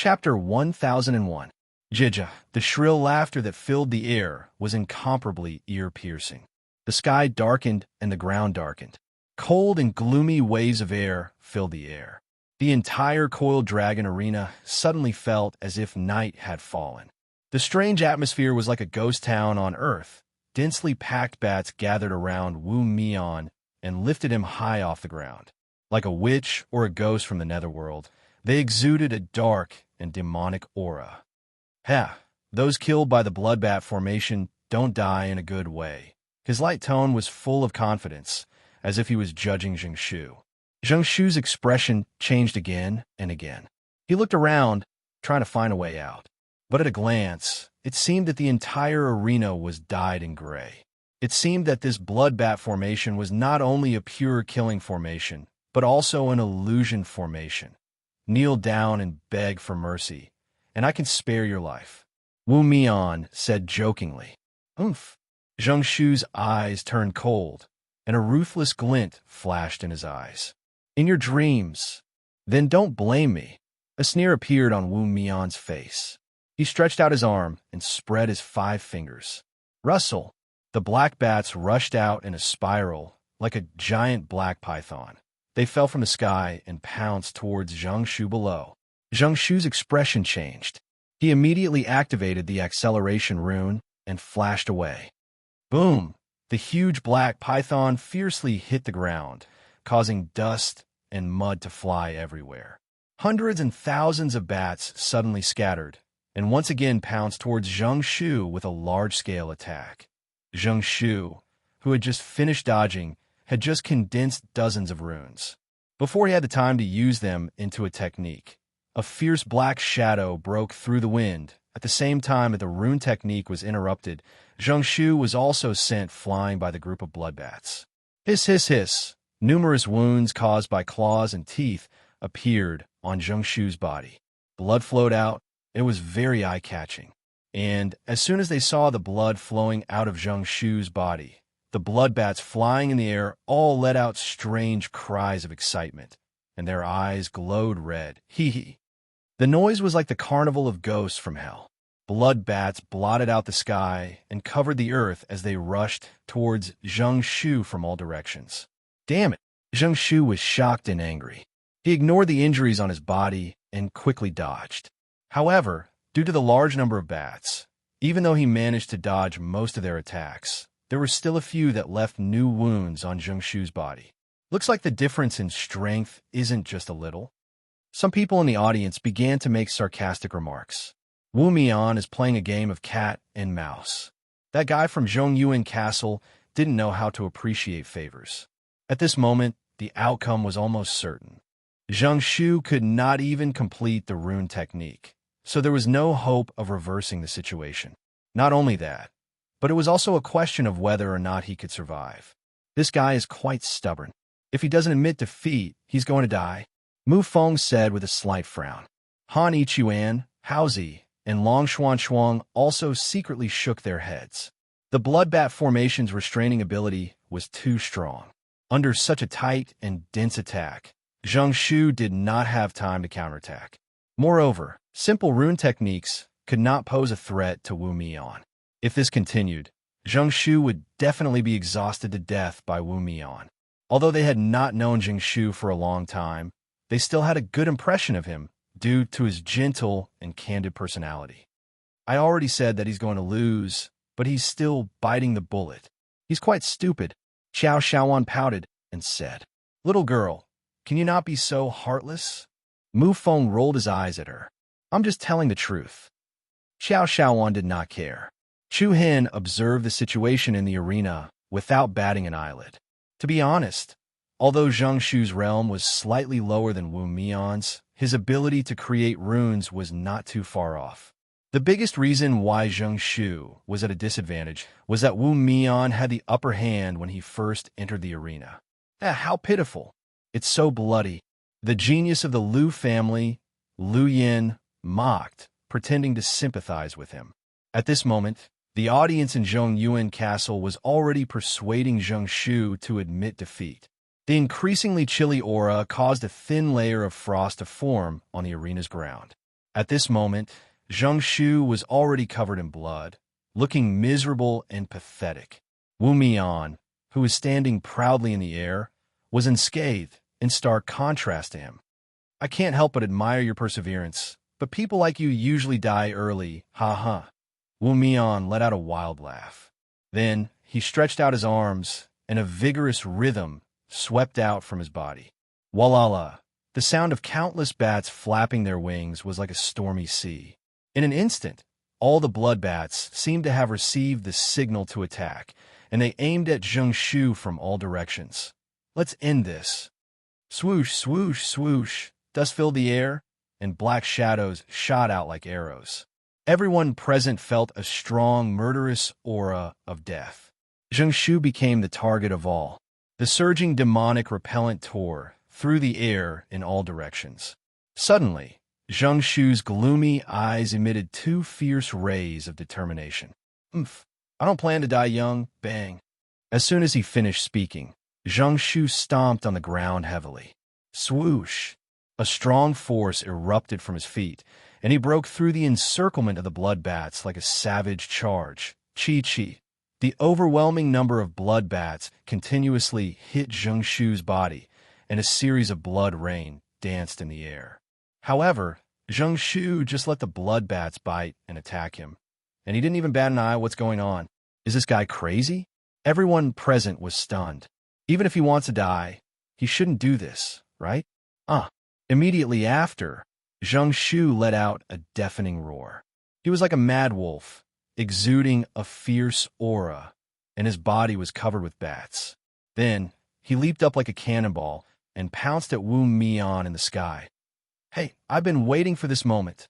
Chapter 1001. Jija, the shrill laughter that filled the air, was incomparably ear-piercing. The sky darkened and the ground darkened. Cold and gloomy waves of air filled the air. The entire coiled dragon arena suddenly felt as if night had fallen. The strange atmosphere was like a ghost town on Earth. Densely packed bats gathered around Wu Mian and lifted him high off the ground. Like a witch or a ghost from the netherworld, they exuded a dark and demonic aura. Those killed by the bloodbat formation don't die in a good way. His light tone was full of confidence, as if he was judging Zheng Shu. Zheng Shu's expression changed again and again. He looked around, trying to find a way out. But at a glance, it seemed that the entire arena was dyed in gray. It seemed that this bloodbat formation was not only a pure killing formation, but also an illusion formation. Kneel down and beg for mercy, and I can spare your life, Wu Mian said jokingly. Oomph. Zheng Shu's eyes turned cold, and a ruthless glint flashed in his eyes. In your dreams, then don't blame me. A sneer appeared on Wu Mian's face. He stretched out his arm and spread his 5 fingers. Rustle. The black bats rushed out in a spiral, like a giant black python. They fell from the sky and pounced towards Zheng Shu below. Zheng Shu's expression changed. He immediately activated the acceleration rune and flashed away. Boom! The huge black python fiercely hit the ground, causing dust and mud to fly everywhere. Hundreds and thousands of bats suddenly scattered, and once again pounced towards Zheng Shu with a large-scale attack. Zheng Shu, who had just finished dodging, had just condensed dozens of runes. Before he had the time to use them into a technique, a fierce black shadow broke through the wind. At the same time that the rune technique was interrupted, Zheng Shu was also sent flying by the group of bloodbats. Hiss, hiss, hiss. Numerous wounds caused by claws and teeth appeared on Zheng Shu's body. Blood flowed out. It was very eye-catching. And as soon as they saw the blood flowing out of Zheng Shu's body, the bloodbats flying in the air all let out strange cries of excitement, and their eyes glowed red. Hee. The noise was like the carnival of ghosts from hell. Bloodbats blotted out the sky and covered the earth as they rushed towards Zheng Shu from all directions. Damn it! Zheng Shu was shocked and angry. He ignored the injuries on his body and quickly dodged. However, due to the large number of bats, even though he managed to dodge most of their attacks, there were still a few that left new wounds on Zheng Shu's body. Looks like the difference in strength isn't just a little. Some people in the audience began to make sarcastic remarks. Wu Mian is playing a game of cat and mouse. That guy from Zhongyuan Castle didn't know how to appreciate favors. At this moment, the outcome was almost certain. Zheng Shu could not even complete the rune technique, so there was no hope of reversing the situation. Not only that, but it was also a question of whether or not he could survive. This guy is quite stubborn. If he doesn't admit defeat, he's going to die, Mu Feng said with a slight frown. Han Yichuan, Haozi, and Long Xuan also secretly shook their heads. The bloodbat formation's restraining ability was too strong. Under such a tight and dense attack, Zheng Shu did not have time to counterattack. Moreover, simple rune techniques could not pose a threat to Wu Mian. If this continued, Zheng Shu would definitely be exhausted to death by Wu Mian. Although they had not known Zheng Shu for a long time, they still had a good impression of him due to his gentle and candid personality. I already said that he's going to lose, but he's still biting the bullet. He's quite stupid, Xiao Xiaowan pouted and said. Little girl, can you not be so heartless? Mu Feng rolled his eyes at her. I'm just telling the truth. Xiao Xiaowan did not care. Chu Hin observed the situation in the arena without batting an eyelid. To be honest, although Zheng Shu's realm was slightly lower than Wu Mian's, his ability to create runes was not too far off. The biggest reason why Zheng Shu was at a disadvantage was that Wu Mian had the upper hand when he first entered the arena. How pitiful. It's so bloody. The genius of the Liu family, Liu Yin, mocked, pretending to sympathize with him. At this moment, the audience in Zhongyuan Castle was already persuading Zheng Shu to admit defeat. The increasingly chilly aura caused a thin layer of frost to form on the arena's ground. At this moment, Zheng Shu was already covered in blood, looking miserable and pathetic. Wu Mian, who was standing proudly in the air, was unscathed, in stark contrast to him. I can't help but admire your perseverance, but people like you usually die early, ha ha. Wu Mian let out a wild laugh. Then he stretched out his arms, and a vigorous rhythm swept out from his body. Walala! The sound of countless bats flapping their wings was like a stormy sea. In an instant, all the blood bats seemed to have received the signal to attack, and they aimed at Zheng Shu from all directions. Let's end this. Swoosh, swoosh, swoosh. Dust filled the air, and black shadows shot out like arrows. Everyone present felt a strong, murderous aura of death. Zheng Shu became the target of all. The surging demonic repellent tore through the air in all directions. Suddenly, Zheng Shu's gloomy eyes emitted two fierce rays of determination. Umph! I don't plan to die young, bang. As soon as he finished speaking, Zheng Shu stomped on the ground heavily. Swoosh! A strong force erupted from his feet, and he broke through the encirclement of the blood bats like a savage charge. Chi-chi! The overwhelming number of blood bats continuously hit Zheng Shu's body, and a series of blood rain danced in the air. However, Zheng Shu just let the blood bats bite and attack him, and he didn't even bat an eye. What's going on? Is this guy crazy? Everyone present was stunned. Even if he wants to die, he shouldn't do this, right? Immediately after, Zheng Shu let out a deafening roar. He was like a mad wolf, exuding a fierce aura, and his body was covered with bats. Then, he leaped up like a cannonball and pounced at Wu Mian in the sky. Hey, I've been waiting for this moment.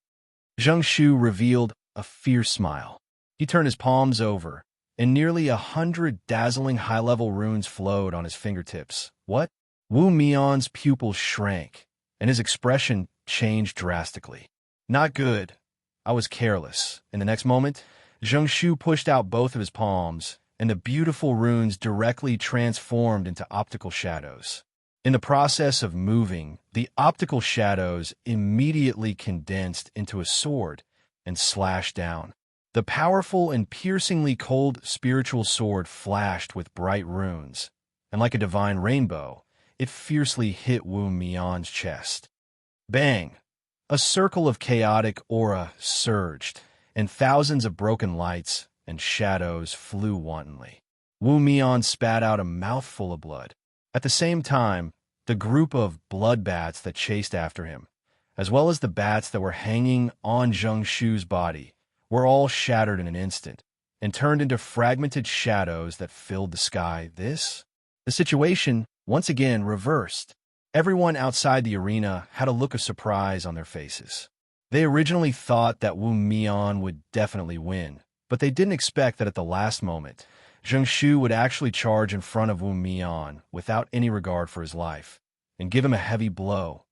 Zheng Shu revealed a fierce smile. He turned his palms over, and nearly 100 dazzling high-level runes flowed on his fingertips. What? Wu Mian's pupils shrank, and his expression changed drastically. Not good. I was careless. In the next moment, Zheng Shu pushed out both of his palms, and the beautiful runes directly transformed into optical shadows. In the process of moving, the optical shadows immediately condensed into a sword and slashed down. The powerful and piercingly cold spiritual sword flashed with bright runes, and like a divine rainbow, it fiercely hit Wu Mian's chest. Bang! A circle of chaotic aura surged, and thousands of broken lights and shadows flew wantonly. Wu Mian spat out a mouthful of blood. At the same time, the group of blood bats that chased after him, as well as the bats that were hanging on Zheng Shu's body, were all shattered in an instant and turned into fragmented shadows that filled the sky. The situation once again reversed. Everyone outside the arena had a look of surprise on their faces. They originally thought that Wu Mian would definitely win, but they didn't expect that at the last moment, Zheng Shu would actually charge in front of Wu Mian without any regard for his life, and give him a heavy blow.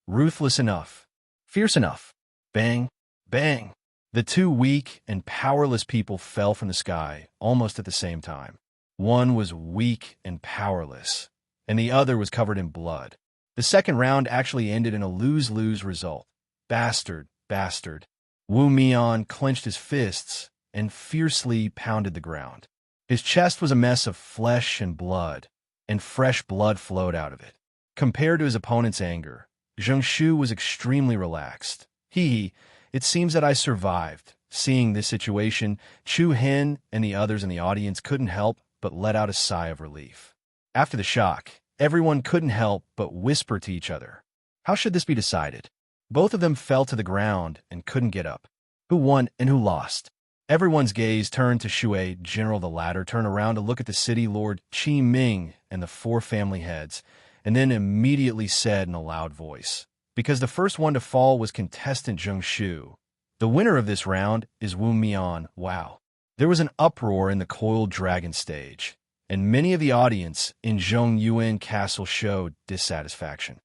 Ruthless enough. Fierce enough. Bang, bang. The two weak and powerless people fell from the sky almost at the same time. One was weak and powerless, and the other was covered in blood. The second round actually ended in a lose-lose result. Bastard, bastard. Wu Mian clenched his fists and fiercely pounded the ground. His chest was a mess of flesh and blood, and fresh blood flowed out of it. Compared to his opponent's anger, Zheng Shu was extremely relaxed. It seems that I survived. Seeing this situation, Chu Hen and the others in the audience couldn't help but let out a sigh of relief. After the shock, everyone couldn't help but whisper to each other. How should this be decided? Both of them fell to the ground and couldn't get up. Who won and who lost? Everyone's gaze turned to Shui. General the latter turned around to look at the city lord Qi Ming and the four family heads, and then immediately said in a loud voice, because the first one to fall was contestant Zheng Shu. The winner of this round is Wu Mian. Wow. There was an uproar in the coiled dragon stage, and many of the audience in Zhong Yuan Castle showed dissatisfaction.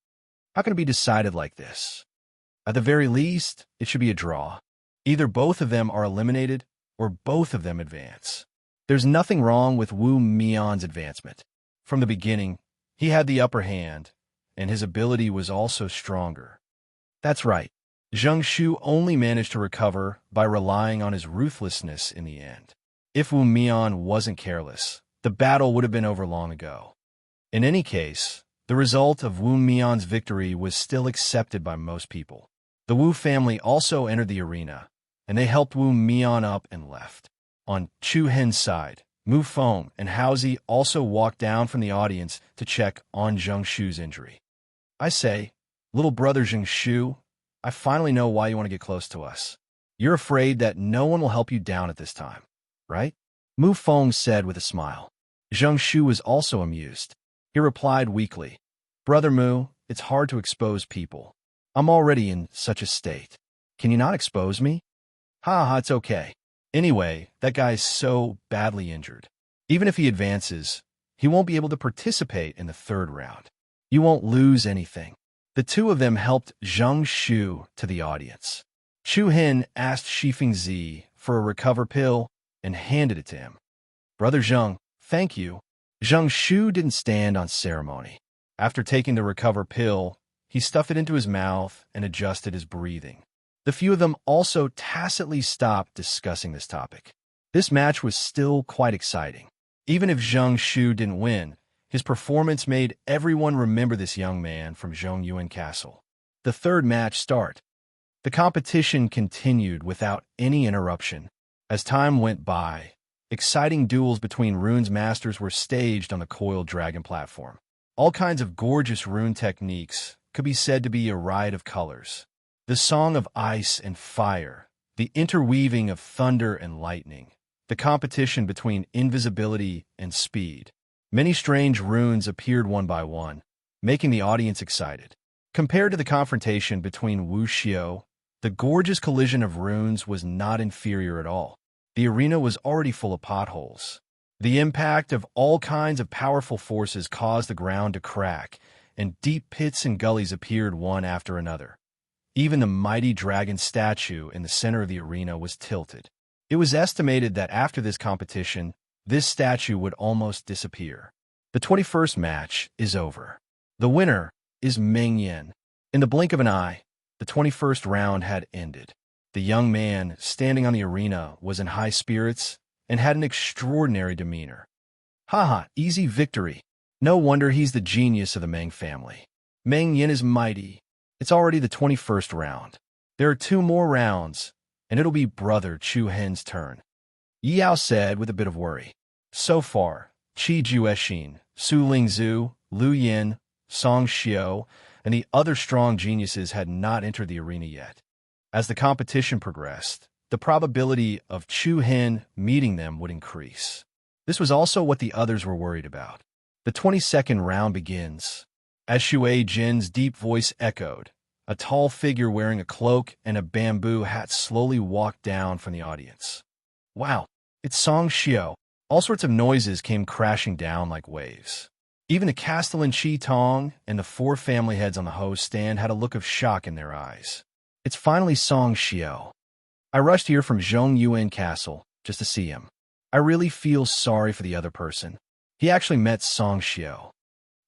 How can it be decided like this? At the very least, it should be a draw. Either both of them are eliminated, or both of them advance. There's nothing wrong with Wu Mian's advancement. From the beginning, he had the upper hand, and his ability was also stronger. That's right. Zheng Shu only managed to recover by relying on his ruthlessness in the end. If Wu Mian wasn't careless, the battle would have been over long ago. In any case, the result of Wu Mian's victory was still accepted by most people. The Wu family also entered the arena, and they helped Wu Mian up and left. On Chu Hen's side, Mu Feng and Haozi also walked down from the audience to check on Zheng Shu's injury. I say, little brother Zheng Shu, I finally know why you want to get close to us. You're afraid that no one will help you down at this time, right? Mu Feng said with a smile. Zheng Shu was also amused. He replied weakly, Brother Mu, it's hard to expose people. I'm already in such a state. Can you not expose me? Ha ha, it's okay. Anyway, that guy's so badly injured. Even if he advances, he won't be able to participate in the third round. You won't lose anything. The two of them helped Zheng Shu to the audience. Chu Hen asked Shifeng Zi for a recover pill and handed it to him. Brother Zheng, thank you. Zheng Shu didn't stand on ceremony. After taking the recover pill, he stuffed it into his mouth and adjusted his breathing. The few of them also tacitly stopped discussing this topic. This match was still quite exciting. Even if Zheng Shu didn't win, his performance made everyone remember this young man from Zhongyuan Castle. The third match started. The competition continued without any interruption. As time went by, exciting duels between runes masters were staged on the coiled dragon platform. All kinds of gorgeous rune techniques could be said to be a riot of colors. The song of ice and fire, the interweaving of thunder and lightning, the competition between invisibility and speed. Many strange runes appeared one by one, making the audience excited. Compared to the confrontation between Wu Xiao, the gorgeous collision of runes was not inferior at all. The arena was already full of potholes. The impact of all kinds of powerful forces caused the ground to crack, and deep pits and gullies appeared one after another. Even the mighty dragon statue in the center of the arena was tilted. It was estimated that after this competition, this statue would almost disappear. The 21st match is over. The winner is Meng Yan. In the blink of an eye, the 21st round had ended. The young man standing on the arena was in high spirits and had an extraordinary demeanor. Haha, easy victory. No wonder he's the genius of the Meng family. Meng Yan is mighty. It's already the 21st round. There are 2 more rounds, and it'll be Brother Chu Hen's turn. Yao said with a bit of worry. So far, Qi Juexin, Su Lingzhu, Lu Yin, Song Xiao, and the other strong geniuses had not entered the arena yet. As the competition progressed, the probability of Chu Hen meeting them would increase. This was also what the others were worried about. The 22nd round begins. As Shui Jin's deep voice echoed, a tall figure wearing a cloak and a bamboo hat slowly walked down from the audience. Wow, it's Song Xiao. All sorts of noises came crashing down like waves. Even the Castellan Qi Tong and the 4 family heads on the host stand had a look of shock in their eyes. It's finally Song Xiao. I rushed here from Zhongyuan Castle just to see him. I really feel sorry for the other person. He actually met Song Xiao.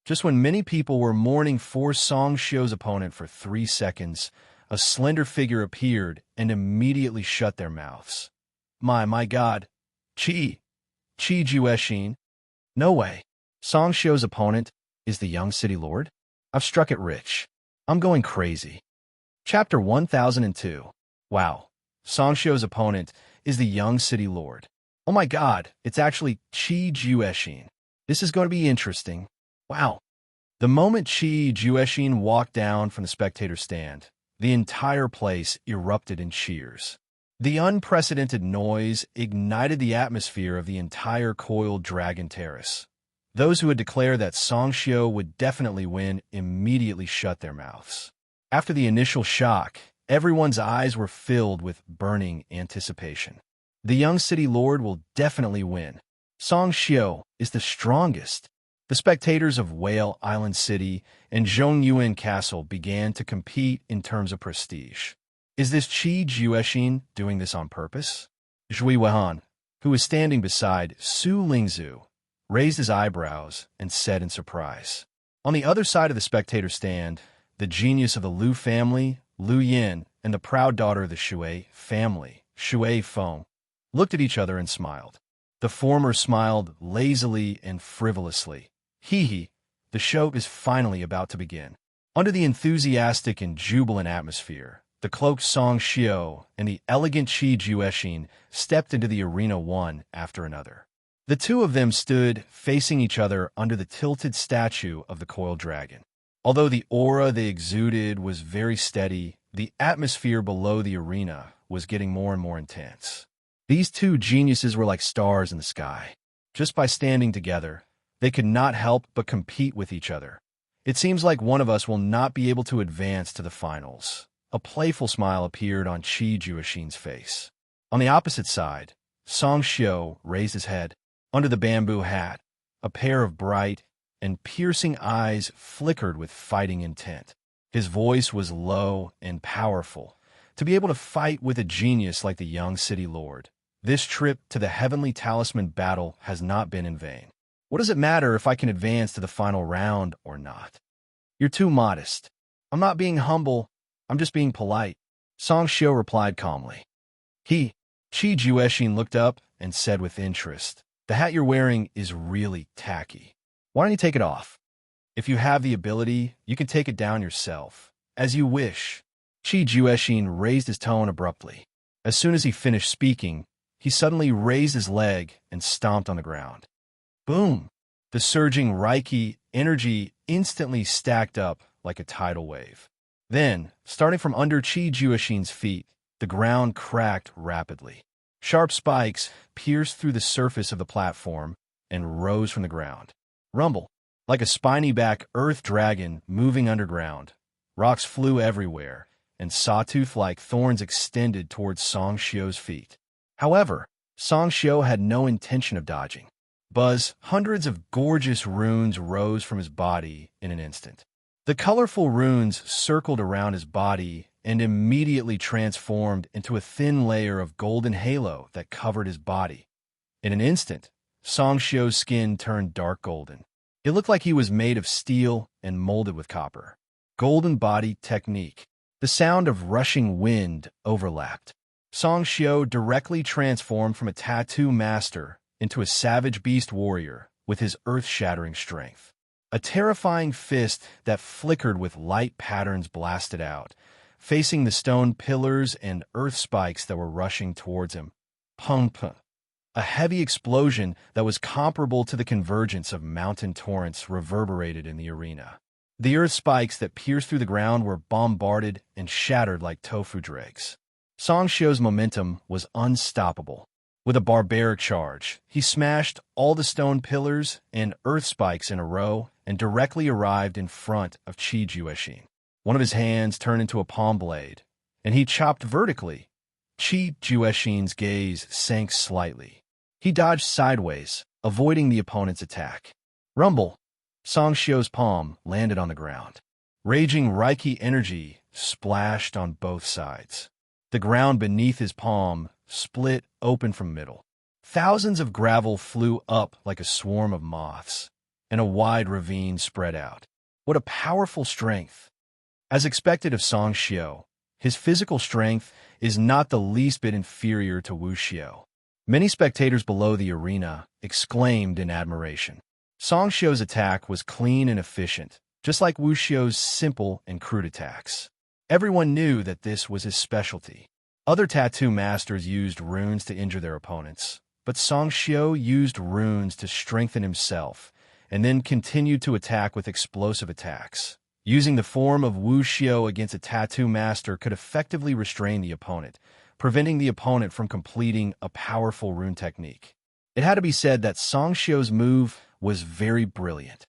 Just when many people were mourning for Song Xiao's opponent for 3 seconds, a slender figure appeared and immediately shut their mouths. My God. Qi Juexin. No way. Song Xiao's opponent is the young city lord? I've struck it rich. I'm going crazy. Chapter 1002. Wow. Song Xiao's opponent is the young city lord. Oh my God, it's actually Qi Juexin. This is going to be interesting. Wow. The moment Qi Juexin walked down from the spectator stand, the entire place erupted in cheers. The unprecedented noise ignited the atmosphere of the entire coiled dragon terrace. Those who had declared that Song Xiao would definitely win immediately shut their mouths. After the initial shock, everyone's eyes were filled with burning anticipation. The young city lord will definitely win. Song Xiao is the strongest. The spectators of Whale Island City and Zhongyuan Castle began to compete in terms of prestige. Is this Qi Juexin doing this on purpose? Zhui Wehan, who was standing beside Su Lingzhu, raised his eyebrows and said in surprise. On the other side of the spectator stand, the genius of the Lu family, Lu Yin, and the proud daughter of the Shui family, Shui Feng, looked at each other and smiled. The former smiled lazily and frivolously. Hee, the show is finally about to begin. Under the enthusiastic and jubilant atmosphere, the cloaked Song Xiao and the elegant Qi Juexin stepped into the arena one after another. The two of them stood facing each other under the tilted statue of the coiled dragon. Although the aura they exuded was very steady, the atmosphere below the arena was getting more and more intense. These two geniuses were like stars in the sky. Just by standing together, they could not help but compete with each other. It seems like one of us will not be able to advance to the finals. A playful smile appeared on Qi Juexin's face. On the opposite side, Song Xiao raised his head. Under the bamboo hat, a pair of bright and piercing eyes flickered with fighting intent. His voice was low and powerful. To be able to fight with a genius like the young city lord, this trip to the heavenly talisman battle has not been in vain. What does it matter if I can advance to the final round or not? You're too modest. I'm not being humble, I'm just being polite. Song Xiao replied calmly. Qi Juexin looked up and said with interest, the hat you're wearing is really tacky. Why don't you take it off? If you have the ability, you can take it down yourself. As you wish. Qi Juexin raised his tone abruptly. As soon as he finished speaking, he suddenly raised his leg and stomped on the ground. Boom! The surging Reiki energy instantly stacked up like a tidal wave. Then, starting from under Qi Juexin's feet, the ground cracked rapidly. Sharp spikes pierced through the surface of the platform and rose from the ground. Rumble! Like a spiny-back earth dragon moving underground, rocks flew everywhere, and sawtooth-like thorns extended towards Song Xiao's feet. However, Song Xiao had no intention of dodging. Buzz, hundreds of gorgeous runes rose from his body in an instant. The colorful runes circled around his body and immediately transformed into a thin layer of golden halo that covered his body. In an instant, Song Xiao's skin turned dark golden. It looked like he was made of steel and molded with copper. Golden body technique. The sound of rushing wind overlapped. Song Xiao directly transformed from a tattoo master into a savage beast warrior with his earth-shattering strength. A terrifying fist that flickered with light patterns blasted out, facing the stone pillars and earth spikes that were rushing towards him. Pump! A heavy explosion that was comparable to the convergence of mountain torrents reverberated in the arena. The earth spikes that pierced through the ground were bombarded and shattered like tofu dregs. Song Xiao's momentum was unstoppable. With a barbaric charge, he smashed all the stone pillars and earth spikes in a row and directly arrived in front of Qi Juexin. One of his hands turned into a palm blade, and he chopped vertically. Qi Juexin's gaze sank slightly. He dodged sideways, avoiding the opponent's attack. Rumble! Song Xiao's palm landed on the ground. Raging Reiki energy splashed on both sides. The ground beneath his palm split open from middle. Thousands of gravel flew up like a swarm of moths, and a wide ravine spread out. What a powerful strength! As expected of Song Xiao, his physical strength is not the least bit inferior to Wu Xiao. Many spectators below the arena exclaimed in admiration. Song Xiao's attack was clean and efficient, just like Wu Xiao's simple and crude attacks. Everyone knew that this was his specialty. Other tattoo masters used runes to injure their opponents, but Song Xiao used runes to strengthen himself, and then continued to attack with explosive attacks. Using the form of Wu Xiao against a tattoo master could effectively restrain the opponent, preventing the opponent from completing a powerful rune technique. It had to be said that Song Xiao's move was very brilliant.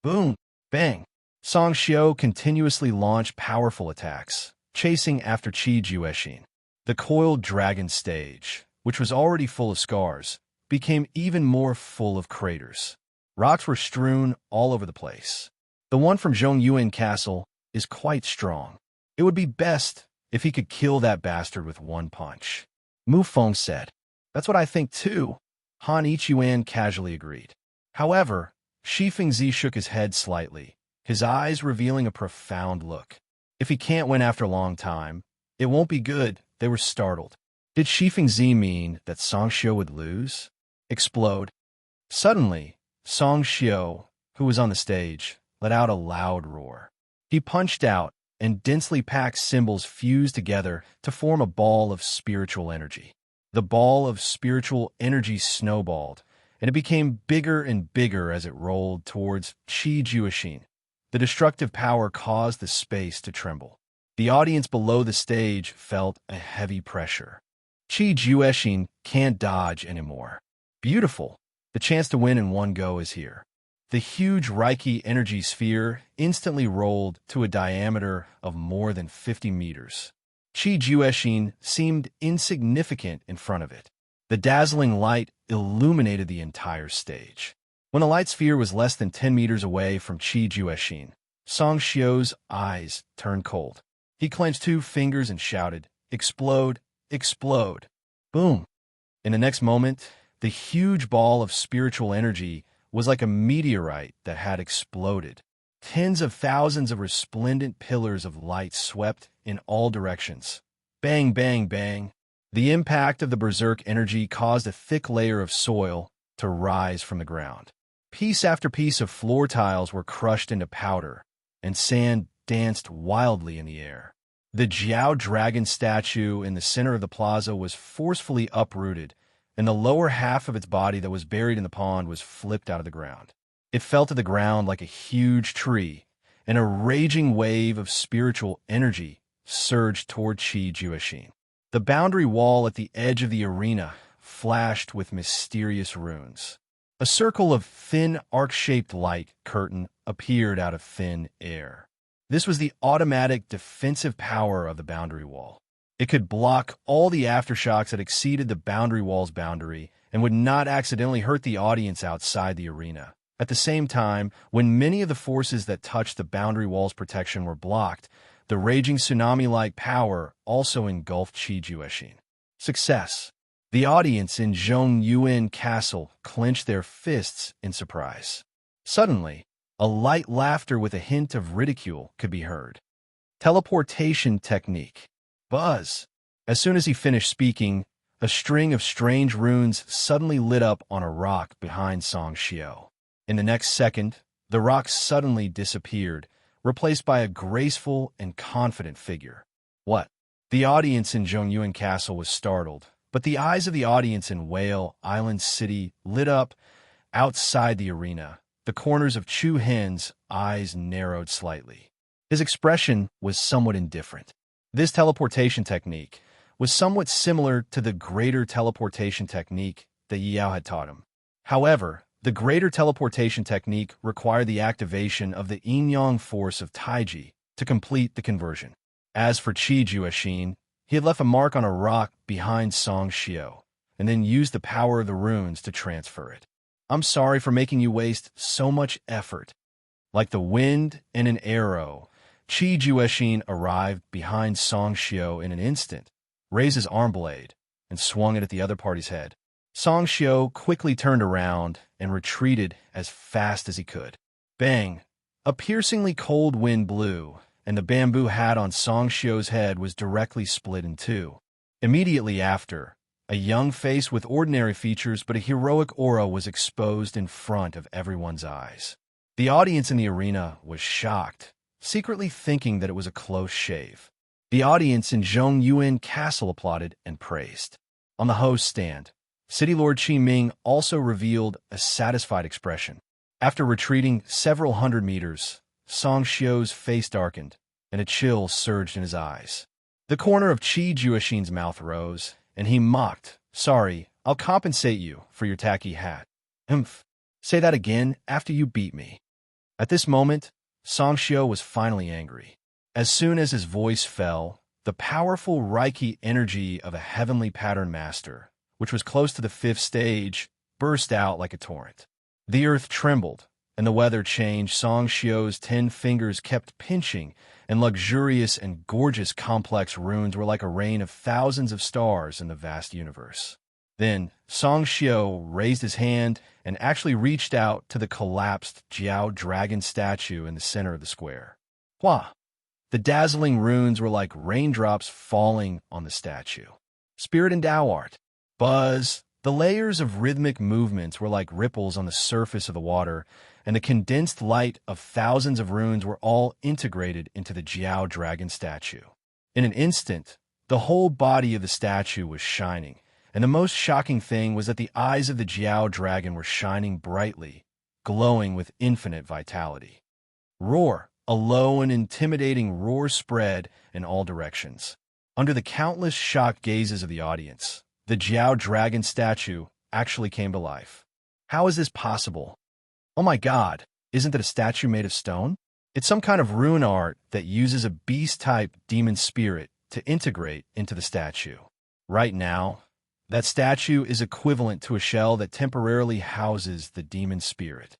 Boom! Bang! Song Xiao continuously launched powerful attacks, chasing after Qi Juexin. The coiled dragon stage, which was already full of scars, became even more full of craters. Rocks were strewn all over the place. The one from Zhongyuan Castle is quite strong. It would be best if he could kill that bastard with one punch. Mu Feng said. That's what I think too. Han Ichuan casually agreed. However, Shi Fengzi shook his head slightly, his eyes revealing a profound look. If he can't win after a long time, It won't be good, they were startled. Did Shifeng Zi mean that Song Xiu would lose? Explode. Suddenly, Song Xiu, who was on the stage, let out a loud roar. He punched out, and densely packed symbols fused together to form a ball of spiritual energy. The ball of spiritual energy snowballed, and it became bigger and bigger as it rolled towards Qi Juexin. The destructive power caused the space to tremble. The audience below the stage felt a heavy pressure. Qi Juexin can't dodge anymore. Beautiful. The chance to win in one go is here. The huge Reiki energy sphere instantly rolled to a diameter of more than 50 meters. Qi Juexin seemed insignificant in front of it. The dazzling light illuminated the entire stage. When the light sphere was less than 10 meters away from Qi Juexin, Song Xiu's eyes turned cold. He clenched two fingers and shouted, "Explode! Explode!" Boom! In the next moment, the huge ball of spiritual energy was like a meteorite that had exploded. Tens of thousands of resplendent pillars of light swept in all directions. Bang, bang, bang. The impact of the berserk energy caused a thick layer of soil to rise from the ground. Piece after piece of floor tiles were crushed into powder, and sand danced wildly in the air. The Jiao dragon statue in the center of the plaza was forcefully uprooted, and the lower half of its body that was buried in the pond was flipped out of the ground. It fell to the ground like a huge tree, and a raging wave of spiritual energy surged toward Qi Juexin. The boundary wall at the edge of the arena flashed with mysterious runes. A circle of thin, arc-shaped light curtain appeared out of thin air. This was the automatic defensive power of the boundary wall. It could block all the aftershocks that exceeded the boundary wall's boundary and would not accidentally hurt the audience outside the arena. At the same time, when many of the forces that touched the boundary wall's protection were blocked, the raging tsunami-like power also engulfed Qi Juexin. Success. The audience in Zhongyuan Castle clenched their fists in surprise. Suddenly, a light laughter with a hint of ridicule could be heard. Teleportation technique. Buzz. As soon as he finished speaking, a string of strange runes suddenly lit up on a rock behind Song Xiu. In the next second, the rock suddenly disappeared, replaced by a graceful and confident figure. What? The audience in Zhongyuan Castle was startled, but the eyes of the audience in Whale Island City lit up. Outside the arena, the corners of Chu Hen's eyes narrowed slightly. His expression was somewhat indifferent. This teleportation technique was somewhat similar to the greater teleportation technique that Yao had taught him. However, the greater teleportation technique required the activation of the yin-yang force of Taiji to complete the conversion. As for Qi Juexin, he had left a mark on a rock behind Song Xiu, and then used the power of the runes to transfer it. I'm sorry for making you waste so much effort. Like the wind and an arrow, Qi Juexin arrived behind Song Xiu in an instant, raised his arm blade, and swung it at the other party's head. Song Xiu quickly turned around and retreated as fast as he could. Bang! A piercingly cold wind blew, and the bamboo hat on Song Xiu's head was directly split in two. Immediately after, a young face with ordinary features but a heroic aura was exposed in front of everyone's eyes. The audience in the arena was shocked, secretly thinking that it was a close shave. The audience in Zhongyuan Castle applauded and praised. On the host stand, City Lord Qi Ming also revealed a satisfied expression. After retreating several hundred meters, Song Xiu's face darkened, and a chill surged in his eyes. The corner of Qi Juexin's mouth rose, and he mocked, "Sorry, I'll compensate you for your tacky hat." "Humph. Say that again after you beat me." At this moment, Song Xiu was finally angry. As soon as his voice fell, the powerful Reiki energy of a heavenly pattern master, which was close to the fifth stage, burst out like a torrent. The earth trembled, and the weather changed. Song Xiu's 10 fingers kept pinching, and luxurious and gorgeous complex runes were like a rain of thousands of stars in the vast universe. Then, Song Xiu raised his hand and actually reached out to the collapsed Jiao dragon statue in the center of the square. Hua! The dazzling runes were like raindrops falling on the statue. Spirit and Tao art. Buzz. The layers of rhythmic movements were like ripples on the surface of the water, and the condensed light of thousands of runes were all integrated into the Jiao dragon statue. In an instant, the whole body of the statue was shining, and the most shocking thing was that the eyes of the Jiao dragon were shining brightly, glowing with infinite vitality. Roar! A low and intimidating roar spread in all directions. Under the countless shocked gazes of the audience, the Jiao dragon statue actually came to life. How is this possible? Oh my god, isn't that a statue made of stone? It's some kind of rune art that uses a beast-type demon spirit to integrate into the statue. Right now, that statue is equivalent to a shell that temporarily houses the demon spirit.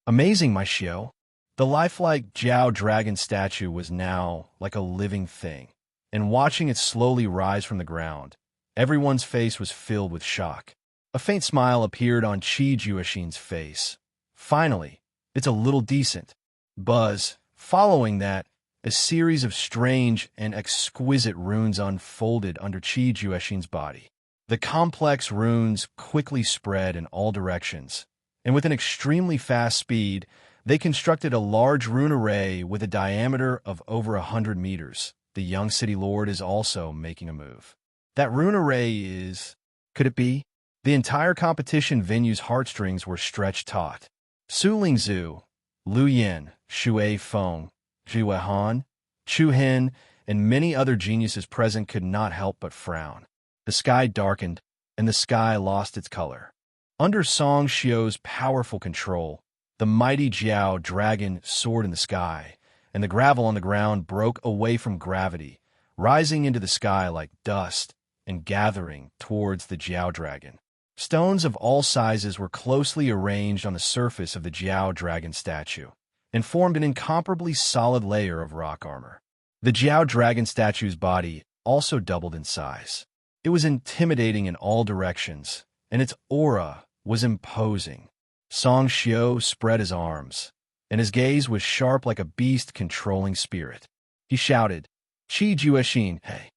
Amazing, my Xiao. The lifelike Jiao dragon statue was now like a living thing, and watching it slowly rise from the ground, everyone's face was filled with shock. A faint smile appeared on Qi Juexin's face. Finally, it's a little decent. Buzz. Following that, a series of strange and exquisite runes unfolded under Qi Juexin's body. The complex runes quickly spread in all directions, and with an extremely fast speed, they constructed a large rune array with a diameter of over 100 meters. The young city lord is also making a move. That rune array is... Could it be? The entire competition venue's heartstrings were stretched taut. Su Lingzhu, Lu Yin, Xue Feng, Zhi Han, Chu Hin, and many other geniuses present could not help but frown. The sky darkened, and the sky lost its color. Under Song Xiu's powerful control, the mighty Jiao dragon soared in the sky, and the gravel on the ground broke away from gravity, rising into the sky like dust and gathering towards the Jiao dragon. Stones of all sizes were closely arranged on the surface of the Jiao dragon statue and formed an incomparably solid layer of rock armor. The Jiao dragon statue's body also doubled in size. It was intimidating in all directions, and its aura was imposing. Song Xiu spread his arms, and his gaze was sharp like a beast controlling spirit. He shouted, "Qi Juexin, hey!"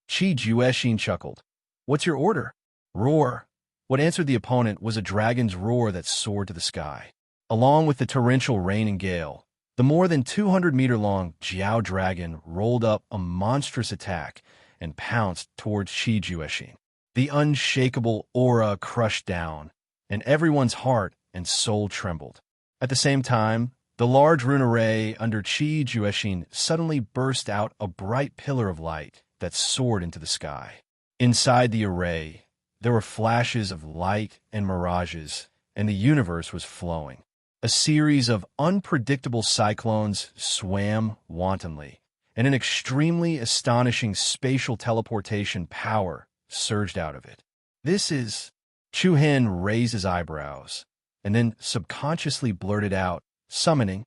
Qi Juexin chuckled. "What's your order?" Roar. What answered the opponent was a dragon's roar that soared to the sky. Along with the torrential rain and gale, the more than 200-meter-long Jiao dragon rolled up a monstrous attack and pounced towards Qi Juexin. The unshakable aura crushed down, and everyone's heart and soul trembled. At the same time, the large rune array under Qi Juexin suddenly burst out a bright pillar of light that soared into the sky. Inside the array, there were flashes of light and mirages, and the universe was flowing. A series of unpredictable cyclones swam wantonly, and an extremely astonishing spatial teleportation power surged out of it. This is... Chu Hin raised his eyebrows, and then subconsciously blurted out, "Summoning.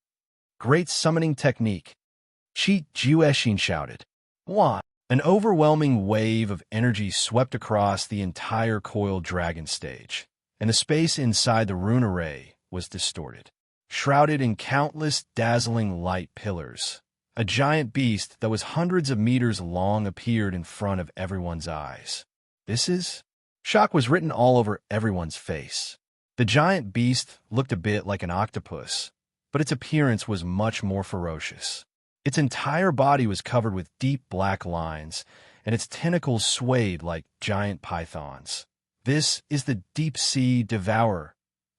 Great summoning technique." Qi Juexin shouted. "What?" An overwhelming wave of energy swept across the entire coiled dragon stage, and the space inside the rune array was distorted. Shrouded in countless dazzling light pillars, a giant beast that was hundreds of meters long appeared in front of everyone's eyes. This is... Shock was written all over everyone's face. The giant beast looked a bit like an octopus, but its appearance was much more ferocious. Its entire body was covered with deep black lines, and its tentacles swayed like giant pythons. "This is the deep-sea devourer!"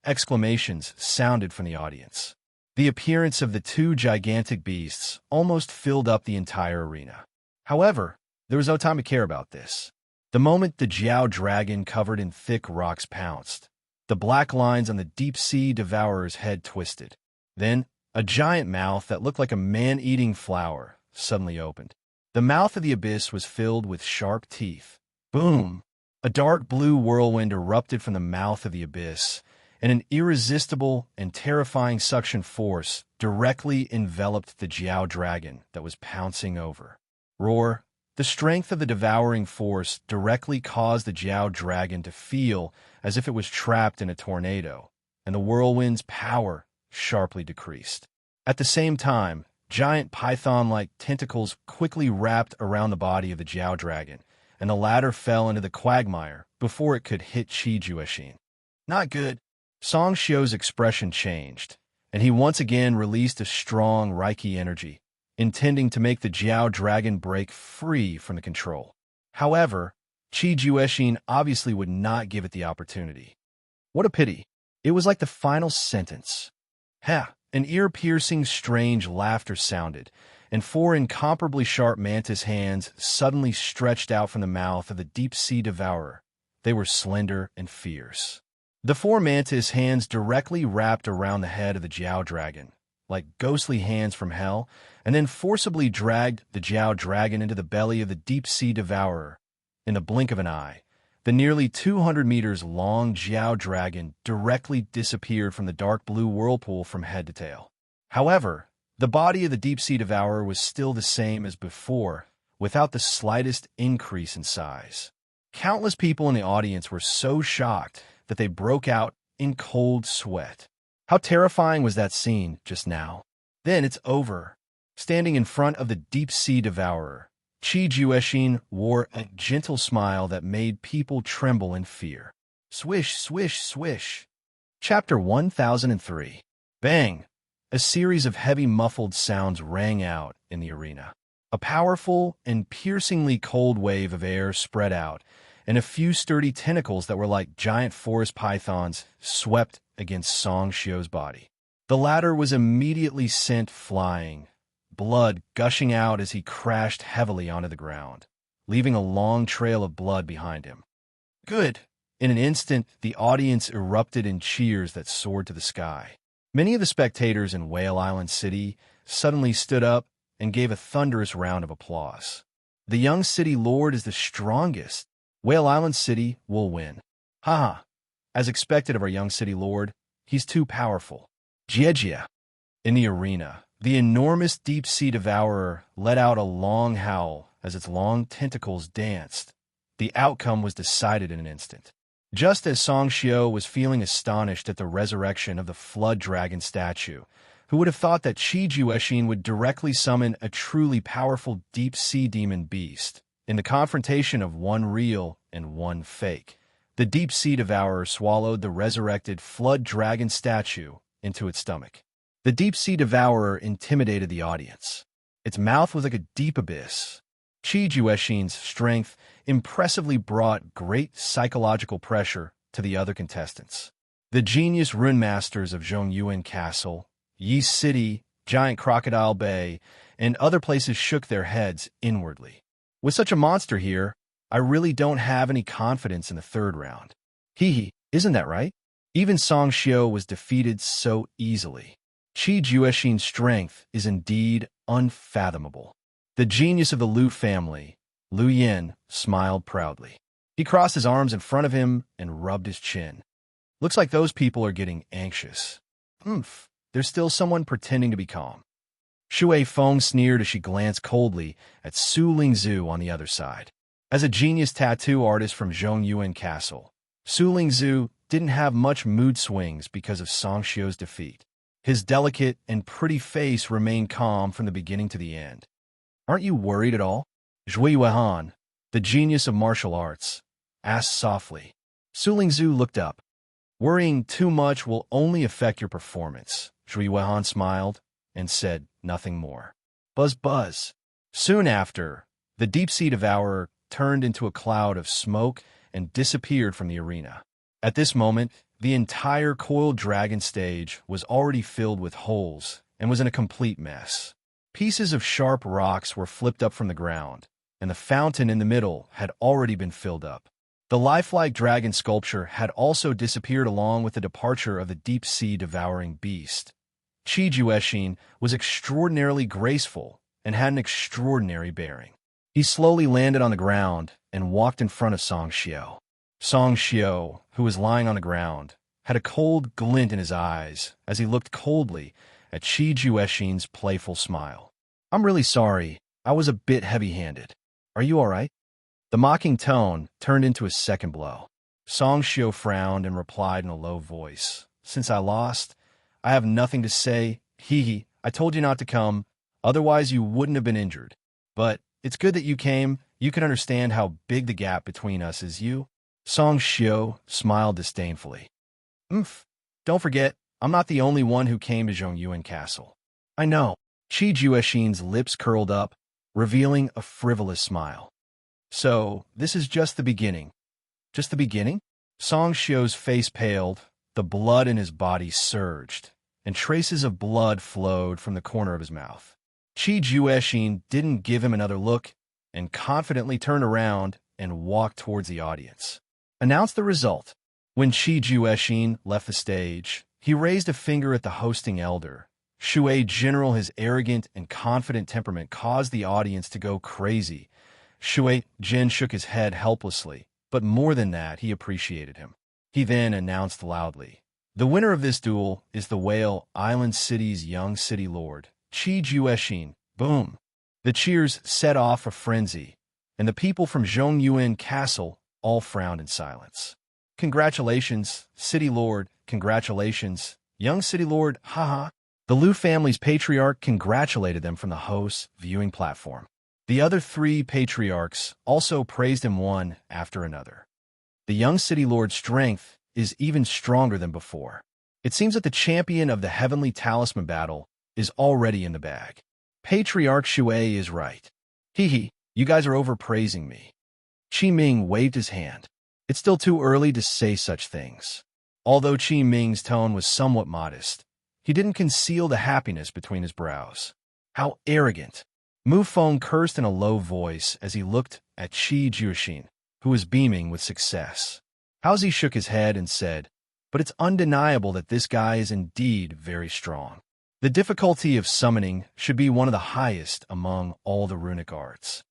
Exclamations sounded from the audience. The appearance of the two gigantic beasts almost filled up the entire arena. However, there was no time to care about this. The moment the Jiao dragon covered in thick rocks pounced, the black lines on the deep-sea devourer's head twisted. Then, a giant mouth that looked like a man-eating flower suddenly opened. The mouth of the abyss was filled with sharp teeth. Boom! A dark blue whirlwind erupted from the mouth of the abyss, and an irresistible and terrifying suction force directly enveloped the Jiao dragon that was pouncing over. Roar! The strength of the devouring force directly caused the Jiao dragon to feel as if it was trapped in a tornado, and the whirlwind's power sharply decreased. At the same time, Giant python-like tentacles quickly wrapped around the body of the Jiao dragon, and the latter fell into the quagmire before it could hit Qi Jueqin. Not good. Song Xiu's expression changed, and he once again released a strong Reiki energy, intending to make the Jiao dragon break free from the control. However, Qi Jueqin obviously would not give it the opportunity. What a pity. It was like the final sentence. Ha! An ear-piercing, strange laughter sounded, and four incomparably sharp mantis hands suddenly stretched out from the mouth of the deep-sea devourer. They were slender and fierce. The four mantis hands directly wrapped around the head of the Jiao dragon, like ghostly hands from hell, and then forcibly dragged the Jiao dragon into the belly of the deep-sea devourer. In the blink of an eye, the nearly 200 meters long Jiao dragon directly disappeared from the dark blue whirlpool from head to tail. However, the body of the deep-sea devourer was still the same as before, without the slightest increase in size. Countless people in the audience were so shocked that they broke out in cold sweat. How terrifying was that scene just now? Then it's over. Standing in front of the deep-sea devourer, Qi Jueqin wore a gentle smile that made people tremble in fear. Swish, swish, swish. Chapter 1003. Bang! A series of heavy muffled sounds rang out in the arena. A powerful and piercingly cold wave of air spread out, and a few sturdy tentacles that were like giant forest pythons swept against Song Xiu's body. The latter was immediately sent flying, blood gushing out as he crashed heavily onto the ground, leaving a long trail of blood behind him. Good! In an instant, the audience erupted in cheers that soared to the sky. Many of the spectators in Whale Island City suddenly stood up and gave a thunderous round of applause. The young city lord is the strongest. Whale Island City will win. Haha. As expected of our young city lord, he's too powerful. Jie. In the arena, the enormous deep-sea devourer let out a long howl as its long tentacles danced. The outcome was decided in an instant. Just as Song Xiu was feeling astonished at the resurrection of the flood dragon statue, who would have thought that Qi Jueqin would directly summon a truly powerful deep-sea demon beast in the confrontation of one real and one fake, the deep-sea devourer swallowed the resurrected flood dragon statue into its stomach. The deep-sea devourer intimidated the audience. Its mouth was like a deep abyss. Qi Jueqin's strength impressively brought great psychological pressure to the other contestants. The genius rune masters of Zhongyuan Castle, Yi City, Giant Crocodile Bay, and other places shook their heads inwardly. With such a monster here, I really don't have any confidence in the third round. Hee, isn't that right? Even Song Xiu was defeated so easily. Qi Jueqin's strength is indeed unfathomable. The genius of the Liu family, Liu Yin, smiled proudly. He crossed his arms in front of him and rubbed his chin. Looks like those people are getting anxious. There's still someone pretending to be calm. Shui Feng sneered as she glanced coldly at Su Lingzhu on the other side. As a genius tattoo artist from Zhongyuan Castle, Su Lingzhu didn't have much mood swings because of Song Xiu's defeat. His delicate and pretty face remained calm from the beginning to the end. Aren't you worried at all? Zhui Wehan, the genius of martial arts, asked softly. Su Lingzhu looked up. Worrying too much will only affect your performance. Zhui Wehan smiled and said nothing more. Buzz buzz. Soon after, the deep-sea devourer turned into a cloud of smoke and disappeared from the arena. At this moment, the entire coiled dragon stage was already filled with holes and was in a complete mess. Pieces of sharp rocks were flipped up from the ground, and the fountain in the middle had already been filled up. The lifelike dragon sculpture had also disappeared along with the departure of the deep-sea devouring beast. Qi Jueqin was extraordinarily graceful and had an extraordinary bearing. He slowly landed on the ground and walked in front of Song Xiu. Song Xiu, who was lying on the ground, had a cold glint in his eyes as he looked coldly at Qi Jueqin's playful smile. I'm really sorry. I was a bit heavy-handed. Are you all right? The mocking tone turned into a second blow. Song Xiu frowned and replied in a low voice. Since I lost, I have nothing to say. I told you not to come. Otherwise, you wouldn't have been injured. But it's good that you came. You can understand how big the gap between us is. You. Song Shio smiled disdainfully. Don't forget, I'm not the only one who came to Zhongyuan Castle. I know. Qi Jueshin's lips curled up, revealing a frivolous smile. So, this is just the beginning. Just the beginning? Song Shio's face paled, the blood in his body surged, and traces of blood flowed from the corner of his mouth. Qi Jueshin didn't give him another look, and confidently turned around and walked towards the audience. Announce the result. When Qi Jueshin left the stage, he raised a finger at the hosting elder. Shui General, his arrogant and confident temperament caused the audience to go crazy. Shui Jin shook his head helplessly, but more than that, he appreciated him. He then announced loudly, "The winner of this duel is the Whale Island City's young city lord, Qi Jueshin." Boom! The cheers set off a frenzy, and the people from Zhongyuan Castle all frowned in silence. "Congratulations, City Lord, congratulations, young City Lord, haha." The Liu family's patriarch congratulated them from the host's viewing platform. The other three patriarchs also praised him one after another. The young City Lord's strength is even stronger than before. It seems that the champion of the Heavenly Talisman battle is already in the bag. Patriarch Shui is right. Hee, you guys are overpraising me. Qi Ming waved his hand. It's still too early to say such things. Although Qi Ming's tone was somewhat modest, he didn't conceal the happiness between his brows. How arrogant! Mu Feng cursed in a low voice as he looked at Qi Jueshin, who was beaming with success. Haozi shook his head and said, "But it's undeniable that this guy is indeed very strong. The difficulty of summoning should be one of the highest among all the runic arts."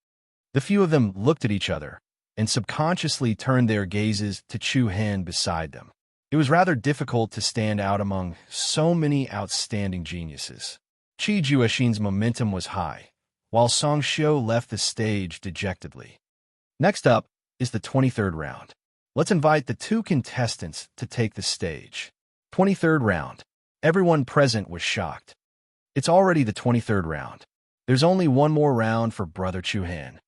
The few of them looked at each other and subconsciously turned their gazes to Chu Hen beside them. It was rather difficult to stand out among so many outstanding geniuses. Qi Jueshin's momentum was high, while Song Shio left the stage dejectedly. Next up is the 23rd round. Let's invite the two contestants to take the stage. 23rd round. Everyone present was shocked. It's already the 23rd round. There's only one more round for Brother Chu Hen.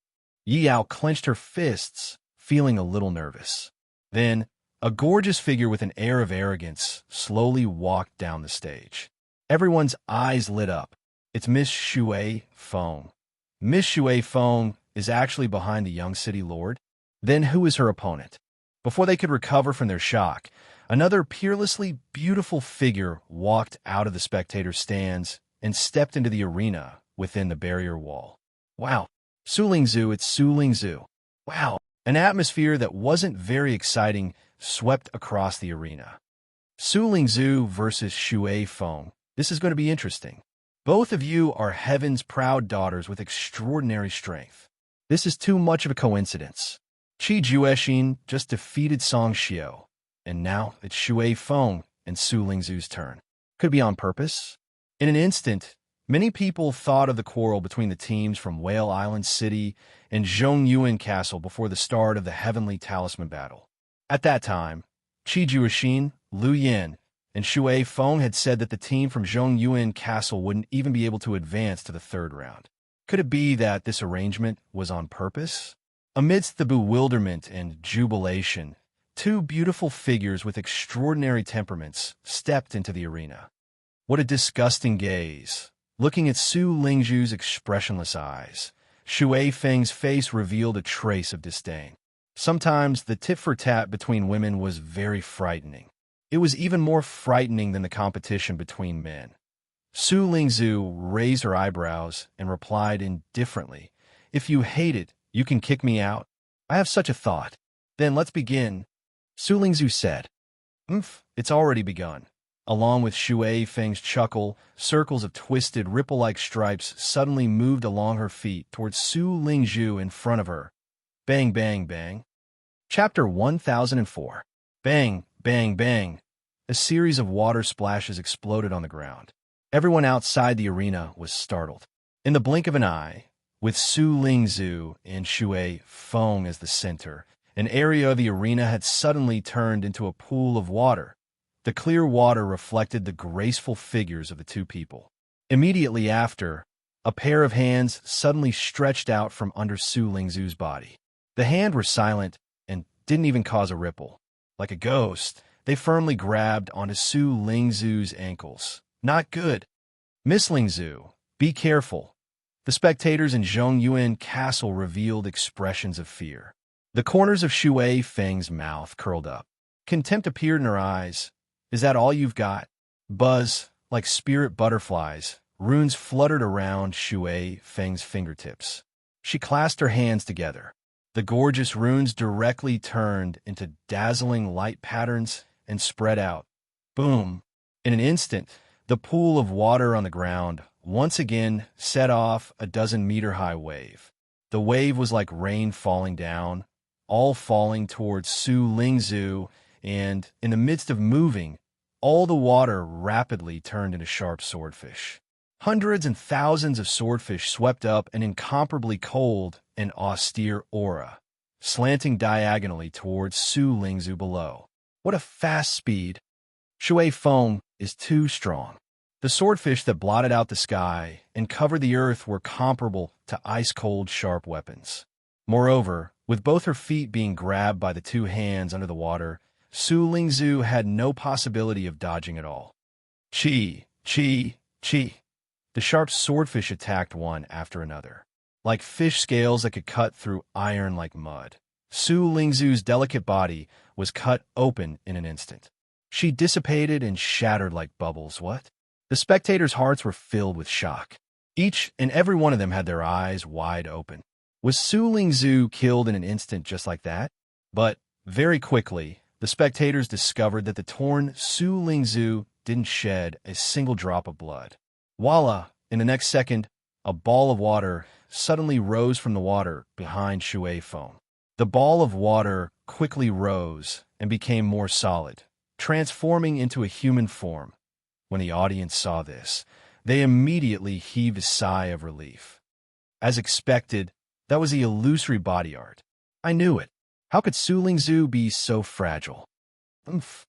Yi Yao clenched her fists, feeling a little nervous. Then, a gorgeous figure with an air of arrogance slowly walked down the stage. Everyone's eyes lit up. It's Miss Shui Feng. Miss Shui Feng is actually behind the young city lord? Then who is her opponent? Before they could recover from their shock, another peerlessly beautiful figure walked out of the spectator stands and stepped into the arena within the barrier wall. Wow! Su Lingzhu, it's Su Lingzhu. Wow! An atmosphere that wasn't very exciting swept across the arena. Su Lingzhu versus Shui Feng. This is going to be interesting. Both of you are heaven's proud daughters with extraordinary strength. This is too much of a coincidence. Qi Jueshin just defeated Song Shio, and now it's Shui Feng and Su Lingzhu's turn. Could it be on purpose? In an instant, many people thought of the quarrel between the teams from Whale Island City and Zhongyuan Castle before the start of the Heavenly Talisman battle. At that time, Qi Jueshin, Liu Yin, and Shui Feng had said that the team from Zhongyuan Castle wouldn't even be able to advance to the third round. Could it be that this arrangement was on purpose? Amidst the bewilderment and jubilation, two beautiful figures with extraordinary temperaments stepped into the arena. What a disgusting gaze! Looking at Su Lingzhu's expressionless eyes, Shui Feng's face revealed a trace of disdain. Sometimes the tit-for-tat between women was very frightening. It was even more frightening than the competition between men. Su Lingzhu raised her eyebrows and replied indifferently, "If you hate it, you can kick me out. I have such a thought." "Then let's begin," Su Lingzhu said. It's already begun." Along with Shui Feng's chuckle, circles of twisted, ripple-like stripes suddenly moved along her feet towards Su Lingzhu in front of her. Bang, bang, bang. Chapter 1004. Bang, bang, bang. A series of water splashes exploded on the ground. Everyone outside the arena was startled. In the blink of an eye, with Su Lingzhu and Shui Feng as the center, an area of the arena had suddenly turned into a pool of water. The clear water reflected the graceful figures of the two people. Immediately after, A pair of hands suddenly stretched out from under Su Lingzhu's body. The hands were silent and didn't even cause a ripple. Like a ghost, they firmly grabbed onto Su Lingzhu's ankles. Not good. Miss Lingzhu, be careful. The spectators in Zhongyuan Castle revealed expressions of fear. The corners of Shui Feng's mouth curled up. Contempt appeared in her eyes. Is that all you've got? Buzz, like spirit butterflies, runes fluttered around Shui Feng's fingertips. She clasped her hands together. The gorgeous runes directly turned into dazzling light patterns and spread out. Boom! In an instant, the pool of water on the ground once again set off a dozen-meter-high wave. The wave was like rain falling down, all falling towards Su Lingzhu, and, in the midst of moving, all the water rapidly turned into sharp swordfish. Hundreds and thousands of swordfish swept up an incomparably cold and austere aura, slanting diagonally towards Su Lingzhu below. What a fast speed! Shui Feng is too strong. The swordfish that blotted out the sky and covered the earth were comparable to ice-cold, sharp weapons. Moreover, with both her feet being grabbed by the two hands under the water, Su Lingzhu had no possibility of dodging at all. Chi, chi, chi. The sharp swordfish attacked one after another. Like fish scales that could cut through iron like mud, Su Lingzhu's delicate body was cut open in an instant. She dissipated and shattered like bubbles. What? The spectators' hearts were filled with shock. Each and every one of them had their eyes wide open. Was Su Lingzhu killed in an instant just like that? But, very quickly, the spectators discovered that the torn Su Lingzhu didn't shed a single drop of blood. Voila! In the next second, a ball of water suddenly rose from the water behind Shui Feng. The ball of water quickly rose and became more solid, transforming into a human form. When the audience saw this, they immediately heaved a sigh of relief. As expected, that was the illusory body art. I knew it. How could Su Lingzhu be so fragile? Umph.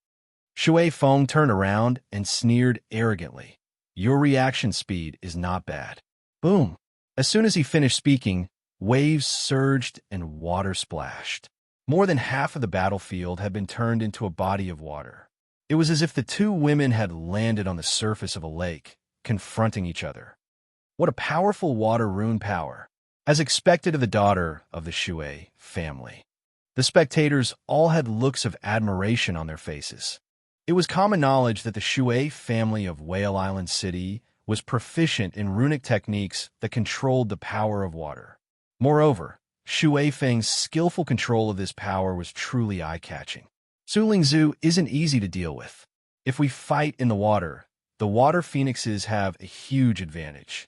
Shui Feng turned around and sneered arrogantly. Your reaction speed is not bad. Boom. As soon as he finished speaking, waves surged and water splashed. More than half of the battlefield had been turned into a body of water. It was as if the two women had landed on the surface of a lake, confronting each other. What a powerful water rune power, as expected of the daughter of the Shui family. The spectators all had looks of admiration on their faces. It was common knowledge that the Shui family of Whale Island City was proficient in runic techniques that controlled the power of water. Moreover, Shui Feng's skillful control of this power was truly eye-catching. Su Lingzhu isn't easy to deal with. If we fight in the water phoenixes have a huge advantage.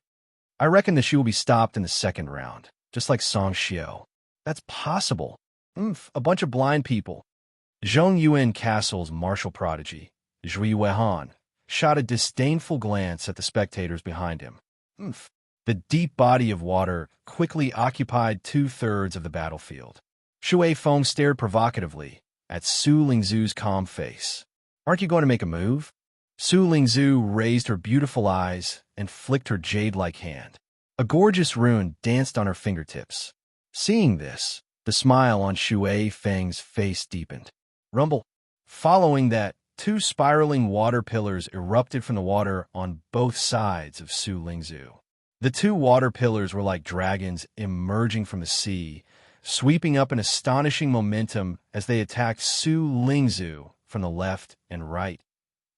I reckon that she will be stopped in the second round, just like Song Xiao. That's possible. A bunch of blind people. Zhongyuan Castle's martial prodigy, Zhui Weihan, shot a disdainful glance at the spectators behind him. The deep body of water quickly occupied 2/3 of the battlefield. Shui Feng stared provocatively at Su Lingzhu's calm face. Aren't you going to make a move? Su Lingzhu raised her beautiful eyes and flicked her jade-like hand. A gorgeous rune danced on her fingertips. Seeing this, the smile on Shui Feng's face deepened. Rumble. Following that, 2 spiraling water pillars erupted from the water on both sides of Su Lingzhu. The 2 water pillars were like dragons emerging from the sea, sweeping up in astonishing momentum as they attacked Su Lingzhu from the left and right.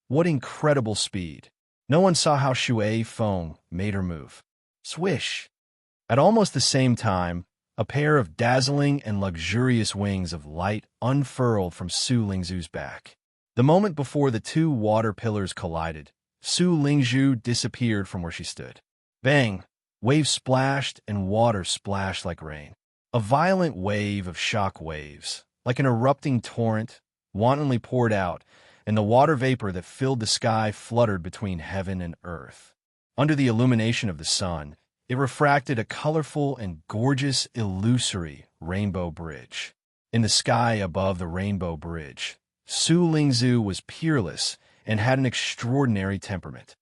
What incredible speed! No one saw how Shui Feng made her move. Swish! At almost the same time, a pair of dazzling and luxurious wings of light unfurled from Su Lingzhu's back. The moment before the 2 water pillars collided, Su Lingzhu disappeared from where she stood. Bang! Waves splashed and water splashed like rain. A violent wave of shock waves, like an erupting torrent, wantonly poured out, and the water vapor that filled the sky fluttered between heaven and earth. Under the illumination of the sun, it refracted a colorful and gorgeous illusory rainbow bridge. In the sky above the rainbow bridge, Su Lingzhu was peerless and had an extraordinary temperament.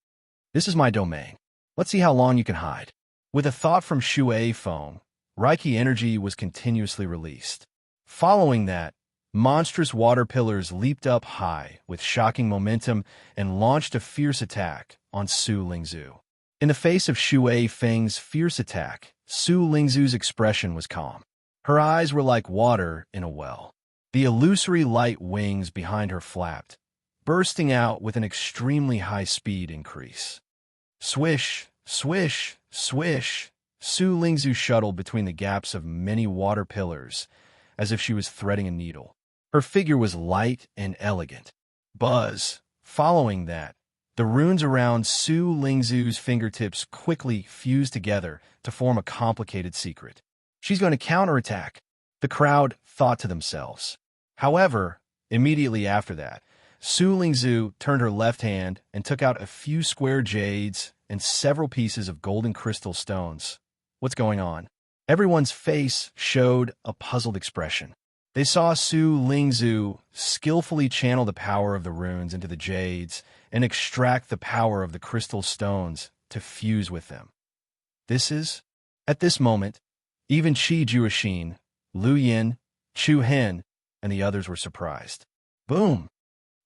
This is my domain. Let's see how long you can hide. With a thought from Shui Feng, Reiki energy was continuously released. Following that, monstrous water pillars leaped up high with shocking momentum and launched a fierce attack on Su Lingzhu. In the face of Shui Feng's fierce attack, Su Lingzhu's expression was calm. Her eyes were like water in a well. The illusory light wings behind her flapped, bursting out with an extremely high speed increase. Swish, swish, swish. Su Lingzhu shuttled between the gaps of many water pillars, as if she was threading a needle. Her figure was light and elegant. Buzz. Following that, the runes around Su Lingzhu's fingertips quickly fused together to form a complicated secret. She's going to counterattack, the crowd thought to themselves. However, immediately after that, Su Lingzhu turned her left hand and took out a few square jades and several pieces of golden crystal stones. What's going on? Everyone's face showed a puzzled expression. They saw Su Lingzhu skillfully channel the power of the runes into the jades and extract the power of the crystal stones to fuse with them. At this moment, even Qi Juoxin, Lu Yin, Chu Hen, and the others were surprised. Boom!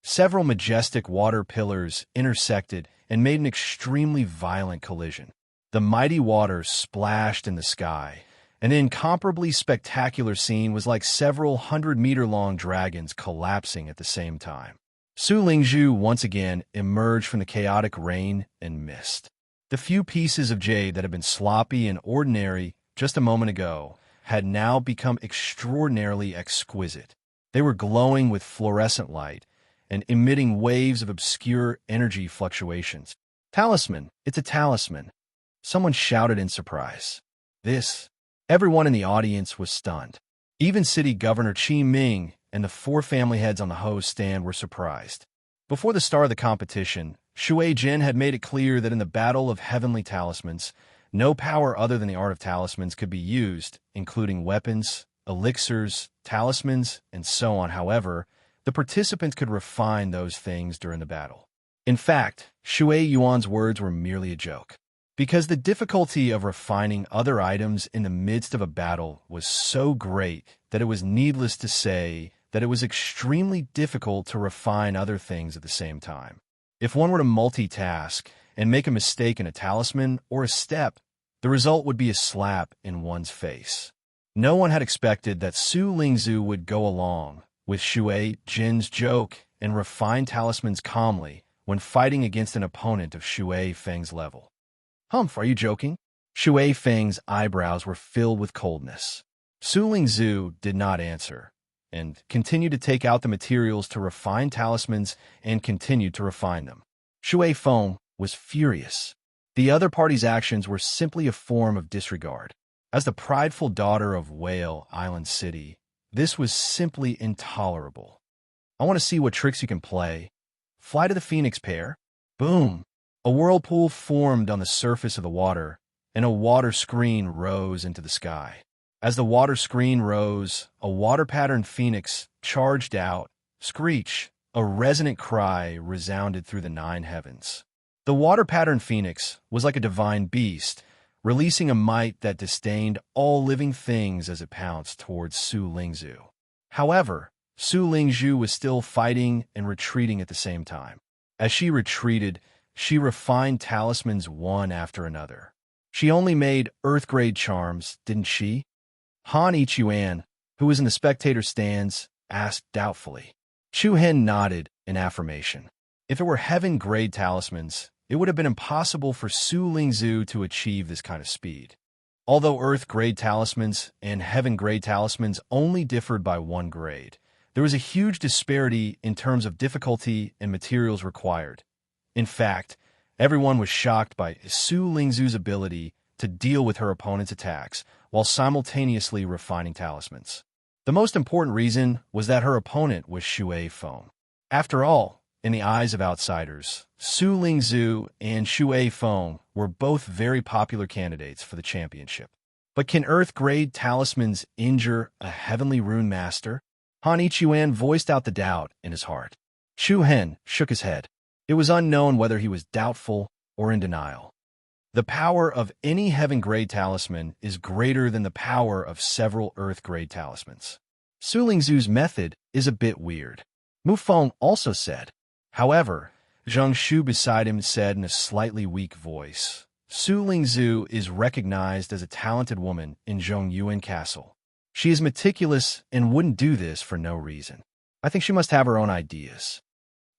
Several majestic water pillars intersected and made an extremely violent collision. The mighty waters splashed in the sky. An incomparably spectacular scene was like several 100-meter-long dragons collapsing at the same time. Su Lingzhu once again emerged from the chaotic rain and mist. The few pieces of jade that had been sloppy and ordinary just a moment ago had now become extraordinarily exquisite. They were glowing with fluorescent light and emitting waves of obscure energy fluctuations. Talisman! It's a talisman! Someone shouted in surprise. Everyone in the audience was stunned. Even City Governor Qi Ming and the 4 family heads on the host stand were surprised. Before the start of the competition, Shui Jin had made it clear that in the battle of heavenly talismans, no power other than the art of talismans could be used, including weapons, elixirs, talismans, and so on. However, the participants could refine those things during the battle. In fact, Shui Yuan's words were merely a joke, because the difficulty of refining other items in the midst of a battle was so great that it was needless to say that it was extremely difficult to refine other things at the same time. If one were to multitask and make a mistake in a talisman or a step, the result would be a slap in one's face. No one had expected that Su Lingzhu would go along with Shui Jin's joke and refine talismans calmly when fighting against an opponent of Shui Feng's level. Humph, are you joking? Shui Feng's eyebrows were filled with coldness. Su Lingzhu did not answer, and continued to take out the materials to refine talismans and continued to refine them. Shui Feng was furious. The other party's actions were simply a form of disregard. As the prideful daughter of Whale Island City, this was simply intolerable. I want to see what tricks you can play. Fly to the Phoenix pair. Boom! A whirlpool formed on the surface of the water, and a water screen rose into the sky. As the water screen rose, a water-patterned phoenix charged out. Screech! A resonant cry resounded through the 9 heavens. The water-patterned phoenix was like a divine beast, releasing a might that disdained all living things as it pounced towards Su Lingzhu. However, Su Lingzhu was still fighting and retreating at the same time. As she retreated, she refined talismans one after another. She only made earth-grade charms, didn't she? Han Ichuan, who was in the spectator stands, asked doubtfully. Chu Hen nodded in affirmation. If it were heaven-grade talismans, it would have been impossible for Su Lingzhu to achieve this kind of speed. Although earth-grade talismans and heaven-grade talismans only differed by 1 grade, there was a huge disparity in terms of difficulty and materials required. In fact, everyone was shocked by Su Lingzhu's ability to deal with her opponent's attacks while simultaneously refining talismans. The most important reason was that her opponent was Shui Feng. After all, in the eyes of outsiders, Su Lingzhu and Shui Feng were both very popular candidates for the championship. But can earth-grade talismans injure a heavenly rune master? Han Ichuan voiced out the doubt in his heart. Chu Hen shook his head. It was unknown whether he was doubtful or in denial. The power of any heaven-grade talisman is greater than the power of several earth-grade talismans. Su Lingzhu's method is a bit weird, Mu Feng also said. However, Zhang Shu beside him said in a slightly weak voice, Su Lingzhu is recognized as a talented woman in Zhongyuan Castle. She is meticulous and wouldn't do this for no reason. I think she must have her own ideas.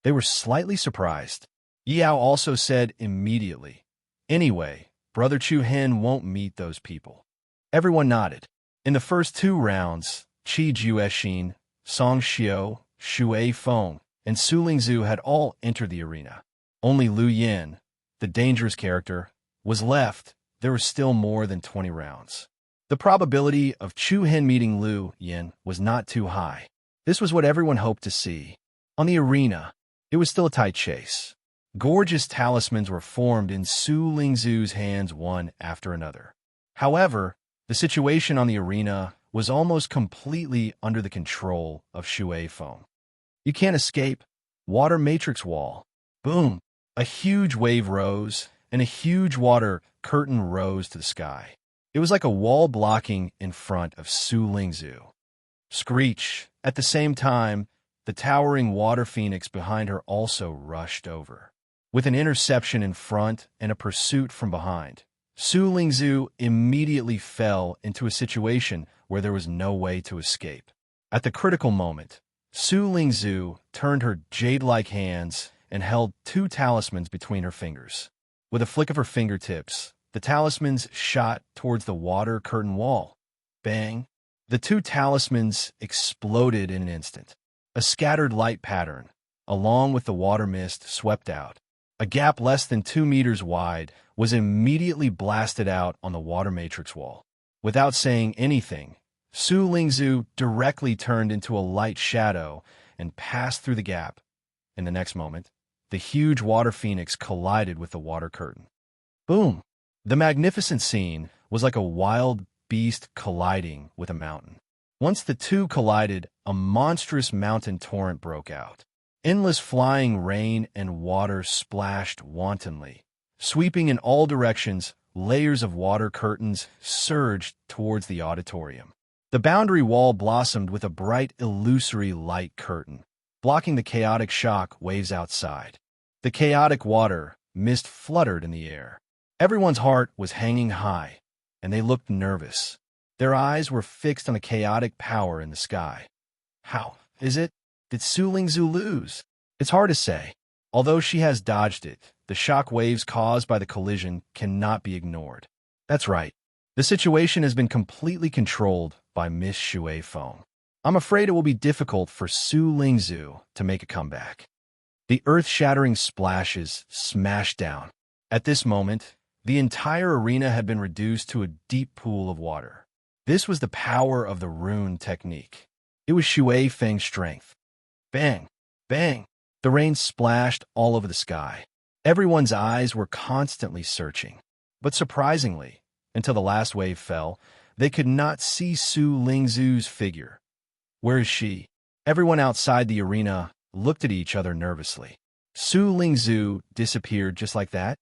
They were slightly surprised. Yao also said immediately, anyway, Brother Chu Hen won't meet those people. Everyone nodded. In the first 2 rounds, Qi Juexin, Song Xiao, Shui Feng, and Su Lingzhu had all entered the arena. Only Lu Yin, the dangerous character, was left. There were still more than 20 rounds. The probability of Chu Hen meeting Lu Yin was not too high. This was what everyone hoped to see. On the arena, it was still a tight chase. Gorgeous talismans were formed in Su Lingzhu's hands one after another. However, the situation on the arena was almost completely under the control of Shui Feng. You can't escape. Water matrix wall. Boom. A huge wave rose, and a huge water curtain rose to the sky. It was like a wall blocking in front of Su Lingzhu. Screech. At the same time, the towering water phoenix behind her also rushed over. With an interception in front and a pursuit from behind, Su Lingzhu immediately fell into a situation where there was no way to escape. At the critical moment, Su Lingzhu turned her jade-like hands and held 2 talismans between her fingers. With a flick of her fingertips, the talismans shot towards the water curtain wall. Bang! The 2 talismans exploded in an instant. A scattered light pattern, along with the water mist, swept out. A gap less than 2 meters wide was immediately blasted out on the water matrix wall. Without saying anything, Su Lingzhu directly turned into a light shadow and passed through the gap. In the next moment, the huge water phoenix collided with the water curtain. Boom! The magnificent scene was like a wild beast colliding with a mountain. Once the 2 collided, a monstrous mountain torrent broke out. Endless flying rain and water splashed wantonly. Sweeping in all directions, layers of water curtains surged towards the auditorium. The boundary wall blossomed with a bright, illusory light curtain, blocking the chaotic shock waves outside. The chaotic water mist fluttered in the air. Everyone's heart was hanging high, and they looked nervous. Their eyes were fixed on the chaotic power in the sky. How is it? Did Su Lingzhu lose? It's hard to say. Although she has dodged it, the shock waves caused by the collision cannot be ignored. That's right. The situation has been completely controlled by Miss Shui Feng. I'm afraid it will be difficult for Su Lingzhu to make a comeback. The earth-shattering splashes smashed down. At this moment, the entire arena had been reduced to a deep pool of water. This was the power of the rune technique. It was Shui Feng's strength. Bang! Bang! The rain splashed all over the sky. Everyone's eyes were constantly searching. But surprisingly, until the last wave fell, they could not see Su Lingzhu's figure. Where is she? Everyone outside the arena looked at each other nervously. Su Lingzhu disappeared just like that?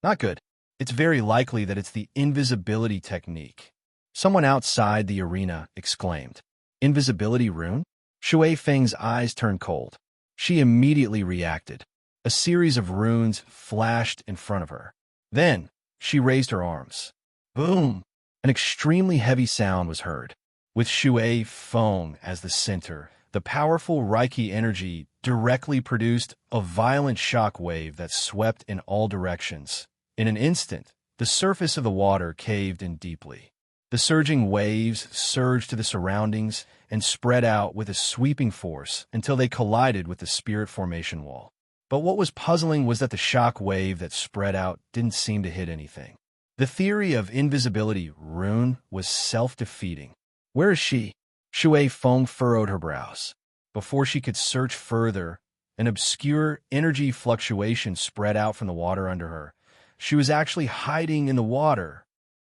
Not good. It's very likely that it's the invisibility technique. Someone outside the arena exclaimed. Invisibility rune? Shui Feng's eyes turned cold. She immediately reacted. A series of runes flashed in front of her. Then, she raised her arms. Boom! An extremely heavy sound was heard. With Shui Feng as the center, the powerful Reiki energy directly produced a violent shock wave that swept in all directions. In an instant, the surface of the water caved in deeply. The surging waves surged to the surroundings and spread out with a sweeping force until they collided with the spirit formation wall. But what was puzzling was that the shock wave that spread out didn't seem to hit anything. The theory of invisibility rune was self-defeating. Where is she? Shui Feng furrowed her brows. Before she could search further, an obscure energy fluctuation spread out from the water under her. She was actually hiding in the water.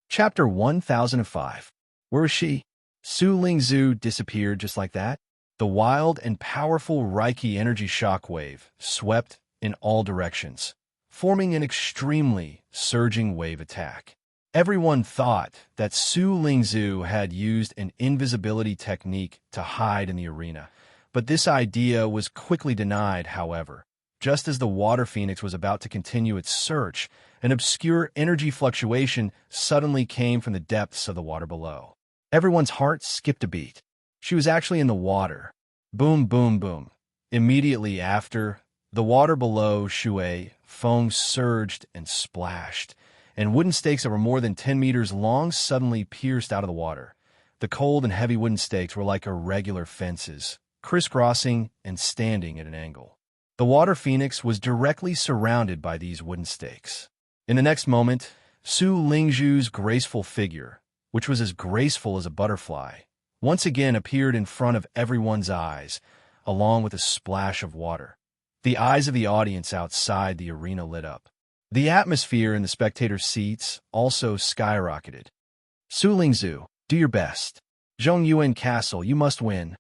Chapter 1005. Where is she? Su Lingzhu disappeared just like that. The wild and powerful Reiki energy shockwave swept in all directions. forming an extremely surging wave attack. Everyone thought that Su Lingzhu had used an invisibility technique to hide in the arena, but this idea was quickly denied, however. Just as the water phoenix was about to continue its search, an obscure energy fluctuation suddenly came from the depths of the water below. Everyone's heart skipped a beat. She was actually in the water. Boom, boom, boom. Immediately after, the water below Shui Feng surged and splashed, and wooden stakes that were more than 10 meters long suddenly pierced out of the water. The cold and heavy wooden stakes were like irregular fences, crisscrossing and standing at an angle. The water phoenix was directly surrounded by these wooden stakes. In the next moment, Su Lingzhu's graceful figure, which was as graceful as a butterfly, once again appeared in front of everyone's eyes, along with a splash of water. The eyes of the audience outside the arena lit up. The atmosphere in the spectator seats also skyrocketed. Su Lingzhu, do your best. Zhongyuan Castle, you must win.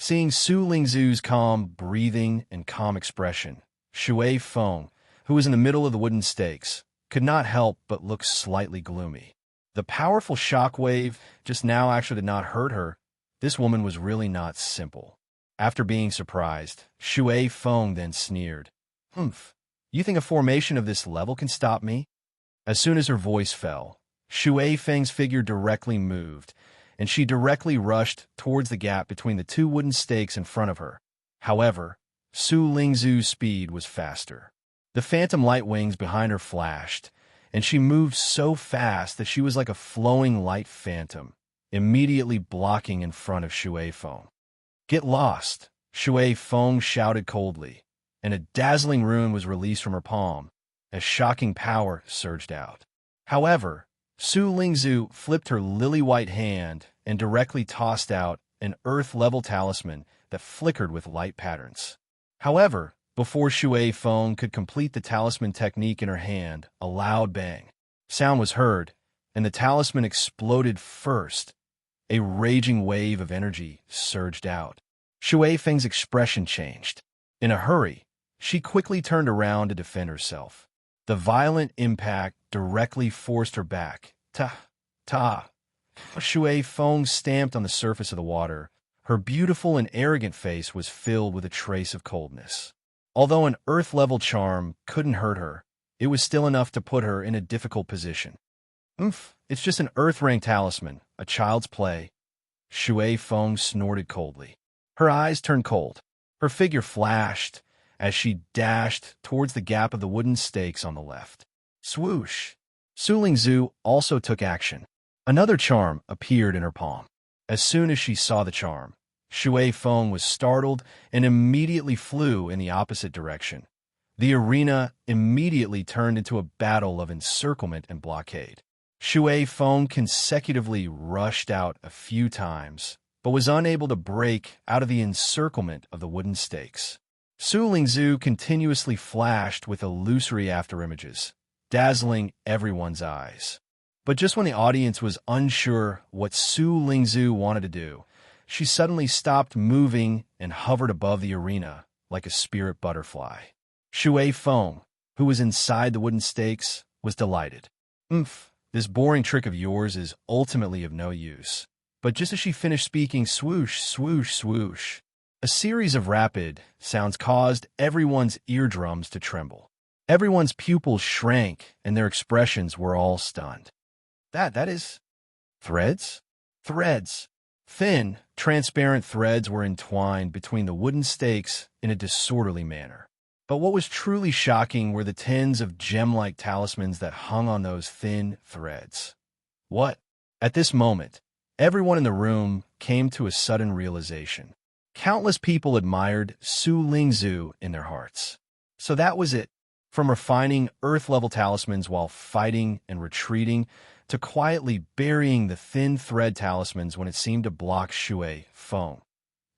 Seeing Su Lingzhu's calm breathing and calm expression, Shui Feng, who was in the middle of the wooden stakes, could not help but look slightly gloomy. The powerful shockwave just now actually did not hurt her. This woman was really not simple. After being surprised, Shui Feng then sneered. Humph. You think a formation of this level can stop me? As soon as her voice fell, Shui Feng's figure directly moved, and she directly rushed towards the gap between the two wooden stakes in front of her. However, Su Lingzhu's speed was faster. The phantom light wings behind her flashed, and she moved so fast that she was like a flowing light phantom, immediately blocking in front of Shui Feng. Get lost, Shui Feng shouted coldly, and a dazzling rune was released from her palm as shocking power surged out. However, Su Lingzhu flipped her lily-white hand and directly tossed out an earth-level talisman that flickered with light patterns. However, before Shui Feng could complete the talisman technique in her hand, a loud bang sound was heard, and the talisman exploded first. A raging wave of energy surged out. Shui Feng's expression changed. In a hurry, she quickly turned around to defend herself. The violent impact directly forced her back. Ta! Shui Feng stamped on the surface of the water. Her beautiful and arrogant face was filled with a trace of coldness. Although an earth-level charm couldn't hurt her, it was still enough to put her in a difficult position. It's just an earth-rank talisman, a child's play. Shui Feng snorted coldly. Her eyes turned cold. Her figure flashed as she dashed towards the gap of the wooden stakes on the left. Swoosh! Su Lingzhu also took action. Another charm appeared in her palm. As soon as she saw the charm, Shui Feng was startled and immediately flew in the opposite direction. The arena immediately turned into a battle of encirclement and blockade. Shui Feng consecutively rushed out a few times, but was unable to break out of the encirclement of the wooden stakes. Su Lingzhu continuously flashed with illusory afterimages, dazzling everyone's eyes. But just when the audience was unsure what Su Lingzhu wanted to do, she suddenly stopped moving and hovered above the arena like a spirit butterfly. Shui Feng, who was inside the wooden stakes, was delighted. This boring trick of yours is ultimately of no use. But just as she finished speaking, swoosh, swoosh, swoosh, a series of rapid sounds caused everyone's eardrums to tremble. Everyone's pupils shrank, and their expressions were all stunned. That is... threads? Threads. Thin, transparent threads were entwined between the wooden stakes in a disorderly manner. But what was truly shocking were the tens of gem-like talismans that hung on those thin threads. What? At this moment, everyone in the room came to a sudden realization. Countless people admired Su Lingzhu in their hearts. So that was it. From refining earth-level talismans while fighting and retreating, to quietly burying the thin thread talismans when it seemed to block Shui Feng.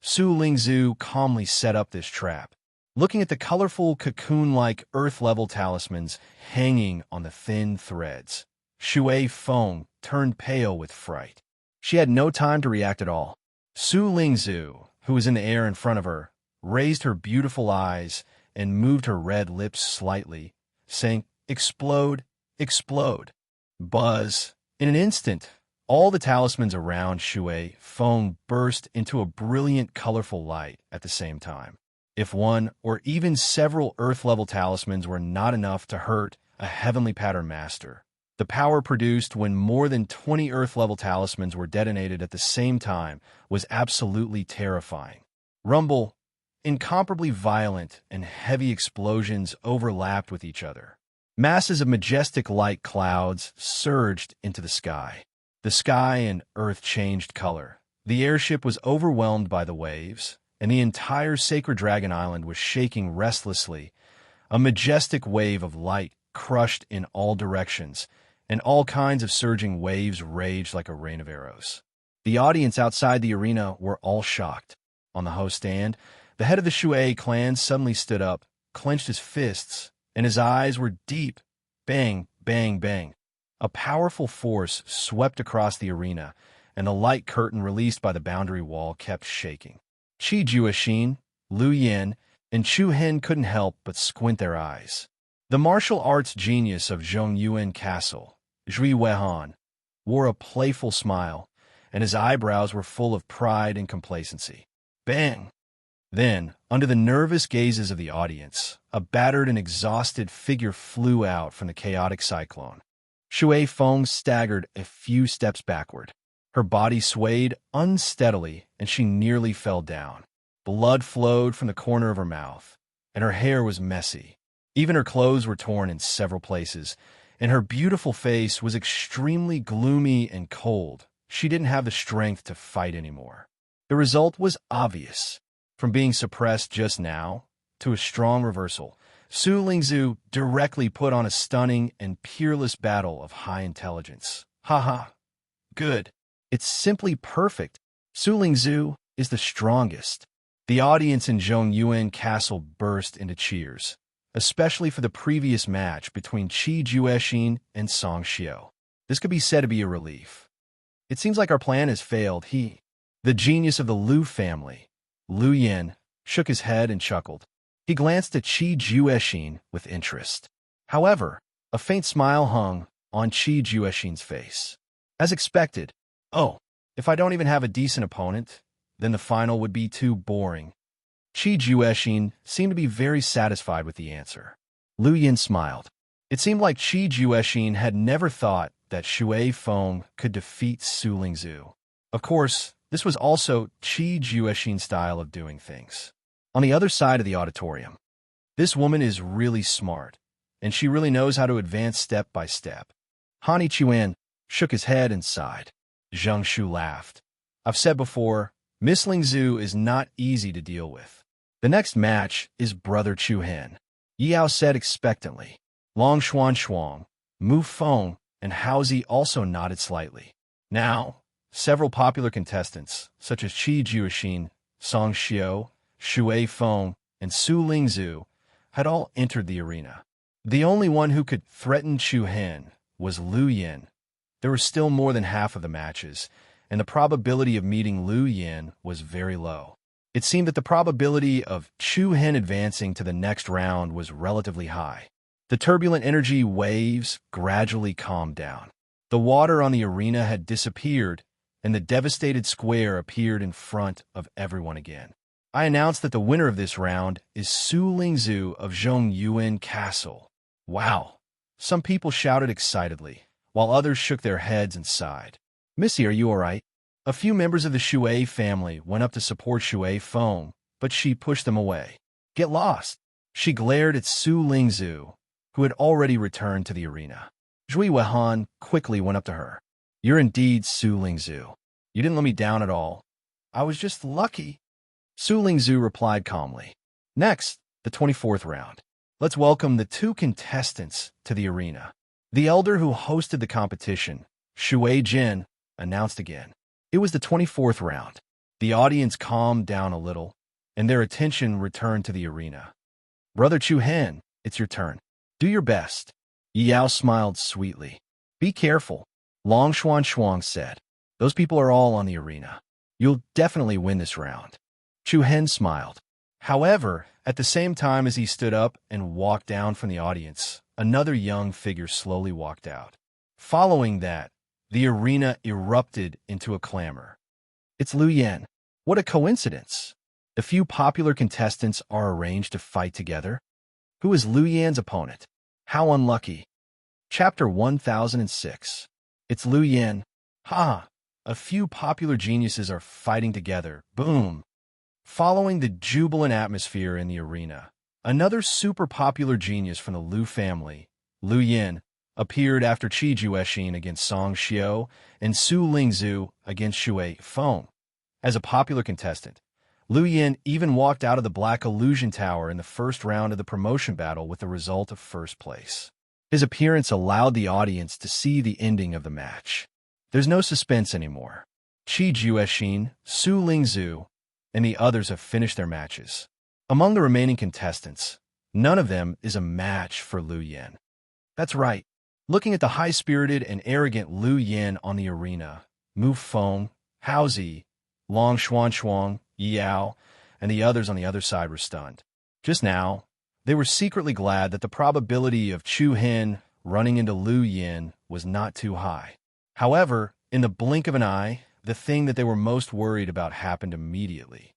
Su Lingzhu calmly set up this trap. Looking at the colorful cocoon-like earth-level talismans hanging on the thin threads, Shui Feng turned pale with fright. She had no time to react at all. Su Lingzhu, who was in the air in front of her, raised her beautiful eyes and moved her red lips slightly, saying, "Explode, explode." Buzz. In an instant, all the talismans around Shui Feng burst into a brilliant, colorful light at the same time. If one or even several Earth-level talismans were not enough to hurt a heavenly pattern master, the power produced when more than 20 Earth-level talismans were detonated at the same time was absolutely terrifying. Rumble, incomparably violent and heavy explosions overlapped with each other. Masses of majestic light clouds surged into the sky. The sky and earth changed color. The airship was overwhelmed by the waves, and the entire Sacred Dragon Island was shaking restlessly. A majestic wave of light crushed in all directions, and all kinds of surging waves raged like a rain of arrows. The audience outside the arena were all shocked. On the host stand, the head of the Shui clan suddenly stood up, clenched his fists, and his eyes were deep. Bang, bang, bang. A powerful force swept across the arena, and the light curtain released by the boundary wall kept shaking. Qi Juexin, Lu Yin, and Chu Hen couldn't help but squint their eyes. The martial arts genius of Zhongyuan Castle, Zhui Weihan, wore a playful smile, and his eyebrows were full of pride and complacency. Bang! Then, under the nervous gazes of the audience, a battered and exhausted figure flew out from the chaotic cyclone. Shui Feng staggered a few steps backward. Her body swayed unsteadily, and she nearly fell down. Blood flowed from the corner of her mouth, and her hair was messy. Even her clothes were torn in several places, and her beautiful face was extremely gloomy and cold. She didn't have the strength to fight anymore. The result was obvious. From being suppressed just now to a strong reversal, Su Lingzhu directly put on a stunning and peerless battle of high intelligence. Haha. Good. It's simply perfect. Su Lingzhu is the strongest. The audience in Zhongyuan Castle burst into cheers, especially for the previous match between Qi Juexin and Song Xiao. This could be said to be a relief. It seems like our plan has failed. The genius of the Liu family, Lu Yin, shook his head and chuckled. He glanced at Qi Juexin with interest. However, a faint smile hung on Qi Juexin's face. As expected, "Oh, if I don't even have a decent opponent, then the final would be too boring." Qi Juexin seemed to be very satisfied with the answer. Lu Yin smiled. It seemed like Qi Juexin had never thought that Shui Feng could defeat Su Lingzhu. Of course, this was also Qi Juexin's style of doing things. On the other side of the auditorium, this woman is really smart, and she really knows how to advance step by step. Han Yichuan shook his head and sighed. Zhang Shu laughed. I've said before, Miss Lingzhu is not easy to deal with. The next match is Brother Chu Hen. Yao said expectantly. Long Xuan Shuang, Mu Feng, and Haozi also nodded slightly. Now, several popular contestants, such as Qi Juexin, Song Xiao, Shui Feng, and Su Lingzhu, had all entered the arena. The only one who could threaten Chu Hen was Lu Yin. There were still more than half of the matches, and the probability of meeting Lu Yin was very low. It seemed that the probability of Chu Hen advancing to the next round was relatively high. The turbulent energy waves gradually calmed down. The water on the arena had disappeared, and the devastated square appeared in front of everyone again. I announced that the winner of this round is Su Lingzhu of Zhongyuan Castle. Wow! Some people shouted excitedly, while others shook their heads and sighed. Missy, are you all right? A few members of the Shui family went up to support Shui Feng, but she pushed them away. Get lost! She glared at Su Lingzhu, who had already returned to the arena. Zhui Weihan quickly went up to her. You're indeed Su Lingzhu. You didn't let me down at all. I was just lucky. Su Lingzhu replied calmly. Next, the 24th round. Let's welcome the two contestants to the arena. The elder who hosted the competition, Shui Jin, announced again. It was the 24th round. The audience calmed down a little, and their attention returned to the arena. Brother Chu Hen, it's your turn. Do your best. Yao smiled sweetly. Be careful, Long Xuan Shuang said. Those people are all on the arena. You'll definitely win this round. Chu Hen smiled. However, at the same time as he stood up and walked down from the audience, another young figure slowly walked out. Following that, the arena erupted into a clamor. It's Lu Yan. What a coincidence. The few popular contestants are arranged to fight together. Who is Lu Yan's opponent? How unlucky. Chapter 1006. It's Lu Yan. Ha! A few popular geniuses are fighting together. Boom! Following the jubilant atmosphere in the arena, another super popular genius from the Lu family, Lu Yan, appeared after Qi Juexin against Song Xiao and Su Lingzhu against Shui Feng. As a popular contestant, Lu Yan even walked out of the Black Illusion Tower in the first round of the promotion battle with the result of first place. His appearance allowed the audience to see the ending of the match. There's no suspense anymore. Qi Juexin, Su Lingzhu, and the others have finished their matches. Among the remaining contestants, none of them is a match for Lu Yan. That's right. Looking at the high-spirited and arrogant Lu Yan on the arena, Mu Feng, Hao Zi, Long Xuan, Yao, and the others on the other side were stunned. Just now, they were secretly glad that the probability of Chu Hen running into Lu Yan was not too high. However, in the blink of an eye, the thing that they were most worried about happened immediately.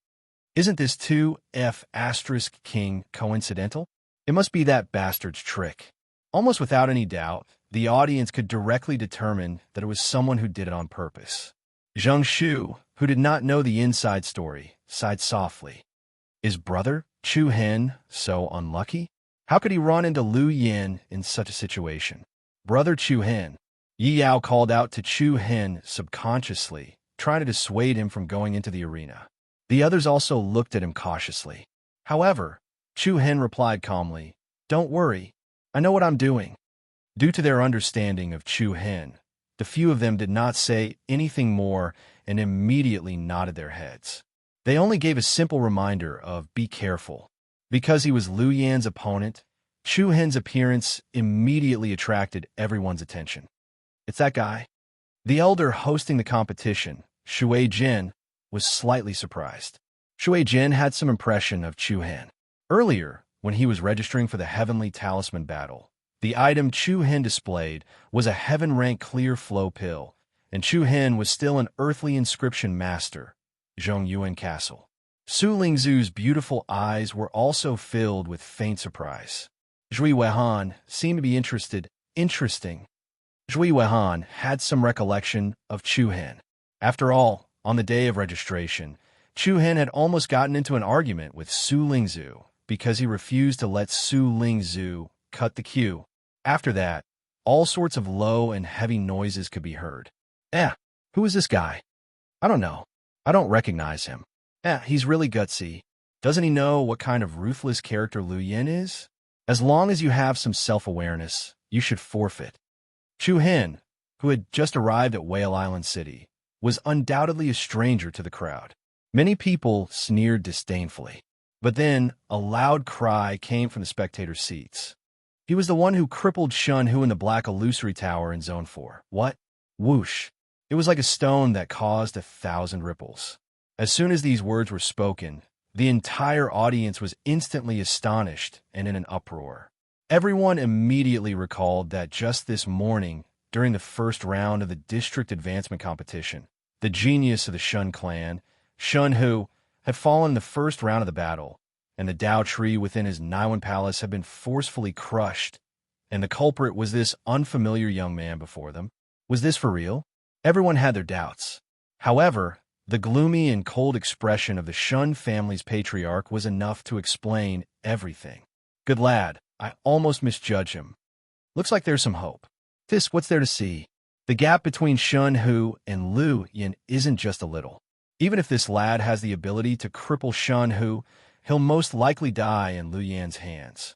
Isn't this 2F** King coincidental? It must be that bastard's trick. Almost without any doubt, the audience could directly determine that it was someone who did it on purpose. Zheng Shu, who did not know the inside story, sighed softly. Is brother Chu Hen so unlucky? How could he run into Lu Yan in such a situation? Brother Chu Hen. Yi Yao called out to Chu Hen subconsciously, trying to dissuade him from going into the arena. The others also looked at him cautiously. However, Chu Hen replied calmly, "Don't worry, I know what I'm doing." Due to their understanding of Chu Hen, the few of them did not say anything more and immediately nodded their heads. They only gave a simple reminder of be careful. Because he was Lu Yan's opponent, Chu Hen's appearance immediately attracted everyone's attention. It's that guy. The elder hosting the competition, Shui Jin, was slightly surprised. Shui Jin had some impression of Chu Hen. Earlier, when he was registering for the Heavenly Talisman battle, the item Chu Hen displayed was a heaven-rank clear flow pill, and Chu Hen was still an earthly inscription master, Zhong Yuan Castle. Su Lingzhu's beautiful eyes were also filled with faint surprise. Zhui Weihan seemed to be interesting. Zhui Weihan had some recollection of Chu Hen. After all, on the day of registration, Chu Hen had almost gotten into an argument with Su Lingzhu because he refused to let Su Lingzhu cut the queue. After that, all sorts of low and heavy noises could be heard. Who is this guy? I don't know. I don't recognize him. He's really gutsy. Doesn't he know what kind of ruthless character Lu Yan is? As long as you have some self-awareness, you should forfeit. Chu Hen, who had just arrived at Whale Island City, was undoubtedly a stranger to the crowd. Many people sneered disdainfully. But then, a loud cry came from the spectator seats. He was the one who crippled Shun Hu in the Black Illusory Tower in Zone 4. What? Whoosh. It was like a stone that caused 1,000 ripples. As soon as these words were spoken, the entire audience was instantly astonished and in an uproar. Everyone immediately recalled that just this morning, during the first round of the district advancement competition, the genius of the Shun clan, Shun Hu, had fallen in the first round of the battle, and the Dao tree within his Naiwan palace had been forcefully crushed, and the culprit was this unfamiliar young man before them. Was this for real? Everyone had their doubts. However, the gloomy and cold expression of the Shun family's patriarch was enough to explain everything. Good lad, I almost misjudged him. Looks like there's some hope. What's there to see? The gap between Shun Hu and Lu Yan isn't just a little. Even if this lad has the ability to cripple Shun Hu, he'll most likely die in Lu Yan's hands.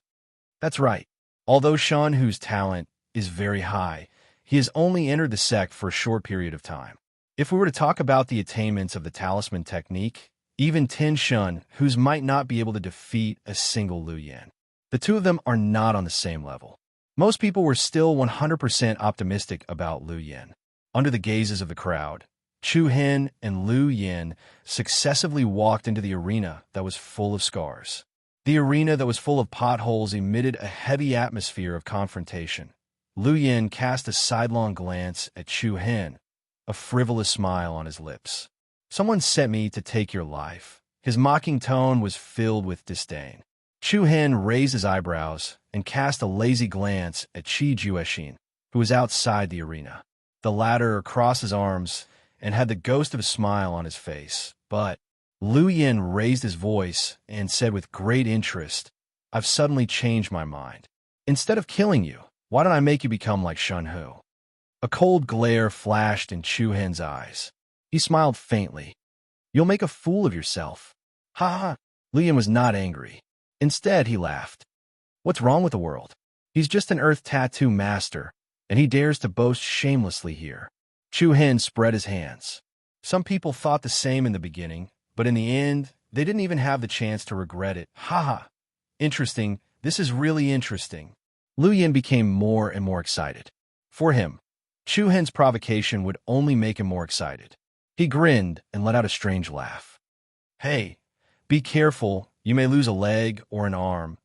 That's right. Although Shun Hu's talent is very high, he has only entered the sect for a short period of time. If we were to talk about the attainments of the talisman technique, even 10 Shun Hus might not be able to defeat a single Lu Yan. The two of them are not on the same level. Most people were still 100% optimistic about Lu Yan. Under the gazes of the crowd, Chu Hen and Lu Yan successively walked into the arena that was full of scars. The arena that was full of potholes emitted a heavy atmosphere of confrontation. Lu Yin cast a sidelong glance at Chu Hen, a frivolous smile on his lips. Someone sent me to take your life. His mocking tone was filled with disdain. Chu Hen raised his eyebrows and cast a lazy glance at Qi Juexin, who was outside the arena. The latter crossed his arms and had the ghost of a smile on his face. But Lu Yin raised his voice and said with great interest, "I've suddenly changed my mind. Instead of killing you, why don't I make you become like Shun Hu?" A cold glare flashed in Chu Hen's eyes. He smiled faintly. "You'll make a fool of yourself." "Ha ha!" Lu Yin was not angry. Instead, he laughed. "What's wrong with the world? He's just an earth tattoo master, and he dares to boast shamelessly here." Chu Hen spread his hands. "Some people thought the same in the beginning, but in the end, they didn't even have the chance to regret it. Ha ha! Interesting. This is really interesting." Lu Yin became more and more excited. For him, Chu Hen's provocation would only make him more excited. He grinned and let out a strange laugh. "Hey, be careful. You may lose a leg or an arm."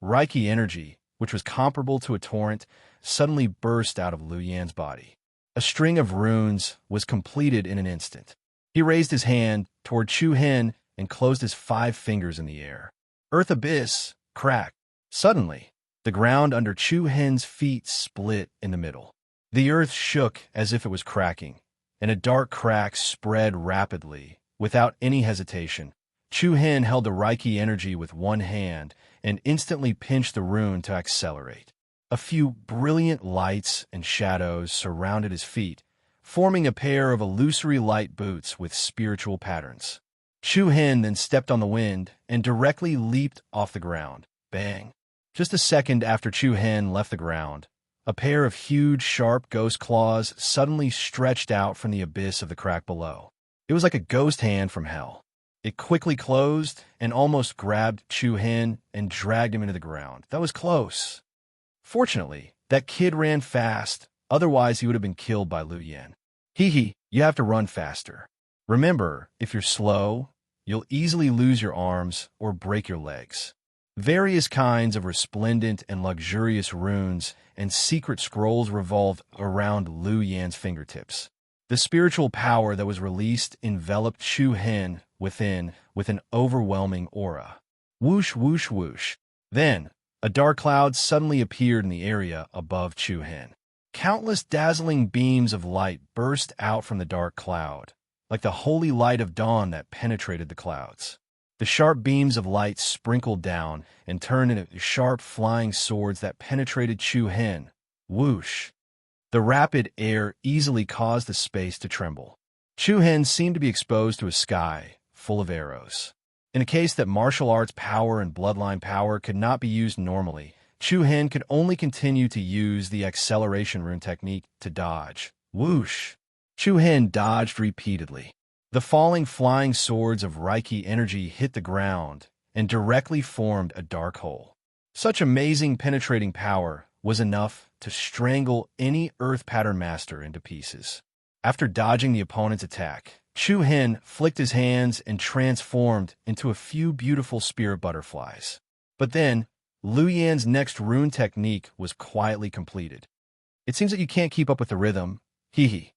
Reiki energy, which was comparable to a torrent, suddenly burst out of Lu Yan's body. A string of runes was completed in an instant. He raised his hand toward Chu Hen and closed his 5 fingers in the air. Earth abyss, crack. Suddenly, the ground under Chu Hen's feet split in the middle. The earth shook as if it was cracking, and a dark crack spread rapidly. Without any hesitation, Chu Hen held the Reiki energy with one hand and instantly pinched the rune to accelerate. A few brilliant lights and shadows surrounded his feet, forming a pair of illusory light boots with spiritual patterns. Chu Hen then stepped on the wind and directly leaped off the ground. Bang! Just a second after Chu Hen left the ground, a pair of huge, sharp ghost claws suddenly stretched out from the abyss of the crack below. It was like a ghost hand from hell. It quickly closed and almost grabbed Chu Hen and dragged him into the ground. That was close. Fortunately, that kid ran fast, otherwise he would have been killed by Lu Yin. Hee, you have to run faster. Remember, if you're slow, you'll easily lose your arms or break your legs. Various kinds of resplendent and luxurious runes and secret scrolls revolved around Lu Yan's fingertips. The spiritual power that was released enveloped Chu Hen within with an overwhelming aura. Whoosh, whoosh, whoosh. Then, a dark cloud suddenly appeared in the area above Chu Hen. Countless dazzling beams of light burst out from the dark cloud, like the holy light of dawn that penetrated the clouds. The sharp beams of light sprinkled down and turned into sharp flying swords that penetrated Chu Hen. Whoosh! The rapid air easily caused the space to tremble. Chu Hen seemed to be exposed to a sky full of arrows. In a case that martial arts power and bloodline power could not be used normally, Chu Hen could only continue to use the acceleration rune technique to dodge. Whoosh! Chu Hen dodged repeatedly. The falling flying swords of Reiki energy hit the ground and directly formed a dark hole. Such amazing penetrating power was enough to strangle any earth pattern master into pieces. After dodging the opponent's attack, Chu Hen flicked his hands and transformed into a few beautiful spirit butterflies. But then, Lu Yan's next rune technique was quietly completed. "It seems that you can't keep up with the rhythm." Hee.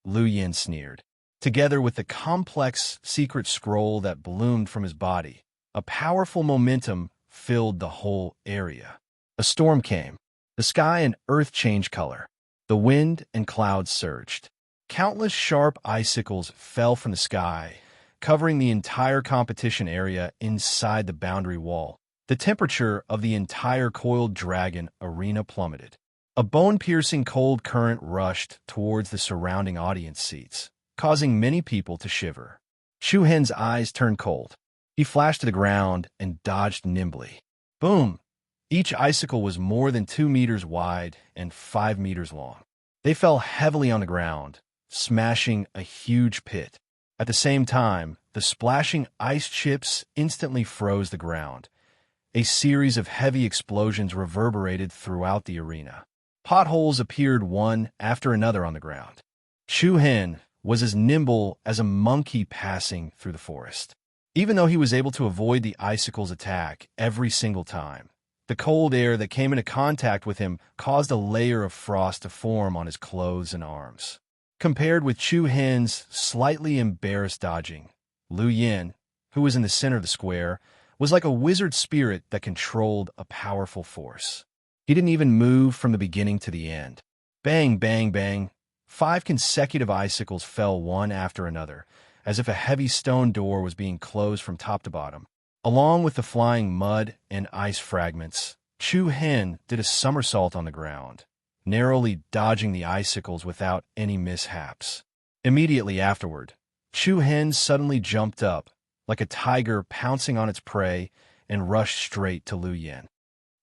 Lu Yin sneered. Together with the complex secret scroll that bloomed from his body, a powerful momentum filled the whole area. A storm came. The sky and earth changed color. The wind and clouds surged. Countless sharp icicles fell from the sky, covering the entire competition area inside the boundary wall. The temperature of the entire coiled dragon arena plummeted. A bone-piercing cold current rushed towards the surrounding audience seats, causing many people to shiver. Chu Hen's eyes turned cold. He flashed to the ground and dodged nimbly. Boom! Each icicle was more than 2 meters wide and 5 meters long. They fell heavily on the ground, smashing a huge pit. At the same time, the splashing ice chips instantly froze the ground. A series of heavy explosions reverberated throughout the arena. Potholes appeared one after another on the ground. Chu Hen was as nimble as a monkey passing through the forest. Even though he was able to avoid the icicle's attack every single time, the cold air that came into contact with him caused a layer of frost to form on his clothes and arms. Compared with Chu Hen's slightly embarrassed dodging, Lu Yin, who was in the center of the square, was like a wizard spirit that controlled a powerful force. He didn't even move from the beginning to the end. Bang, bang, bang. 5 consecutive icicles fell one after another, as if a heavy stone door was being closed from top to bottom. Along with the flying mud and ice fragments, Chu Hen did a somersault on the ground, narrowly dodging the icicles without any mishaps. Immediately afterward, Chu Hen suddenly jumped up, like a tiger pouncing on its prey, and rushed straight to Lu Yin.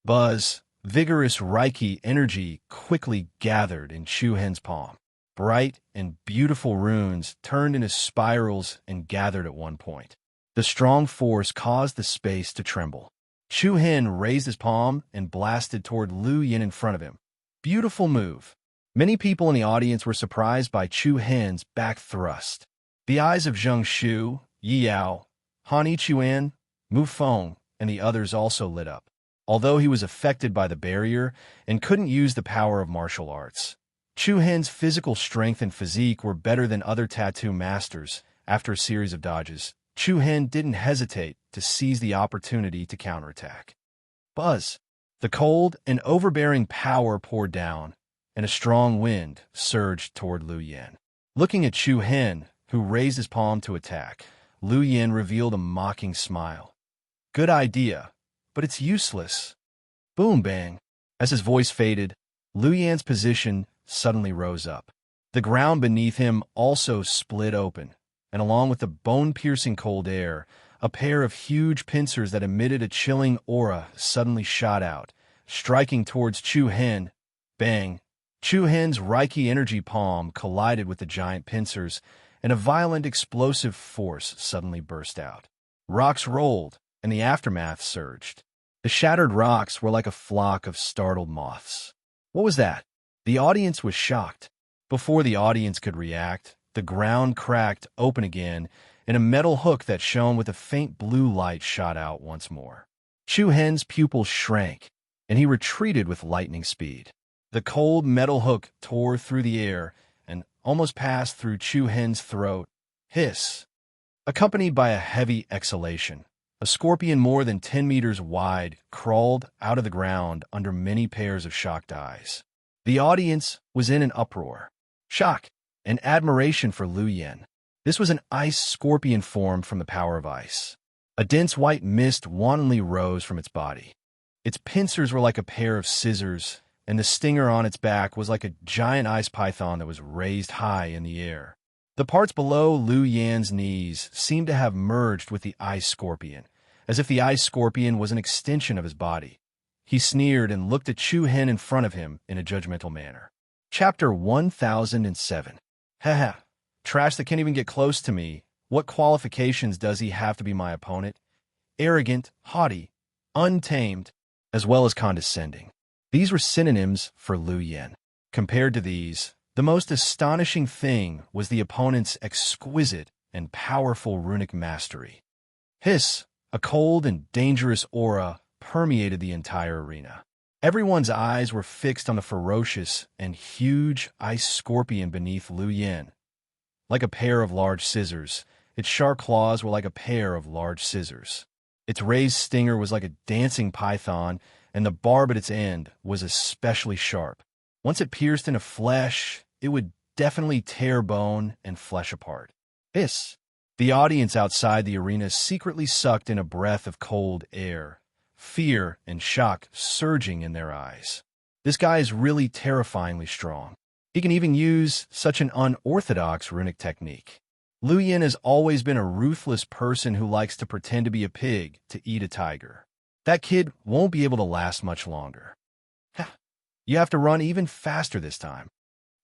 Buzz, vigorous Reiki energy quickly gathered in Chu Hen's palm. Bright and beautiful runes turned into spirals and gathered at one point. The strong force caused the space to tremble. Chu Hen raised his palm and blasted toward Lu Yin in front of him. Beautiful move. Many people in the audience were surprised by Chu Hen's back thrust. The eyes of Zheng Shu, Yi Yao, Han Yichuan, Mu Feng, and the others also lit up, although he was affected by the barrier and couldn't use the power of martial arts. Chu Hen's physical strength and physique were better than other tattoo masters. After a series of dodges, Chu Hen didn't hesitate to seize the opportunity to counterattack. Buzz! The cold and overbearing power poured down, and a strong wind surged toward Lu Yin. Looking at Chu Hen, who raised his palm to attack, Lu Yin revealed a mocking smile. Good idea, but it's useless. Boom bang. As his voice faded, Lu Yin's position suddenly rose up. The ground beneath him also split open, and along with the bone-piercing cold air, a pair of huge pincers that emitted a chilling aura suddenly shot out, striking towards Chu Hen. Bang! Chu Hen's Reiki energy palm collided with the giant pincers, and a violent explosive force suddenly burst out. Rocks rolled, and the aftermath surged. The shattered rocks were like a flock of startled moths. What was that? The audience was shocked. Before the audience could react, the ground cracked open again, and a metal hook that shone with a faint blue light shot out once more. Chu Hen's pupils shrank, and he retreated with lightning speed. The cold metal hook tore through the air and almost passed through Chu Hen's throat. Hiss! Accompanied by a heavy exhalation, a scorpion more than 10 meters wide crawled out of the ground under many pairs of shocked eyes. The audience was in an uproar. Shock and admiration for Lu Yin. This was an ice scorpion formed from the power of ice. A dense white mist wantonly rose from its body. Its pincers were like a pair of scissors, and the stinger on its back was like a giant ice python that was raised high in the air. The parts below Lu Yin's knees seemed to have merged with the ice scorpion, as if the ice scorpion was an extension of his body. He sneered and looked at Chu Hen in front of him in a judgmental manner. Chapter 1007. Haha. Trash that can't even get close to me. What qualifications does he have to be my opponent? Arrogant, haughty, untamed, as well as condescending. These were synonyms for Lu Yin. Compared to these, the most astonishing thing was the opponent's exquisite and powerful runic mastery. Hiss! A cold and dangerous aura permeated the entire arena. Everyone's eyes were fixed on the ferocious and huge ice scorpion beneath Lu Yin. Like a pair of large scissors, its sharp claws were like a pair of large scissors. Its raised stinger was like a dancing python, and the barb at its end was especially sharp. Once it pierced into flesh, it would definitely tear bone and flesh apart. Hiss! The audience outside the arena secretly sucked in a breath of cold air, fear and shock surging in their eyes. This guy is really terrifyingly strong. He can even use such an unorthodox runic technique. Lu Yin has always been a ruthless person who likes to pretend to be a pig to eat a tiger. That kid won't be able to last much longer. You have to run even faster this time.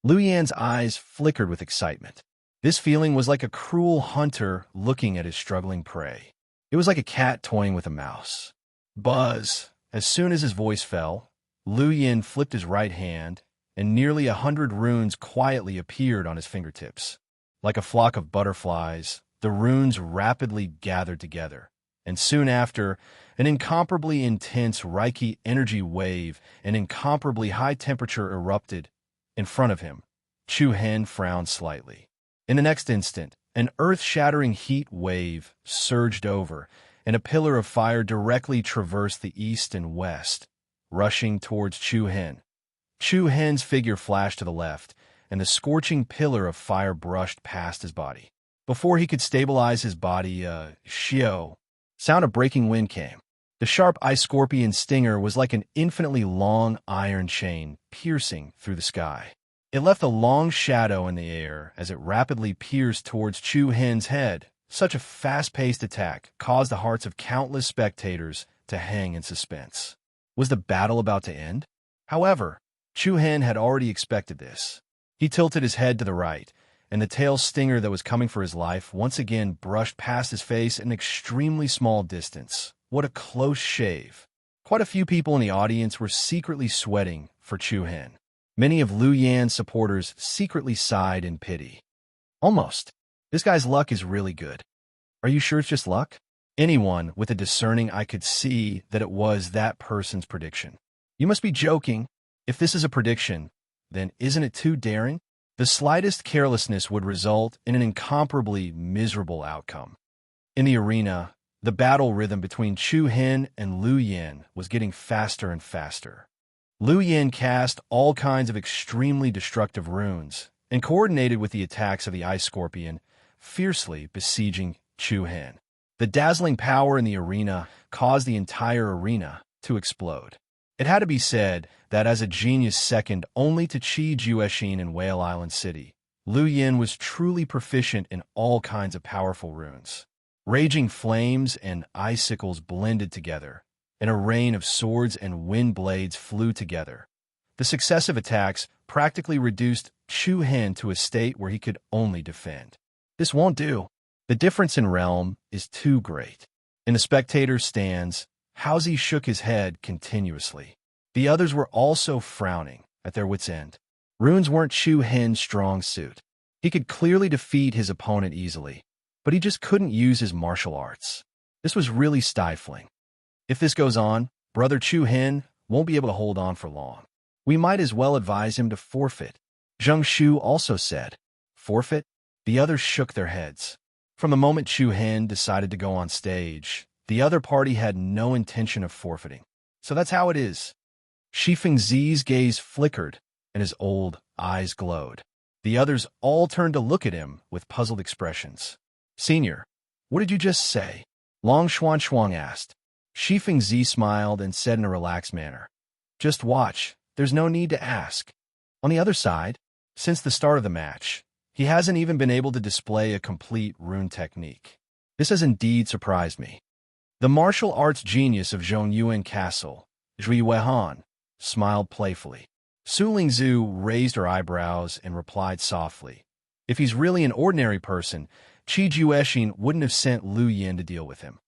Lu Yin's eyes flickered with excitement. This feeling was like a cruel hunter looking at his struggling prey. It was like a cat toying with a mouse. Buzz! As soon as his voice fell, Lu Yin flipped his right hand, and nearly 100 runes quietly appeared on his fingertips. Like a flock of butterflies, the runes rapidly gathered together, and soon after, an incomparably intense Reiki energy wave and incomparably high temperature erupted in front of him. Chu Hen frowned slightly. In the next instant, an earth-shattering heat wave surged over, and a pillar of fire directly traversed the east and west, rushing towards Chu Hen. Chu Hen's figure flashed to the left, and the scorching pillar of fire brushed past his body. Before he could stabilize his body, shio, sound of breaking wind came. The sharp ice scorpion stinger was like an infinitely long iron chain piercing through the sky. It left a long shadow in the air as it rapidly pierced towards Chu Hen's head. Such a fast-paced attack caused the hearts of countless spectators to hang in suspense. Was the battle about to end? However, Chu Hen had already expected this. He tilted his head to the right, and the tail stinger that was coming for his life once again brushed past his face an extremely small distance. What a close shave. Quite a few people in the audience were secretly sweating for Chu Hen. Many of Lu Yan's supporters secretly sighed in pity. Almost. This guy's luck is really good. Are you sure it's just luck? Anyone with a discerning eye could see that it was that person's prediction. You must be joking. If this is a prediction, then isn't it too daring? The slightest carelessness would result in an incomparably miserable outcome. In the arena, the battle rhythm between Chu Hen and Lu Yan was getting faster and faster. Lu Yan cast all kinds of extremely destructive runes and coordinated with the attacks of the ice scorpion, fiercely besieging Chu Hen. The dazzling power in the arena caused the entire arena to explode. It had to be said that as a genius second only to Qi Jueshin in Whale Island City, Lu Yan was truly proficient in all kinds of powerful runes. Raging flames and icicles blended together, and a rain of swords and wind blades flew together. The successive attacks practically reduced Chu Hen to a state where he could only defend. This won't do. The difference in realm is too great. In the spectator's stands, Housie shook his head continuously. The others were also frowning, at their wits' end. Runes weren't Chu Hen's strong suit. He could clearly defeat his opponent easily, but he just couldn't use his martial arts. This was really stifling. If this goes on, Brother Chu Hen won't be able to hold on for long. We might as well advise him to forfeit. Zheng Shu also said. Forfeit? The others shook their heads. From the moment Chu Hen decided to go on stage, the other party had no intention of forfeiting. So that's how it is. Shifeng Zi's gaze flickered, and his old eyes glowed. The others all turned to look at him with puzzled expressions. Senior, what did you just say? Long Xuan asked. Shifeng Zi smiled and said in a relaxed manner, just watch, there's no need to ask. On the other side, since the start of the match, he hasn't even been able to display a complete rune technique. This has indeed surprised me. The martial arts genius of Zhongyuan Castle, Zhui Weihan, smiled playfully. Su Lingzhu raised her eyebrows and replied softly, if he's really an ordinary person, Qi Jueshin wouldn't have sent Lu Yan to deal with him.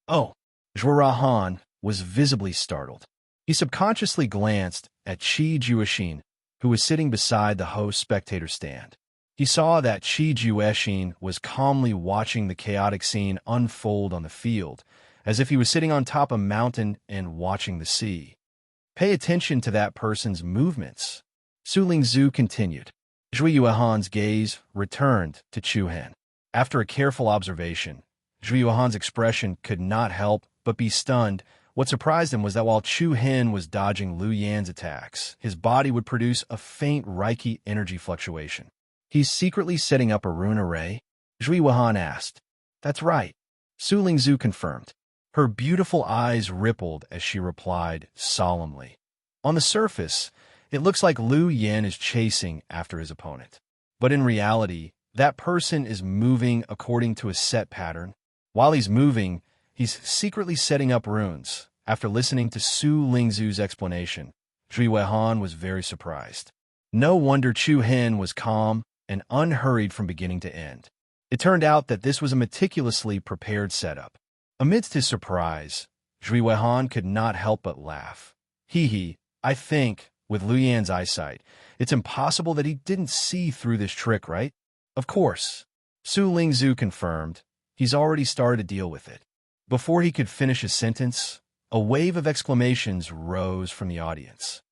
Oh, Zhuarahan was visibly startled. He subconsciously glanced at Qi Jueshin, who was sitting beside the host spectator stand. He saw that Qi Jueshin was calmly watching the chaotic scene unfold on the field, as if he was sitting on top of a mountain and watching the sea. Pay attention to that person's movements. Su Lingzhu continued. Zhui Yuehan's gaze returned to Chu Hen. After a careful observation, Zhui Yuehan's expression could not help but be stunned. What surprised him was that while Chu Hen was dodging Lu Yan's attacks, his body would produce a faint Reiki energy fluctuation. He's secretly setting up a rune array? Zhui Yuehan asked. That's right. Su Lingzhu confirmed. Her beautiful eyes rippled as she replied solemnly. On the surface, it looks like Lu Yan is chasing after his opponent. But in reality, that person is moving according to a set pattern. While he's moving, he's secretly setting up runes. After listening to Su Lingzhu's explanation, Zhui Weihan was very surprised. No wonder Chu Hen was calm and unhurried from beginning to end. It turned out that this was a meticulously prepared setup. Amidst his surprise, Zhui Weihan could not help but laugh. Hee, I think, with Lu Yan's eyesight, it's impossible that he didn't see through this trick, right? Of course. Su Lingzhu confirmed, he's already started to deal with it. Before he could finish his sentence, a wave of exclamations rose from the audience.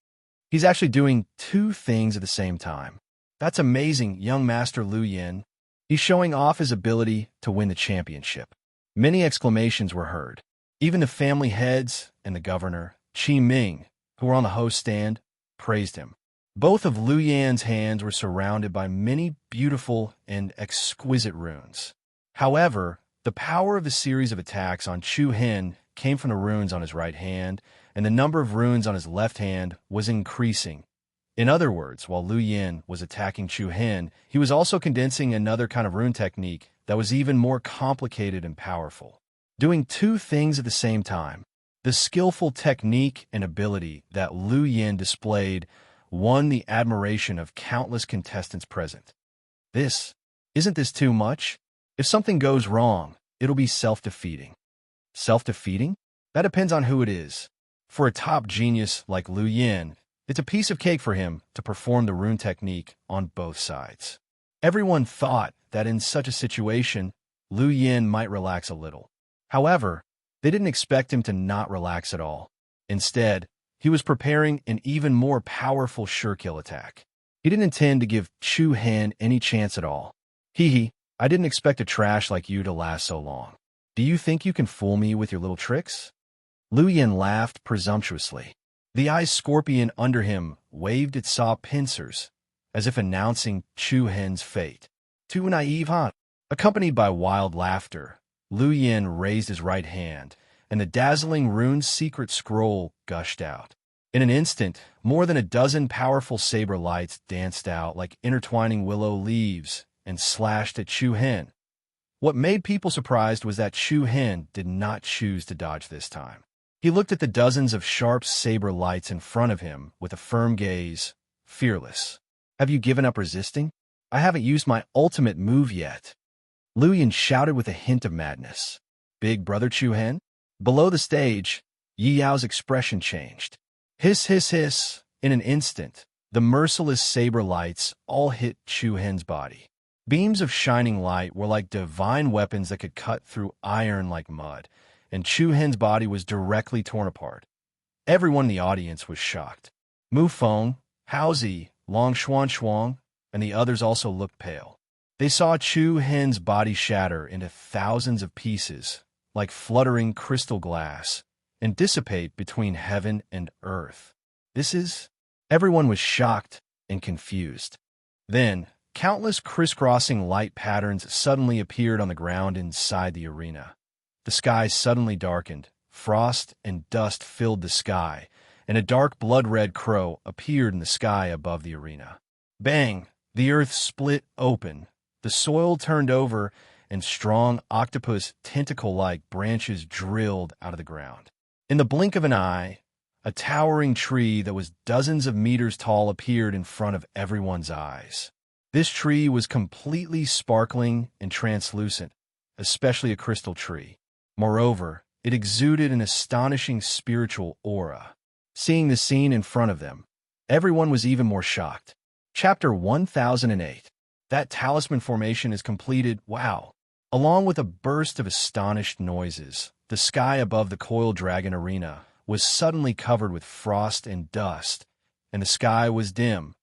He's actually doing two things at the same time. That's amazing, young Master Lu Yin. He's showing off his ability to win the championship. Many exclamations were heard. Even the family heads and the governor, Qi Ming, who were on the host stand, praised him. Both of Lu Yan's hands were surrounded by many beautiful and exquisite runes. However, the power of the series of attacks on Chu Hen came from the runes on his right hand, and the number of runes on his left hand was increasing. In other words, while Lu Yin was attacking Chu Hen, he was also condensing another kind of rune technique that was even more complicated and powerful. Doing two things at the same time, the skillful technique and ability that Lu Yin displayed won the admiration of countless contestants present. Isn't this too much? If something goes wrong, it'll be self-defeating. Self-defeating? That depends on who it is. For a top genius like Lu Yin, it's a piece of cake for him to perform the rune technique on both sides. Everyone thought that in such a situation, Lu Yin might relax a little. However, they didn't expect him to not relax at all. Instead, he was preparing an even more powerful sure-kill attack. He didn't intend to give Chu Hen any chance at all. I didn't expect a trash like you to last so long. Do you think you can fool me with your little tricks? Lu Yin laughed presumptuously. The ice scorpion under him waved its saw pincers, as if announcing Chu Hen's fate. Too naive, huh? Accompanied by wild laughter, Lu Yin raised his right hand, and the dazzling rune's secret scroll gushed out. In an instant, more than a dozen powerful saber lights danced out like intertwining willow leaves and slashed at Chu Hen. What made people surprised was that Chu Hen did not choose to dodge this time. He looked at the dozens of sharp saber lights in front of him with a firm gaze, fearless. Have you given up resisting? I haven't used my ultimate move yet. Lu Yin shouted with a hint of madness. Big brother Chu Hen? Below the stage, Yi Yao's expression changed. Hiss, hiss, hiss. In an instant, the merciless saber lights all hit Chu Hen's body. Beams of shining light were like divine weapons that could cut through iron like mud, and Chu Hen's body was directly torn apart. Everyone in the audience was shocked. Mu Feng, Haozi, Long Xuan, and the others also looked pale. They saw Chu Hen's body shatter into thousands of pieces, like fluttering crystal glass, and dissipate between heaven and earth. Everyone was shocked and confused. Then, countless crisscrossing light patterns suddenly appeared on the ground inside the arena. The sky suddenly darkened, frost and dust filled the sky, and a dark blood-red crow appeared in the sky above the arena. Bang! The earth split open, the soil turned over, and strong octopus tentacle-like branches drilled out of the ground. In the blink of an eye, a towering tree that was dozens of meters tall appeared in front of everyone's eyes. This tree was completely sparkling and translucent, especially a crystal tree. Moreover, it exuded an astonishing spiritual aura. Seeing the scene in front of them, everyone was even more shocked. Chapter 1008. That talisman formation is completed. Wow! Along with a burst of astonished noises, the sky above the coiled dragon arena was suddenly covered with frost and dust, and the sky was dim.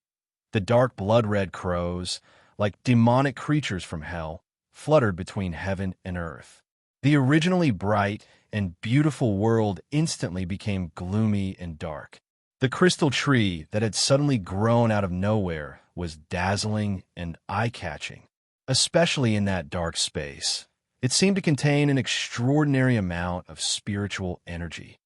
The dark blood-red crows, like demonic creatures from hell, fluttered between heaven and earth. The originally bright and beautiful world instantly became gloomy and dark. The crystal tree that had suddenly grown out of nowhere was dazzling and eye-catching, especially in that dark space. It seemed to contain an extraordinary amount of spiritual energy.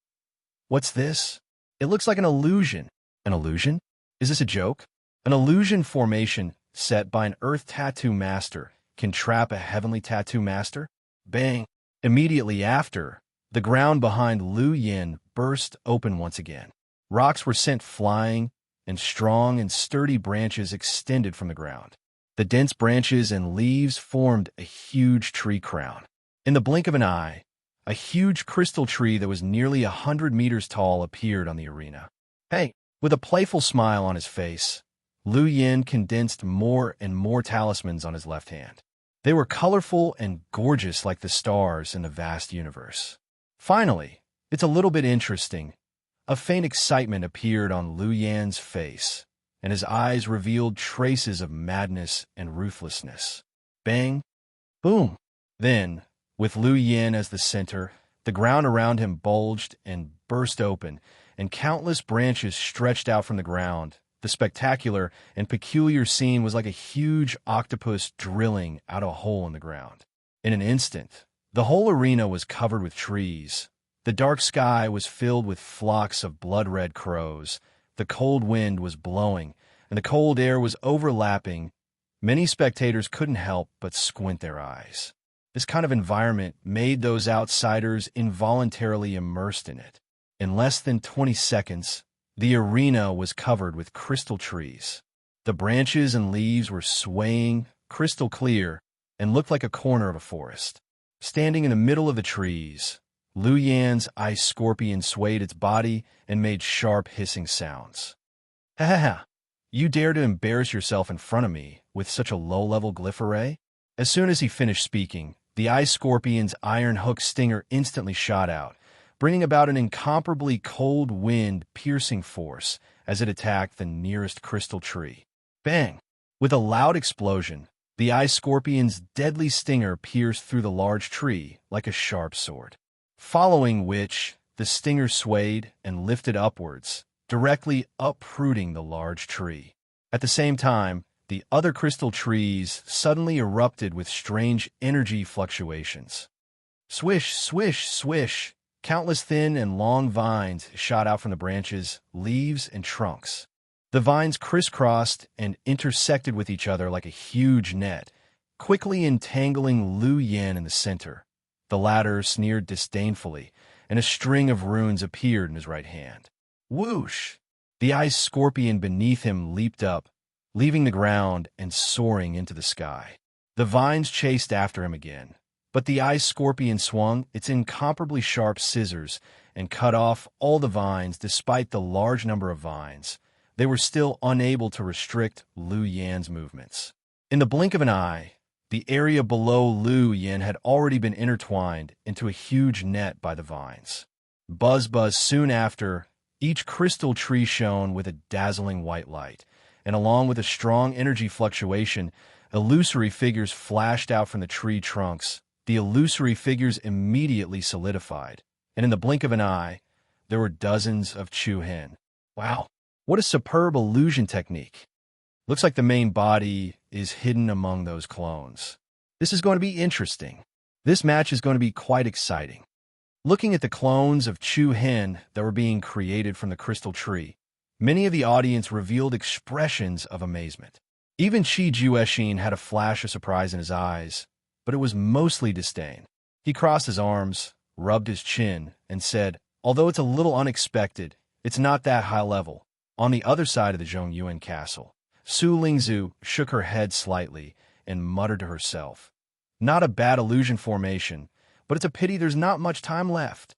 What's this? It looks like an illusion. An illusion? Is this a joke? An illusion formation set by an earth tattoo master can trap a heavenly tattoo master? Bang! Immediately after, the ground behind Lu Yin burst open once again. Rocks were sent flying, and strong and sturdy branches extended from the ground. The dense branches and leaves formed a huge tree crown. In the blink of an eye, a huge crystal tree that was nearly 100 meters tall appeared on the arena. Hey! With a playful smile on his face, Lu Yin condensed more and more talismans on his left hand. They were colorful and gorgeous like the stars in the vast universe. Finally, it's a little bit interesting. A faint excitement appeared on Lu Yan's face, and his eyes revealed traces of madness and ruthlessness. Bang! Boom! Then, with Lu Yan as the center, the ground around him bulged and burst open, and countless branches stretched out from the ground. The spectacular and peculiar scene was like a huge octopus drilling out a hole in the ground. In an instant, the whole arena was covered with trees. The dark sky was filled with flocks of blood-red crows. The cold wind was blowing, and the cold air was overlapping. Many spectators couldn't help but squint their eyes. This kind of environment made those outsiders involuntarily immersed in it. In less than 20 seconds, the arena was covered with crystal trees. The branches and leaves were swaying, crystal clear, and looked like a corner of a forest. Standing in the middle of the trees, Lu Yan's ice scorpion swayed its body and made sharp hissing sounds. Ha ha ha! You dare to embarrass yourself in front of me with such a low-level glyph array? As soon as he finished speaking, the ice scorpion's iron hook stinger instantly shot out, bringing about an incomparably cold wind-piercing force as it attacked the nearest crystal tree. Bang! With a loud explosion, the ice scorpion's deadly stinger pierced through the large tree like a sharp sword. Following which, the stinger swayed and lifted upwards, directly uprooting the large tree. At the same time, the other crystal trees suddenly erupted with strange energy fluctuations. Swish, swish, swish! Countless thin and long vines shot out from the branches, leaves, and trunks. The vines crisscrossed and intersected with each other like a huge net, quickly entangling Lu Yan in the center. The latter sneered disdainfully, and a string of runes appeared in his right hand. Whoosh! The ice scorpion beneath him leaped up, leaving the ground and soaring into the sky. The vines chased after him again, but the ice scorpion swung its incomparably sharp scissors and cut off all the vines. Despite the large number of vines, they were still unable to restrict Lu Yan's movements. In the blink of an eye, the area below Lu Yan had already been intertwined into a huge net by the vines. Buzz soon after, each crystal tree shone with a dazzling white light, and along with a strong energy fluctuation, illusory figures flashed out from the tree trunks. The illusory figures immediately solidified, and in the blink of an eye, there were dozens of Chu Hen. Wow, what a superb illusion technique! Looks like the main body is hidden among those clones. This is going to be interesting. This match is going to be quite exciting. Looking at the clones of Chu Hen that were being created from the crystal tree, many of the audience revealed expressions of amazement. Even Qi Jueshin had a flash of surprise in his eyes, but it was mostly disdain. He crossed his arms, rubbed his chin, and said, although it's a little unexpected, it's not that high level. On the other side of the Zhongyuan castle, Su Lingzhu shook her head slightly and muttered to herself, not a bad illusion formation, but it's a pity there's not much time left.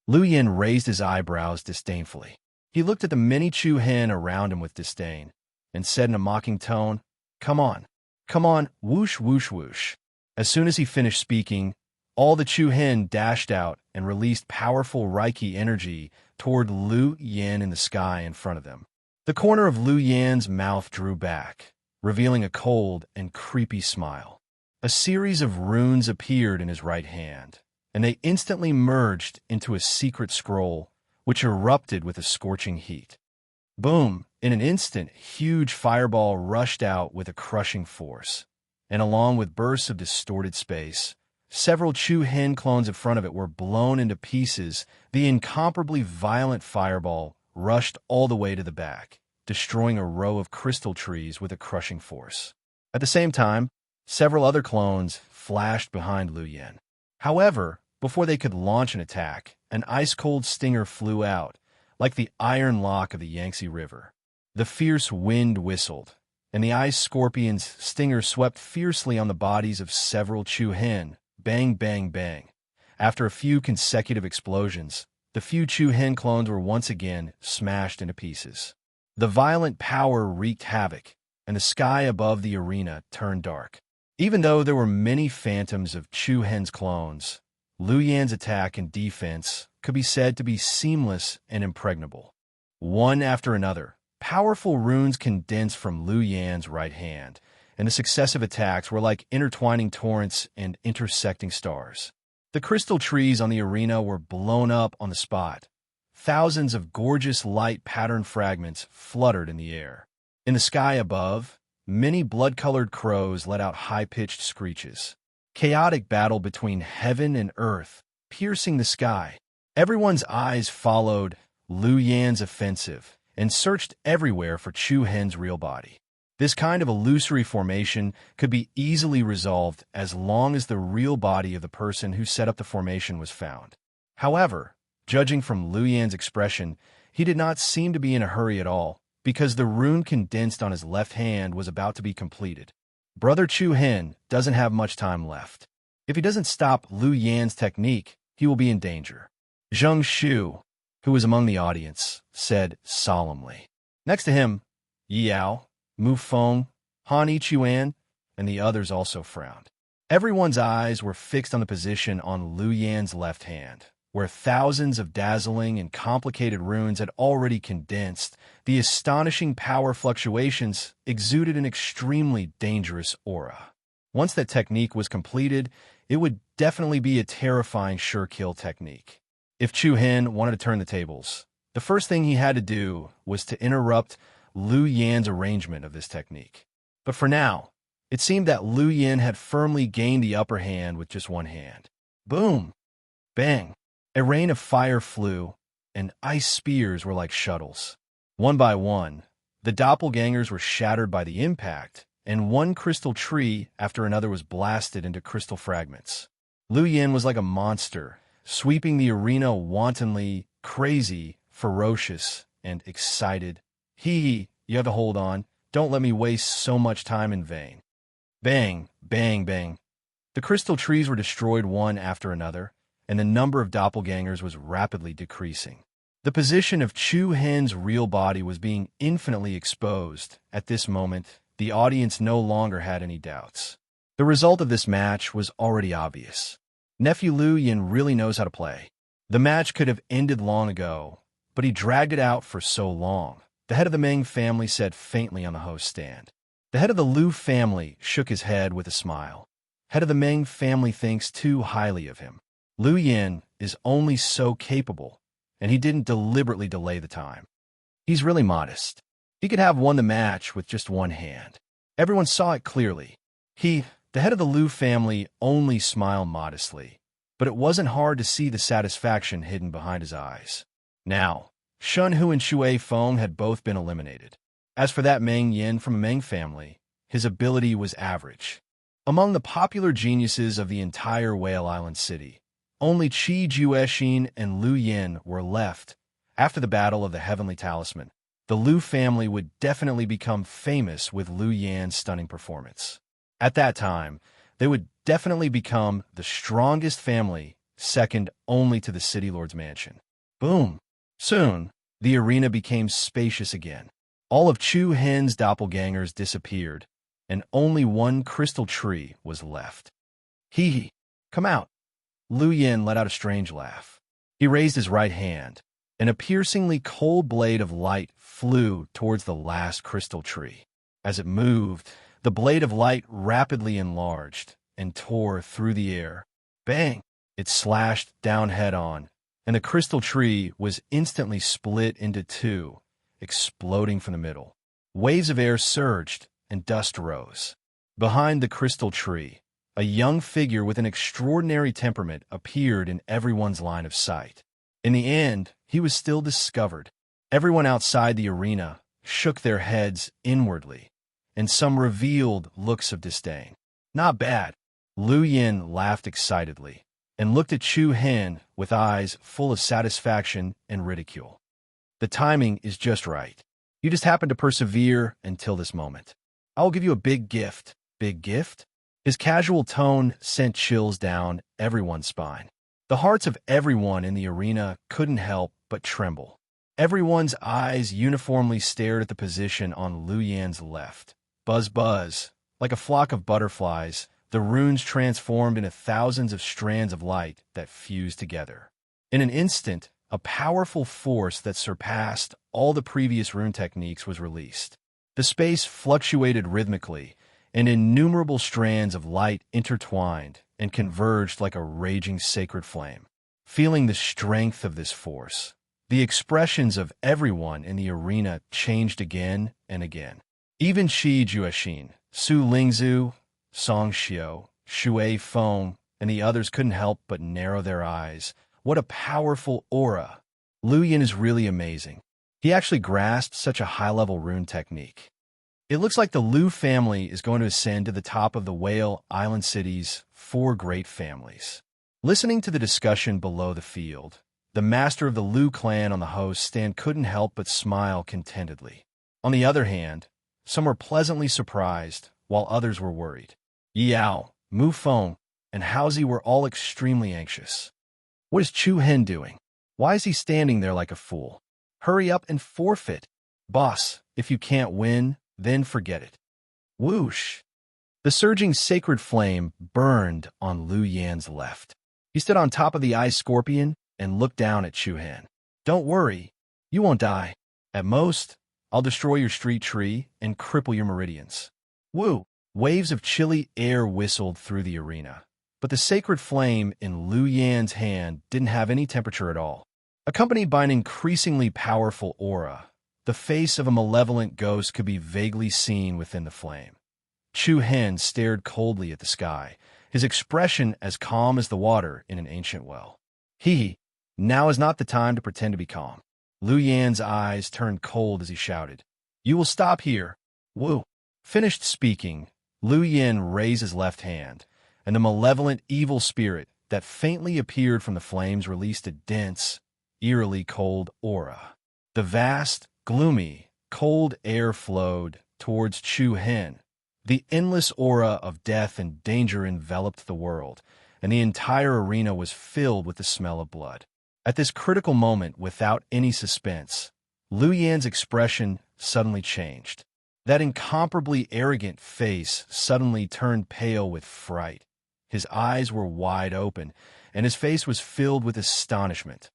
Lu Yan raised his eyebrows disdainfully. He looked at the many Chu Hen around him with disdain, and said in a mocking tone, come on, whoosh, whoosh, whoosh. As soon as he finished speaking, all the Chu Hen dashed out and released powerful Reiki energy toward Lu Yan in the sky in front of them. The corner of Lu Yan's mouth drew back, revealing a cold and creepy smile. A series of runes appeared in his right hand, and they instantly merged into a secret scroll, which erupted with a scorching heat. Boom! In an instant, huge fireball rushed out with a crushing force, and along with bursts of distorted space, several Chu Hen clones in front of it were blown into pieces. The incomparably violent fireball rushed all the way to the back, destroying a row of crystal trees with a crushing force. At the same time, several other clones flashed behind Lu Yan. However, before they could launch an attack, an ice-cold stinger flew out, like the iron lock of the Yangtze River. The fierce wind whistled, and the ice scorpion's stinger swept fiercely on the bodies of several Chu Hen. Bang, bang, bang. After a few consecutive explosions, the few Chu Hen clones were once again smashed into pieces. The violent power wreaked havoc, and the sky above the arena turned dark. Even though there were many phantoms of Chu Hen's clones, Lu Yan's attack and defense could be said to be seamless and impregnable. One after another, powerful runes condensed from Lu Yan's right hand, and the successive attacks were like intertwining torrents and intersecting stars. The crystal trees on the arena were blown up on the spot. Thousands of gorgeous light pattern fragments fluttered in the air. In the sky above, many blood-colored crows let out high-pitched screeches. Chaotic battle between heaven and earth, piercing the sky. Everyone's eyes followed Lu Yan's offensive and searched everywhere for Chu Hen's real body. This kind of illusory formation could be easily resolved as long as the real body of the person who set up the formation was found. However, judging from Lu Yan's expression, he did not seem to be in a hurry at all, because the rune condensed on his left hand was about to be completed. Brother Chu Hen doesn't have much time left. If he doesn't stop Lu Yan's technique, he will be in danger. Zheng Shu, who was among the audience, said solemnly. Next to him, Yao, Mu Feng, Han Yichuan, and the others also frowned. Everyone's eyes were fixed on the position on Lu Yan's left hand, where thousands of dazzling and complicated runes had already condensed. The astonishing power fluctuations exuded an extremely dangerous aura. Once that technique was completed, it would definitely be a terrifying sure-kill technique. If Chu Hen wanted to turn the tables, the first thing he had to do was to interrupt Lu Yan's arrangement of this technique. But for now, it seemed that Lu Yan had firmly gained the upper hand with just one hand. Boom! Bang! A rain of fire flew, and ice spears were like shuttles. One by one, the doppelgangers were shattered by the impact, and one crystal tree after another was blasted into crystal fragments. Lu Yan was like a monster, sweeping the arena wantonly, crazy, ferocious, and excited. You have to hold on. Don't let me waste so much time in vain. Bang, bang, bang. The crystal trees were destroyed one after another, and the number of doppelgangers was rapidly decreasing. The position of Chu Hen's real body was being infinitely exposed. At this moment, the audience no longer had any doubts. The result of this match was already obvious. Nephew Lu Yan really knows how to play. The match could have ended long ago, but he dragged it out for so long. The head of the Meng family said faintly on the host stand. The head of the Lu family shook his head with a smile. Head of the Meng family thinks too highly of him. Lu Yan is only so capable, and he didn't deliberately delay the time. He's really modest. He could have won the match with just one hand. Everyone saw it clearly. The head of the Lu family, only smiled modestly, but it wasn't hard to see the satisfaction hidden behind his eyes. Now, Shun Hu and Shui Feng had both been eliminated. As for that Meng Yin from a Meng family, his ability was average. Among the popular geniuses of the entire Whale Island city, only Qi Juexin and Lu Yin were left. After the Battle of the Heavenly Talisman, the Lu family would definitely become famous with Lu Yan's stunning performance. At that time, they would definitely become the strongest family, second only to the City Lord's mansion. Boom! Soon, the arena became spacious again. All of Chu Hen's doppelgangers disappeared, and only one crystal tree was left. Come out! Lu Yan let out a strange laugh. He raised his right hand, and a piercingly cold blade of light flew towards the last crystal tree. As it moved, the blade of light rapidly enlarged and tore through the air. Bang! It slashed down head-on, and the crystal tree was instantly split into two, exploding from the middle. Waves of air surged, and dust rose. Behind the crystal tree, a young figure with an extraordinary temperament appeared in everyone's line of sight. In the end, he was still discovered. Everyone outside the arena shook their heads inwardly, and some revealed looks of disdain. Not bad. Lu Yan laughed excitedly, and looked at Chu Hen with eyes full of satisfaction and ridicule. The timing is just right. You just happened to persevere until this moment. I will give you a big gift. Big gift? His casual tone sent chills down everyone's spine. The hearts of everyone in the arena couldn't help but tremble. Everyone's eyes uniformly stared at the position on Lu Yan's left. Buzz buzz. Like a flock of butterflies, the runes transformed into thousands of strands of light that fused together. In an instant, a powerful force that surpassed all the previous rune techniques was released. The space fluctuated rhythmically, and innumerable strands of light intertwined and converged like a raging sacred flame. Feeling the strength of this force, the expressions of everyone in the arena changed again and again. Even Shi Juexin, Su Lingzu, Song Xiao, Shui Feng, and the others couldn't help but narrow their eyes. What a powerful aura! Lu Yin is really amazing. He actually grasped such a high-level rune technique. It looks like the Lu family is going to ascend to the top of the Whale Island City's 4 great families. Listening to the discussion below the field, the master of the Lu clan on the host stand couldn't help but smile contentedly. On the other hand, some were pleasantly surprised, while others were worried. Yao, Mu Feng, and Haozi were all extremely anxious. What is Chu Hen doing? Why is he standing there like a fool? Hurry up and forfeit. Boss, if you can't win, then forget it. Whoosh! The surging sacred flame burned on Lu Yan's left. He stood on top of the ice scorpion and looked down at Chu Hen. Don't worry, you won't die. At most, I'll destroy your street tree and cripple your meridians. Woo! Waves of chilly air whistled through the arena, but the sacred flame in Lu Yan's hand didn't have any temperature at all. Accompanied by an increasingly powerful aura, the face of a malevolent ghost could be vaguely seen within the flame. Chu Hen stared coldly at the sky, his expression as calm as the water in an ancient well. Now is not the time to pretend to be calm. Lu Yan's eyes turned cold as he shouted, You will stop here. Woo! Finished speaking, Lu Yan raised his left hand, and the malevolent evil spirit that faintly appeared from the flames released a dense, eerily cold aura. The vast, gloomy, cold air flowed towards Chu Hen. The endless aura of death and danger enveloped the world, and the entire arena was filled with the smell of blood. At this critical moment, without any suspense, Lu Yan's expression suddenly changed. That incomparably arrogant face suddenly turned pale with fright. His eyes were wide open, and his face was filled with astonishment.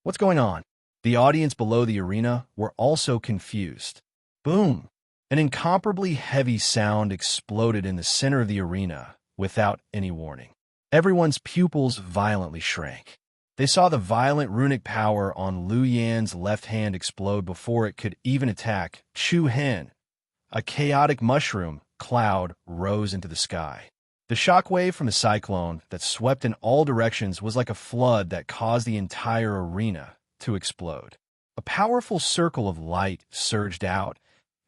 What's going on? The audience below the arena were also confused. Boom! An incomparably heavy sound exploded in the center of the arena without any warning. Everyone's pupils violently shrank. They saw the violent runic power on Lu Yan's left hand explode before it could even attack Chu Hen. A chaotic mushroom cloud rose into the sky. The shockwave from the cyclone that swept in all directions was like a flood that caused the entire arena to explode. A powerful circle of light surged out,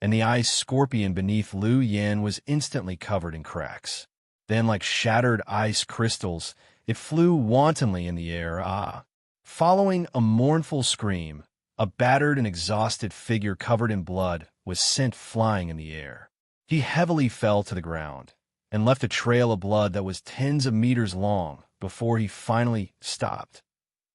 and the ice scorpion beneath Lu Yan was instantly covered in cracks. Then, like shattered ice crystals, it flew wantonly in the air. Following a mournful scream, a battered and exhausted figure covered in blood was sent flying in the air. He heavily fell to the ground and left a trail of blood that was tens of meters long before he finally stopped.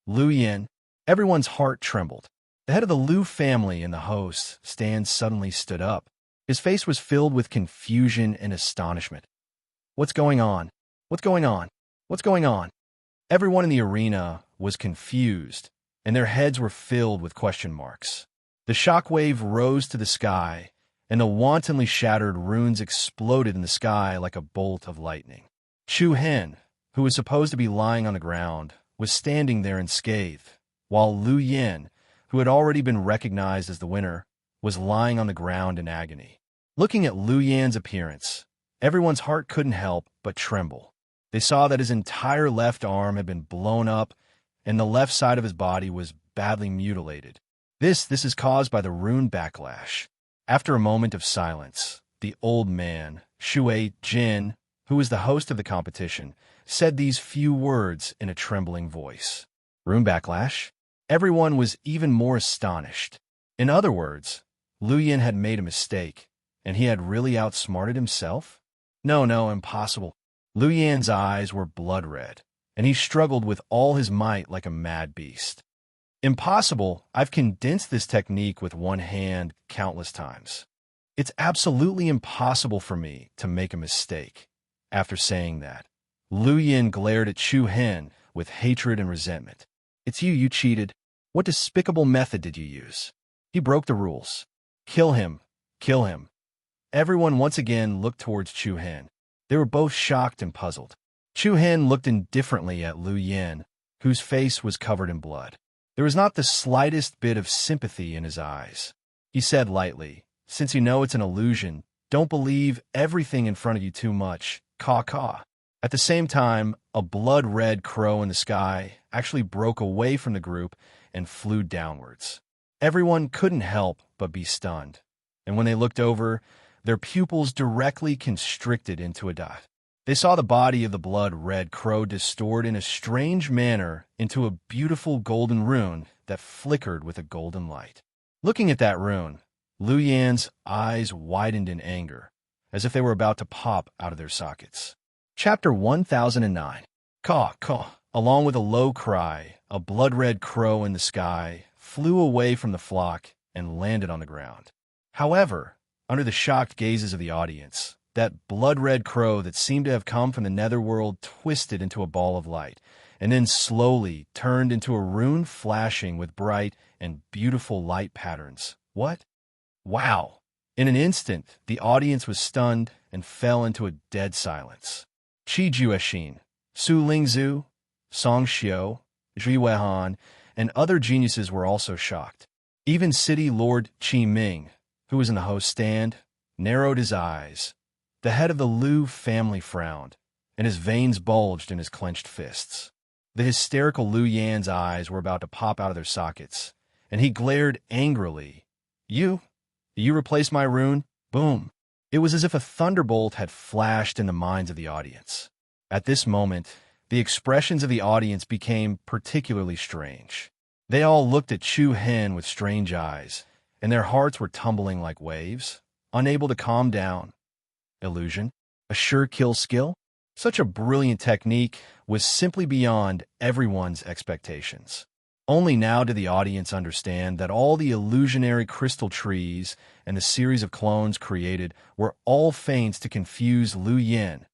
Lu Yan, everyone's heart trembled. The head of the Lu family and the host stand suddenly stood up. His face was filled with confusion and astonishment. What's going on? What's going on? What's going on? Everyone in the arena was confused, and their heads were filled with question marks. The shockwave rose to the sky, and the wantonly shattered runes exploded in the sky like a bolt of lightning. Chu Hen, who was supposed to be lying on the ground, was standing there unscathed, while Lu Yan, who had already been recognized as the winner, was lying on the ground in agony. Looking at Lu Yan's appearance, everyone's heart couldn't help but tremble. They saw that his entire left arm had been blown up, and the left side of his body was badly mutilated. This is caused by the rune backlash. After a moment of silence, the old man, Shui Jin, who was the host of the competition, said these few words in a trembling voice. Rune backlash? Everyone was even more astonished. In other words, Lu Yan had made a mistake, and he had really outsmarted himself? No, impossible. Lu Yan's eyes were blood red, and he struggled with all his might like a mad beast. Impossible. I've condensed this technique with one hand countless times. It's absolutely impossible for me to make a mistake. After saying that, Lu Yin glared at Chu Hen with hatred and resentment. It's you, you cheated. What despicable method did you use? He broke the rules. Kill him. Kill him. Everyone once again looked towards Chu Hen. They were both shocked and puzzled. Chu Hen looked indifferently at Lu Yin, whose face was covered in blood. There was not the slightest bit of sympathy in his eyes. He said lightly, "Since you know it's an illusion, don't believe everything in front of you too much. Caw-caw." At the same time, a blood-red crow in the sky actually broke away from the group and flew downwards. Everyone couldn't help but be stunned, and when they looked over, their pupils directly constricted into a dot. They saw the body of the blood-red crow distort in a strange manner into a beautiful golden rune that flickered with a golden light. Looking at that rune, Lu Yan's eyes widened in anger, as if they were about to pop out of their sockets. Chapter 1009. Caw, caw. Along with a low cry, a blood-red crow in the sky flew away from the flock and landed on the ground. However, under the shocked gazes of the audience, that blood-red crow that seemed to have come from the netherworld twisted into a ball of light, and then slowly turned into a rune flashing with bright and beautiful light patterns. What? Wow! In an instant, the audience was stunned and fell into a dead silence. Qi Juexin, Su Lingzhu, Song Xiu, Zhi Weihan, and other geniuses were also shocked. Even City Lord Qi Ming, who was in the host stand, narrowed his eyes. The head of the Liu family frowned, and his veins bulged in his clenched fists. The hysterical Lu Yan's eyes were about to pop out of their sockets, and he glared angrily. You replaced my rune? Boom. It was as if a thunderbolt had flashed in the minds of the audience. At this moment, the expressions of the audience became particularly strange. They all looked at Chu Hen with strange eyes, and their hearts were tumbling like waves, unable to calm down. Illusion? A sure kill skill? Such a brilliant technique was simply beyond everyone's expectations. Only now did the audience understand that all the illusionary crystal trees and the series of clones created were all feints to confuse Lu Yin.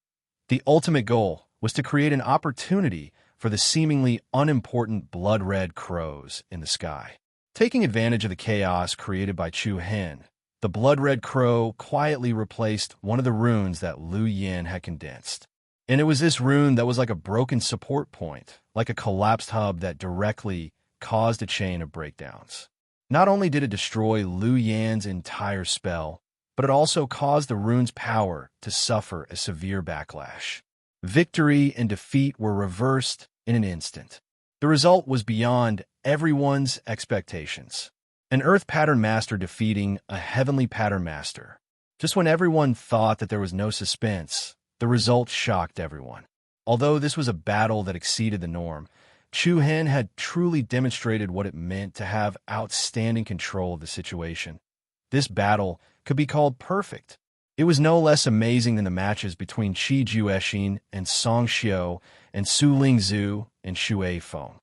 The ultimate goal was to create an opportunity for the seemingly unimportant blood-red crows in the sky. Taking advantage of the chaos created by Chu Hen, the blood-red crow quietly replaced one of the runes that Lu Yin had condensed. And it was this rune that was like a broken support point, like a collapsed hub that directly caused a chain of breakdowns. Not only did it destroy Lu Yan's entire spell, but it also caused the rune's power to suffer a severe backlash. Victory and defeat were reversed in an instant. The result was beyond everyone's expectations. An Earth Pattern Master defeating a Heavenly Pattern Master. Just when everyone thought that there was no suspense, the result shocked everyone. Although this was a battle that exceeded the norm, Chu Hen had truly demonstrated what it meant to have outstanding control of the situation. This battle could be called perfect. It was no less amazing than the matches between Qi Juexin and Song Xiu and Su Lingzhu and Xue Feng.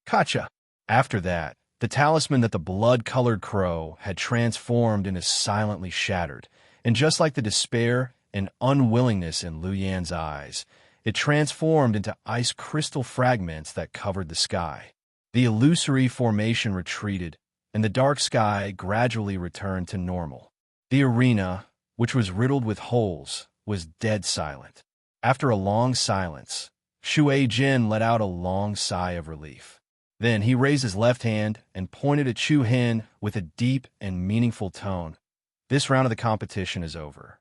Gotcha! After that, the talisman that the blood-colored crow had transformed into silently shattered, and just like the despair and unwillingness in Lu Yan's eyes, it transformed into ice crystal fragments that covered the sky. The illusory formation retreated, and the dark sky gradually returned to normal. The arena, which was riddled with holes, was dead silent. After a long silence, Xue Jin let out a long sigh of relief. Then he raised his left hand and pointed at Chu Hen with a deep and meaningful tone. This round of the competition is over.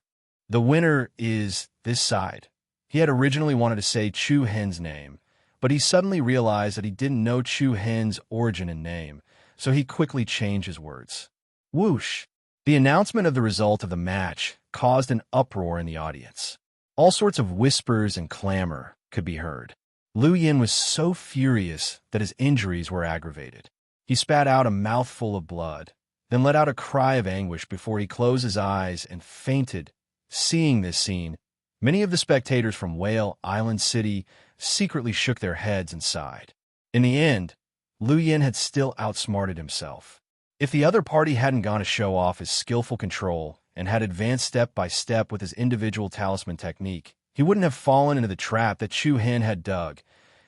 The winner is this side. He had originally wanted to say Chu Hen's name, but he suddenly realized that he didn't know Chu Hen's origin and name, so he quickly changed his words. Whoosh! The announcement of the result of the match caused an uproar in the audience. All sorts of whispers and clamor could be heard. Lu Yin was so furious that his injuries were aggravated. He spat out a mouthful of blood, then let out a cry of anguish before he closed his eyes and fainted. Seeing this scene, many of the spectators from Whale Island City secretly shook their heads and sighed. In the end, Lu Yin had still outsmarted himself. If the other party hadn't gone to show off his skillful control and had advanced step by step with his individual talisman technique, he wouldn't have fallen into the trap that Chu Hen had dug.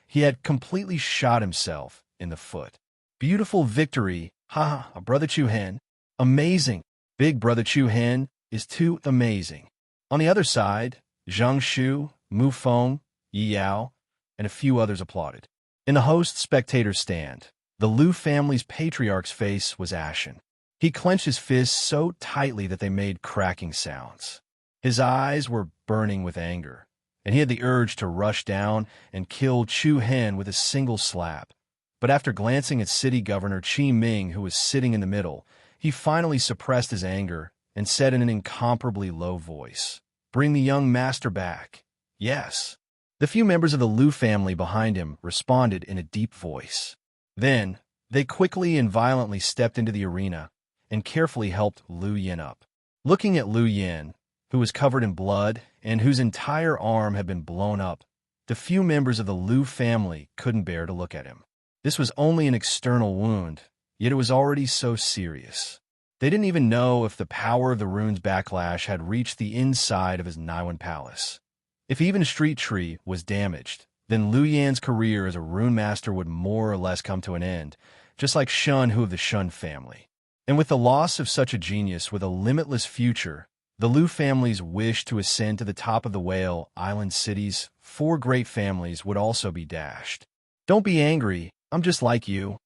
He had completely shot himself in the foot. Beautiful victory, haha, brother Chu Hen. Amazing. Big brother Chu Hen is too amazing. On the other side, Zhang Shu, Mu Feng, Yi Yao, and a few others applauded. In the host-spectator stand, the Liu family's patriarch's face was ashen. He clenched his fists so tightly that they made cracking sounds. His eyes were burning with anger, and he had the urge to rush down and kill Chu Hen with a single slap. But after glancing at City Governor Qi Ming, who was sitting in the middle, he finally suppressed his anger and said in an incomparably low voice, "Bring the young master back." Yes. The few members of the Liu family behind him responded in a deep voice. Then, they quickly and violently stepped into the arena and carefully helped Liu Yin up. Looking at Liu Yin, who was covered in blood and whose entire arm had been blown up, the few members of the Liu family couldn't bear to look at him. This was only an external wound, yet it was already so serious. They didn't even know if the power of the rune's backlash had reached the inside of his Naiwan palace. If even Street Tree was damaged, then Liu Yan's career as a rune master would more or less come to an end, just like Shun Hu of the Shun family. And with the loss of such a genius with a limitless future, the Liu family's wish to ascend to the top of the Whale Island city's 4 great families would also be dashed. Don't be angry, I'm just like you.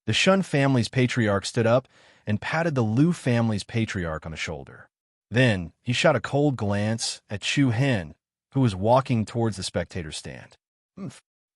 The Shun family's patriarch stood up and patted the Liu family's patriarch on the shoulder. Then he shot a cold glance at Chu Hen, who was walking towards the spectator stand.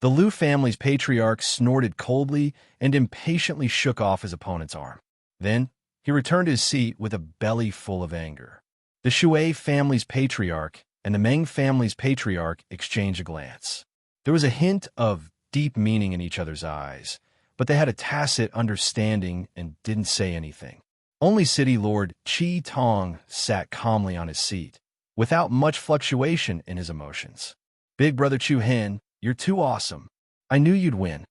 The Liu family's patriarch snorted coldly and impatiently shook off his opponent's arm. Then he returned to his seat with a belly full of anger. The Shui family's patriarch and the Meng family's patriarch exchanged a glance. There was a hint of deep meaning in each other's eyes, but they had a tacit understanding and didn't say anything. Only City Lord Qi Tong sat calmly on his seat, without much fluctuation in his emotions. Big brother Chu Hen, you're too awesome. I knew you'd win.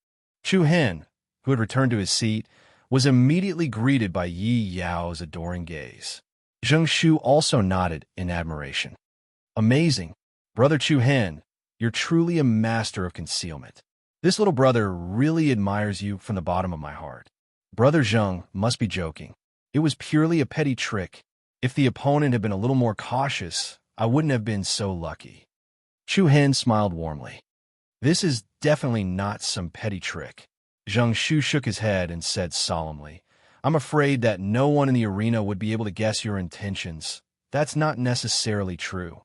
Chu Hen, who had returned to his seat, was immediately greeted by Yi Yao's adoring gaze. Zheng Shu also nodded in admiration. Amazing. Brother Chu Hen, you're truly a master of concealment. This little brother really admires you from the bottom of my heart. Brother Zheng must be joking. It was purely a petty trick. If the opponent had been a little more cautious, I wouldn't have been so lucky. Chu Hen smiled warmly. This is definitely not some petty trick. Zheng Shu shook his head and said solemnly, I'm afraid that no one in the arena would be able to guess your intentions. That's not necessarily true.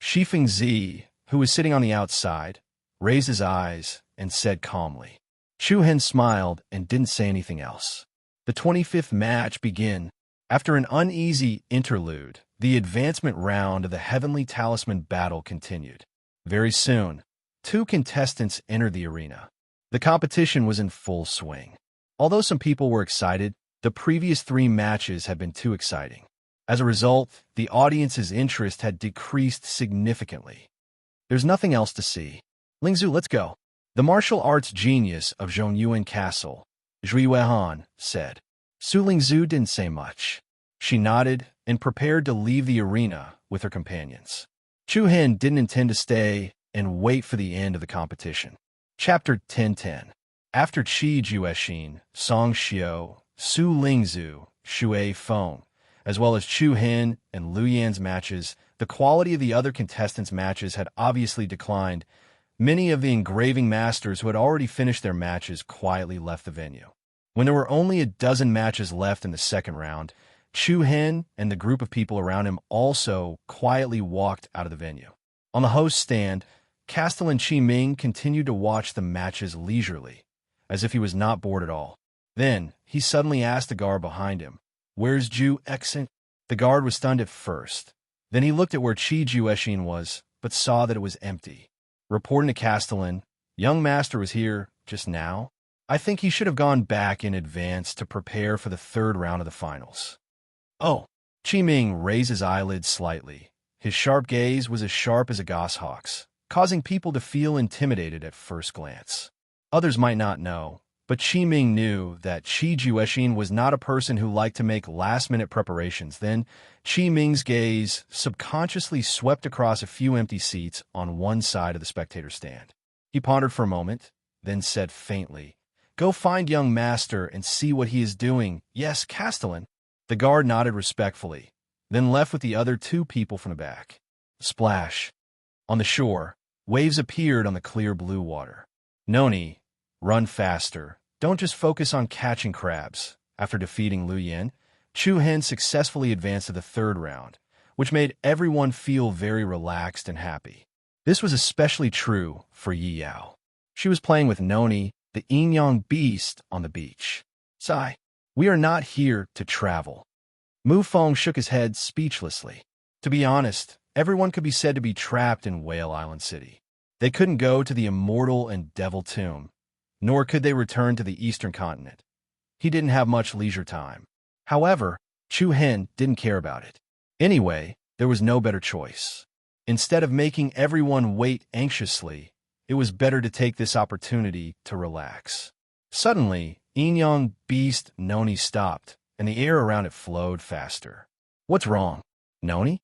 Shifeng Zi, who was sitting on the outside, raised his eyes and said calmly. Chu Hen smiled and didn't say anything else. The 25th match began. After an uneasy interlude, the advancement round of the Heavenly Talisman battle continued. Very soon, 2 contestants entered the arena. The competition was in full swing. Although some people were excited, the previous 3 matches had been too exciting. As a result, the audience's interest had decreased significantly. There's nothing else to see. Lingzhu, let's go. The martial arts genius of Zhongyuan Castle, Zhui Weihan, said. Su Lingzhu didn't say much. She nodded and prepared to leave the arena with her companions. Chu Hen didn't intend to stay and wait for the end of the competition. Chapter 10:10. After Qi Juexin, Song Xiu, Su Lingzhu, Shui Feng, as well as Chu Hen and Liu Yan's matches, the quality of the other contestants' matches had obviously declined. Many of the engraving masters who had already finished their matches quietly left the venue. When there were only a dozen matches left in the second round, Chu Hen and the group of people around him also quietly walked out of the venue. On the host stand, Castellan Qi Ming continued to watch the matches leisurely, as if he was not bored at all. Then, he suddenly asked the guard behind him, Where's Ju Exin? The guard was stunned at first. Then he looked at where Qi Juexin was, but saw that it was empty. Reporting to Castellan, Young Master was here just now. I think he should have gone back in advance to prepare for the 3rd round of the finals. Oh. Qi Ming raised his eyelids slightly. His sharp gaze was as sharp as a goshawk's, causing people to feel intimidated at first glance. Others might not know, But Qi Ming knew that Qi Juexin was not a person who liked to make last-minute preparations. Then, Qi Ming's gaze subconsciously swept across a few empty seats on one side of the spectator stand. He pondered for a moment, then said faintly, "Go find young master and see what he is doing. Yes, Castellan." The guard nodded respectfully, then left with the other two people from the back. Splash. On the shore, waves appeared on the clear blue water. Noni, run faster. Don't just focus on catching crabs. After defeating Lu Yin, Chu Hen successfully advanced to the third round, which made everyone feel very relaxed and happy. This was especially true for Yi Yao. She was playing with Noni, the yin-yang beast, on the beach. Sigh, we are not here to travel. Mu Feng shook his head speechlessly. To be honest, everyone could be said to be trapped in Whale Island City. They couldn't go to the Immortal and Devil Tomb, nor could they return to the Eastern Continent. He didn't have much leisure time. However, Chu Hen didn't care about it. Anyway, there was no better choice. Instead of making everyone wait anxiously, it was better to take this opportunity to relax. Suddenly, yin-yang beast Noni stopped, and the air around it flowed faster. "What's wrong, Noni?"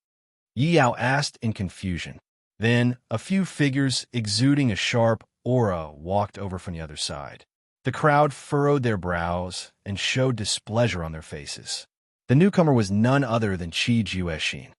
Yi Yao asked in confusion. Then, a few figures exuding a sharp aura walked over from the other side. The crowd furrowed their brows and showed displeasure on their faces. The newcomer was none other than Qi Juexin.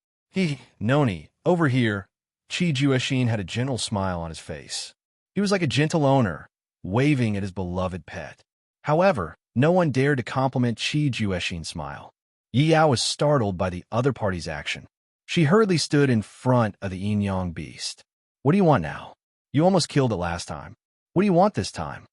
Noni, over here." Qi Juexin had a gentle smile on his face. He was like a gentle owner, waving at his beloved pet. However, no one dared to compliment Qi Juexin's smile. Yi Yao was startled by the other party's action. She hurriedly stood in front of the yin-yang beast. "What do you want now? You almost killed it last time. What do you want this time?"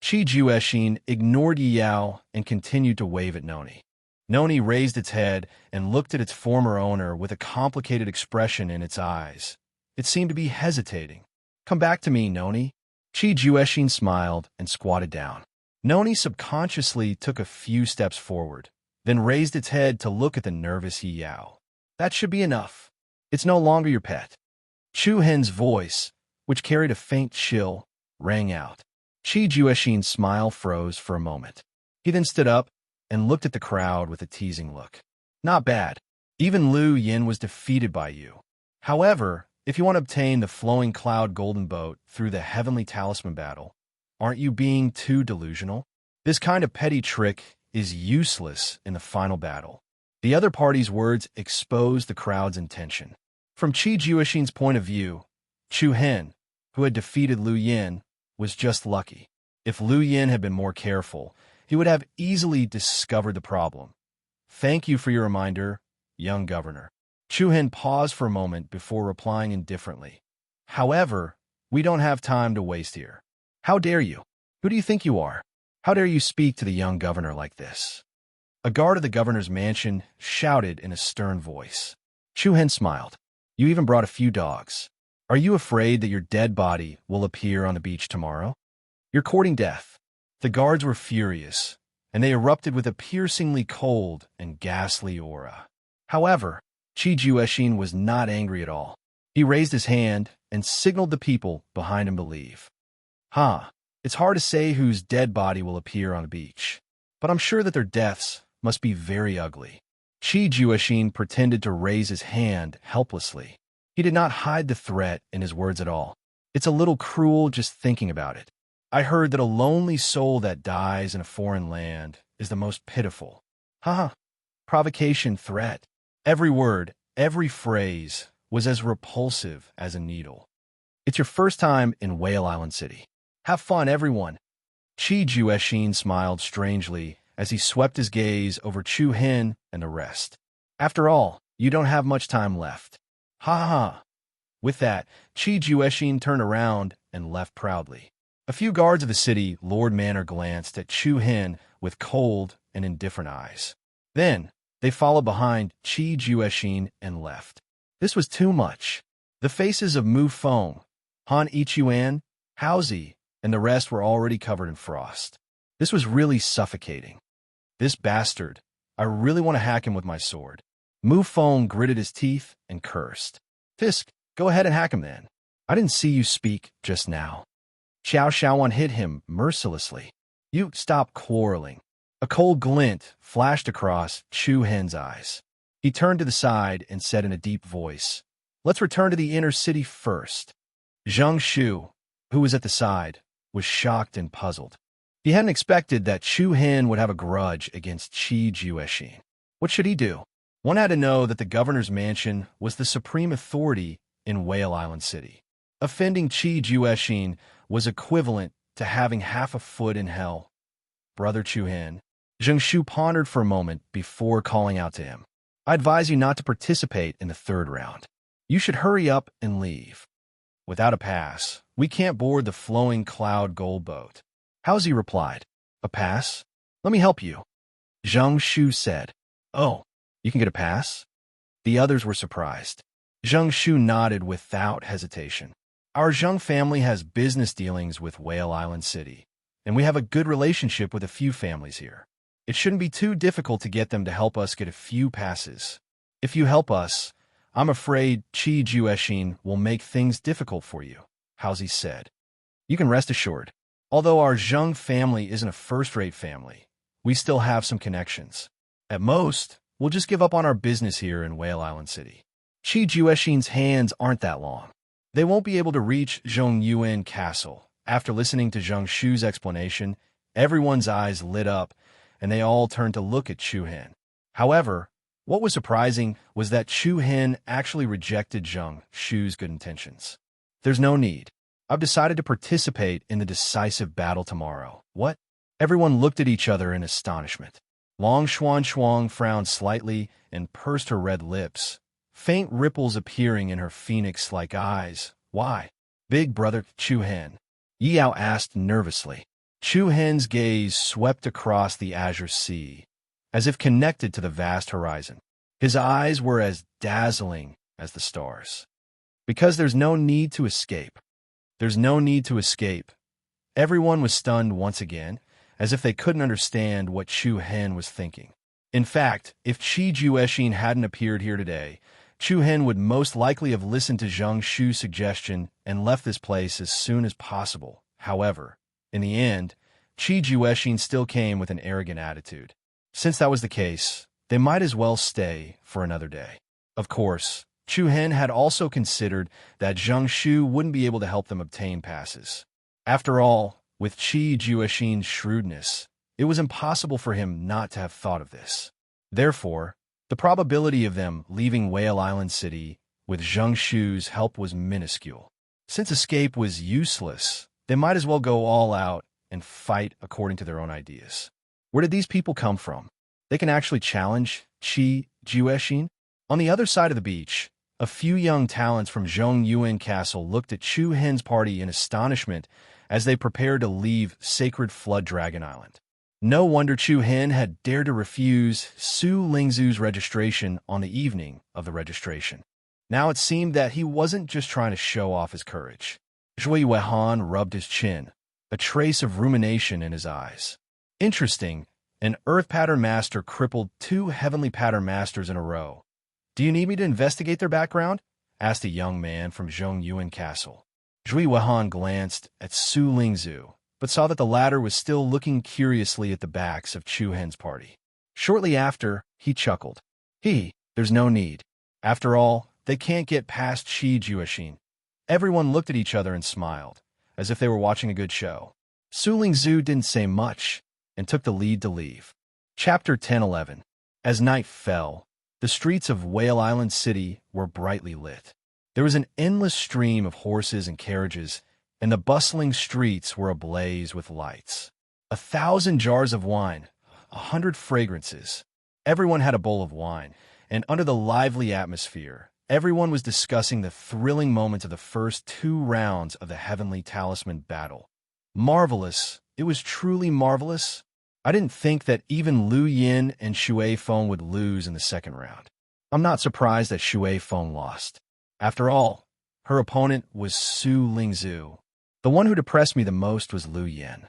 Qi Juexin ignored Yi Yao and continued to wave at Noni. Noni raised its head and looked at its former owner with a complicated expression in its eyes. It seemed to be hesitating. "Come back to me, Noni." Qi Juexin smiled and squatted down. Noni subconsciously took a few steps forward, then raised its head to look at the nervous Yi Yao. "That should be enough. It's no longer your pet." Chu Hen's voice, which carried a faint chill, rang out. Qi Juexin's smile froze for a moment. He then stood up and looked at the crowd with a teasing look. "Not bad. Even Lu Yin was defeated by you. However, if you want to obtain the Flowing Cloud Golden Boat through the Heavenly Talisman battle, aren't you being too delusional? This kind of petty trick is useless in the final battle." The other party's words exposed the crowd's intention. From Qi Juexin's point of view, Chu Hen, who had defeated Lu Yin, was just lucky. If Lu Yin had been more careful, he would have easily discovered the problem. "Thank you for your reminder, young governor." Chu Hen paused for a moment before replying indifferently. "However, we don't have time to waste here." "How dare you? Who do you think you are? How dare you speak to the young governor like this?" A guard of the governor's mansion shouted in a stern voice. Chu Hen smiled. "You even brought a few dogs. Are you afraid that your dead body will appear on the beach tomorrow? You're courting death." The guards were furious, and they erupted with a piercingly cold and ghastly aura. However, Qi Juexin was not angry at all. He raised his hand and signaled the people behind him to leave. It's hard to say whose dead body will appear on the beach, but I'm sure that their deaths must be very ugly." Qi Juexin pretended to raise his hand helplessly. He did not hide the threat in his words at all. "It's a little cruel just thinking about it. I heard that a lonely soul that dies in a foreign land is the most pitiful." Provocation, threat. Every word, every phrase was as repulsive as a needle. "It's your first time in Whale Island City. Have fun, everyone." Qi Juexin smiled strangely as he swept his gaze over Chu Hen and the rest. "After all, you don't have much time left." With that, Qi Juexin turned around and left proudly. A few guards of the city Lord Manor glanced at Chu Hen with cold and indifferent eyes. Then, they followed behind Qi Juexin and left. This was too much. The faces of Mu Feng, Han Ichuan, Haozi, and the rest were already covered in frost. This was really suffocating. "This bastard. I really want to hack him with my sword." Mu Feng gritted his teeth and cursed. "Fisk, go ahead and hack him then. I didn't see you speak just now." Xiao Xiaowan hit him mercilessly. You stop quarreling. A cold glint flashed across Chu Hen's eyes. He turned to the side and said in a deep voice, "Let's return to the inner city first." Zhang Shu, who was at the side, was shocked and puzzled. He hadn't expected that Chu Hen would have a grudge against Qi Juexin. What should he do? One had to know that the governor's mansion was the supreme authority in Whale Island City. Offending Qi Juexin was equivalent to having half a foot in hell. Brother Chu Hen, Zhang Shu pondered for a moment before calling out to him. "I advise you not to participate in the third round. You should hurry up and leave. Without a pass, we can't board the flowing cloud gold boat." How's he replied, "A pass? Let me help you." Zhang Shu said, "Oh, you can get a pass?" The others were surprised. Zhang Shu nodded without hesitation. "Our Zhang family has business dealings with Whale Island City, and we have a good relationship with a few families here. It shouldn't be too difficult to get them to help us get a few passes. If you help us, I'm afraid Qi Juexin will make things difficult for you," Haozi said. "You can rest assured. Although our Zhang family isn't a first-rate family, we still have some connections. At most, we'll just give up on our business here in Whale Island City. Qi Juexin's hands aren't that long. They won't be able to reach Zhongyuan Castle." After listening to Zhang Shu's explanation, everyone's eyes lit up, and they all turned to look at Chu Hen. However, what was surprising was that Chu Hen actually rejected Zhang Shu's good intentions. "There's no need. I've decided to participate in the decisive battle tomorrow." "What?" Everyone looked at each other in astonishment. Long Xuan frowned slightly and pursed her red lips, faint ripples appearing in her phoenix-like eyes. "Why?" "Big brother Chu Hen," Yao asked nervously. Chu Hen's gaze swept across the azure sea, as if connected to the vast horizon. His eyes were as dazzling as the stars. "Because there's no need to escape. There's no need to escape." Everyone was stunned once again, as if they couldn't understand what Chu Hen was thinking. In fact, if Qi Juexin hadn't appeared here today, Chu Hen would most likely have listened to Zhang Shu's suggestion and left this place as soon as possible. However, in the end, Qi Juexin still came with an arrogant attitude. Since that was the case, they might as well stay for another day. Of course, Chu Hen had also considered that Zhang Shu wouldn't be able to help them obtain passes. After all, with Qi Juexin's shrewdness, it was impossible for him not to have thought of this. Therefore, the probability of them leaving Whale Island City with Zhang Shu's help was minuscule. Since escape was useless, they might as well go all out and fight according to their own ideas. Where did these people come from? They can actually challenge Qi Juexin? On the other side of the beach, a few young talents from Zhongyuan Castle looked at Chu Hen's party in astonishment as they prepared to leave Sacred Flood Dragon Island. No wonder Chu Hen had dared to refuse Su Lingzu's registration on the evening of the registration. Now it seemed that he wasn't just trying to show off his courage. Zhui Wehan rubbed his chin, a trace of rumination in his eyes. "Interesting, an Earth Pattern Master crippled 2 Heavenly Pattern Masters in a row. Do you need me to investigate their background?" asked a young man from Zhongyuan Castle. Zhui Wehan glanced at Su Lingzu, but saw that the latter was still looking curiously at the backs of Chu Hen's party. Shortly after, he chuckled. There's no need. After all, they can't get past Qi Juexin." Everyone looked at each other and smiled, as if they were watching a good show. Su Lingzu didn't say much, and took the lead to leave. Chapter 10-11. As night fell, the streets of Whale Island City were brightly lit. There was an endless stream of horses and carriages, and the bustling streets were ablaze with lights. 1,000 jars of wine, 100 fragrances. Everyone had a bowl of wine, and under the lively atmosphere, everyone was discussing the thrilling moments of the first 2 rounds of the Heavenly Talisman battle. Marvelous. It was truly marvelous. I didn't think that even Lu Yin and Shui Feng would lose in the second round. I'm not surprised that Shui Feng lost. After all, her opponent was Su Lingzu. The one who depressed me the most was Lu Yin.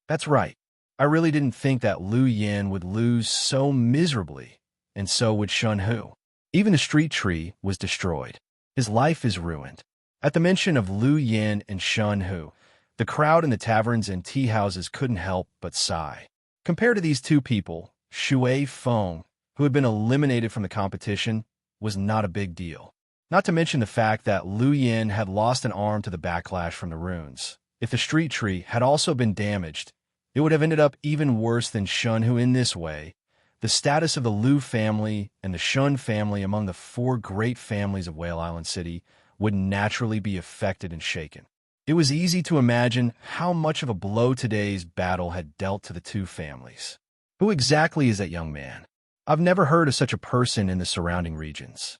That's right. I really didn't think that Lu Yin would lose so miserably, and so would Shun Hu. Even the street tree was destroyed. His life is ruined. At the mention of Lu Yin and Shun Hu, The crowd in the taverns and tea houses couldn't help but sigh. Compared to these two people, Shui Feng, who had been eliminated from the competition, was not a big deal. Not to mention the fact that Lu Yin had lost an arm to the backlash from the runes. If the street tree had also been damaged, it would have ended up even worse than Shun, who in this way, the status of the Lu family and the Shun family among the four great families of Whale Island City would naturally be affected and shaken. It was easy to imagine how much of a blow today's battle had dealt to the two families. Who exactly is that young man? I've never heard of such a person in the surrounding regions.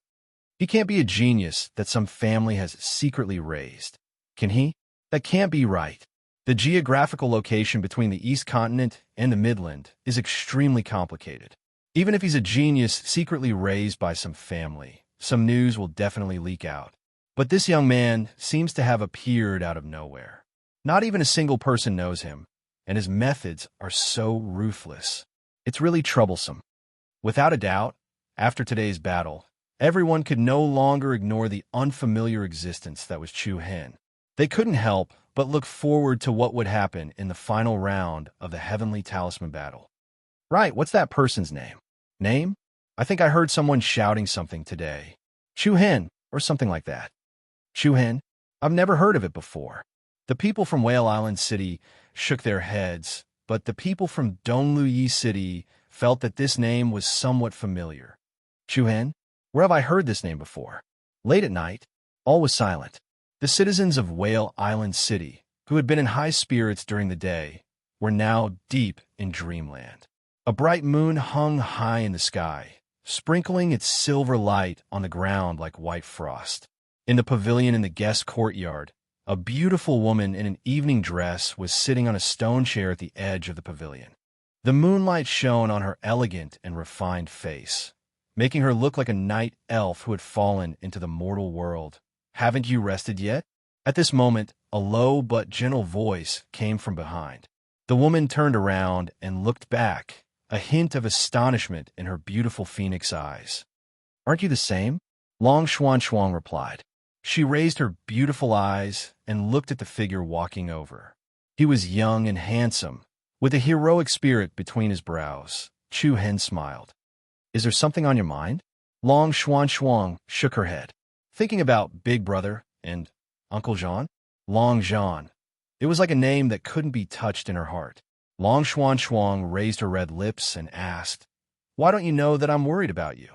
He can't be a genius that some family has secretly raised. Can he? That can't be right. The geographical location between the East Continent and the Midland is extremely complicated. Even if he's a genius secretly raised by some family, some news will definitely leak out. But this young man seems to have appeared out of nowhere. Not even a single person knows him, and his methods are so ruthless. It's really troublesome. Without a doubt, after today's battle, everyone could no longer ignore the unfamiliar existence that was Chu Hen. They couldn't help but look forward to what would happen in the final round of the Heavenly Talisman battle. Right, what's that person's name? Name? I think I heard someone shouting something today. Chu Hen, or something like that. Chu Hen? I've never heard of it before. The people from Whale Island City shook their heads, but the people from Dongluyi City felt that this name was somewhat familiar. Chu Hen? Where have I heard this name before? Late at night, all was silent. The citizens of Whale Island City, who had been in high spirits during the day, were now deep in dreamland. A bright moon hung high in the sky, sprinkling its silver light on the ground like white frost. In the pavilion in the guest courtyard, a beautiful woman in an evening dress was sitting on a stone chair at the edge of the pavilion. The moonlight shone on her elegant and refined face, making her look like a night elf who had fallen into the mortal world. Haven't you rested yet? At this moment, a low but gentle voice came from behind. The woman turned around and looked back, a hint of astonishment in her beautiful phoenix eyes. Aren't you the same? Long Xuan replied. She raised her beautiful eyes and looked at the figure walking over. He was young and handsome, with a heroic spirit between his brows. Chu Hen smiled. Is there something on your mind? Long Xuan shook her head. Thinking about Big Brother and Uncle Jean? Long Jean. It was like a name that couldn't be touched in her heart. Long Xuan raised her red lips and asked, Why don't you know that I'm worried about you?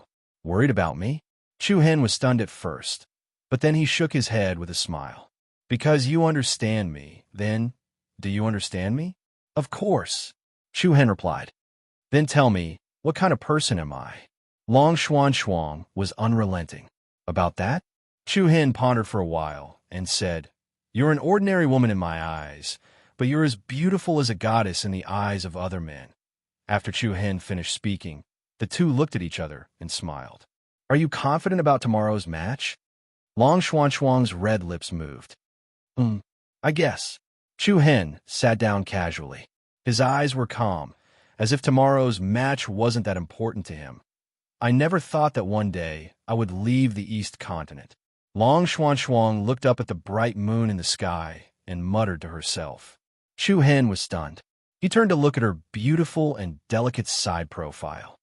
Worried about me? Chu Hen was stunned at first, but then he shook his head with a smile. Because you understand me, then, do you understand me? Of course, Chu Hen replied. Then tell me, what kind of person am I? Long Xuan was unrelenting. About that? Chu Hen pondered for a while and said, You're an ordinary woman in my eyes, but you're as beautiful as a goddess in the eyes of other men. After Chu Hen finished speaking, the two looked at each other and smiled. Are you confident about tomorrow's match? Long Xuan's red lips moved. I guess. Chu Hen sat down casually. His eyes were calm, as if tomorrow's match wasn't that important to him. I never thought that one day I would leave the East Continent. Long Xuan looked up at the bright moon in the sky and muttered to herself. Chu Hen was stunned. He turned to look at her beautiful and delicate side profile.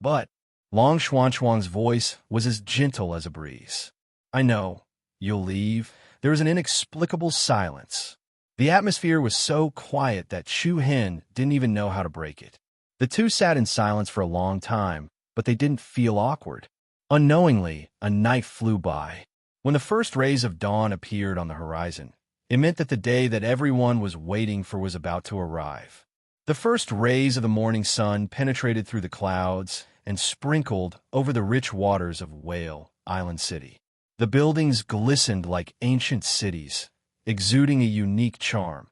But Long Xuan's voice was as gentle as a breeze. I know. You'll leave. There was an inexplicable silence. The atmosphere was so quiet that Chu Hen didn't even know how to break it. The two sat in silence for a long time, but they didn't feel awkward. Unknowingly, a night flew by. When the first rays of dawn appeared on the horizon, it meant that the day that everyone was waiting for was about to arrive. The first rays of the morning sun penetrated through the clouds and sprinkled over the rich waters of Whale Island City. The buildings glistened like ancient cities, exuding a unique charm.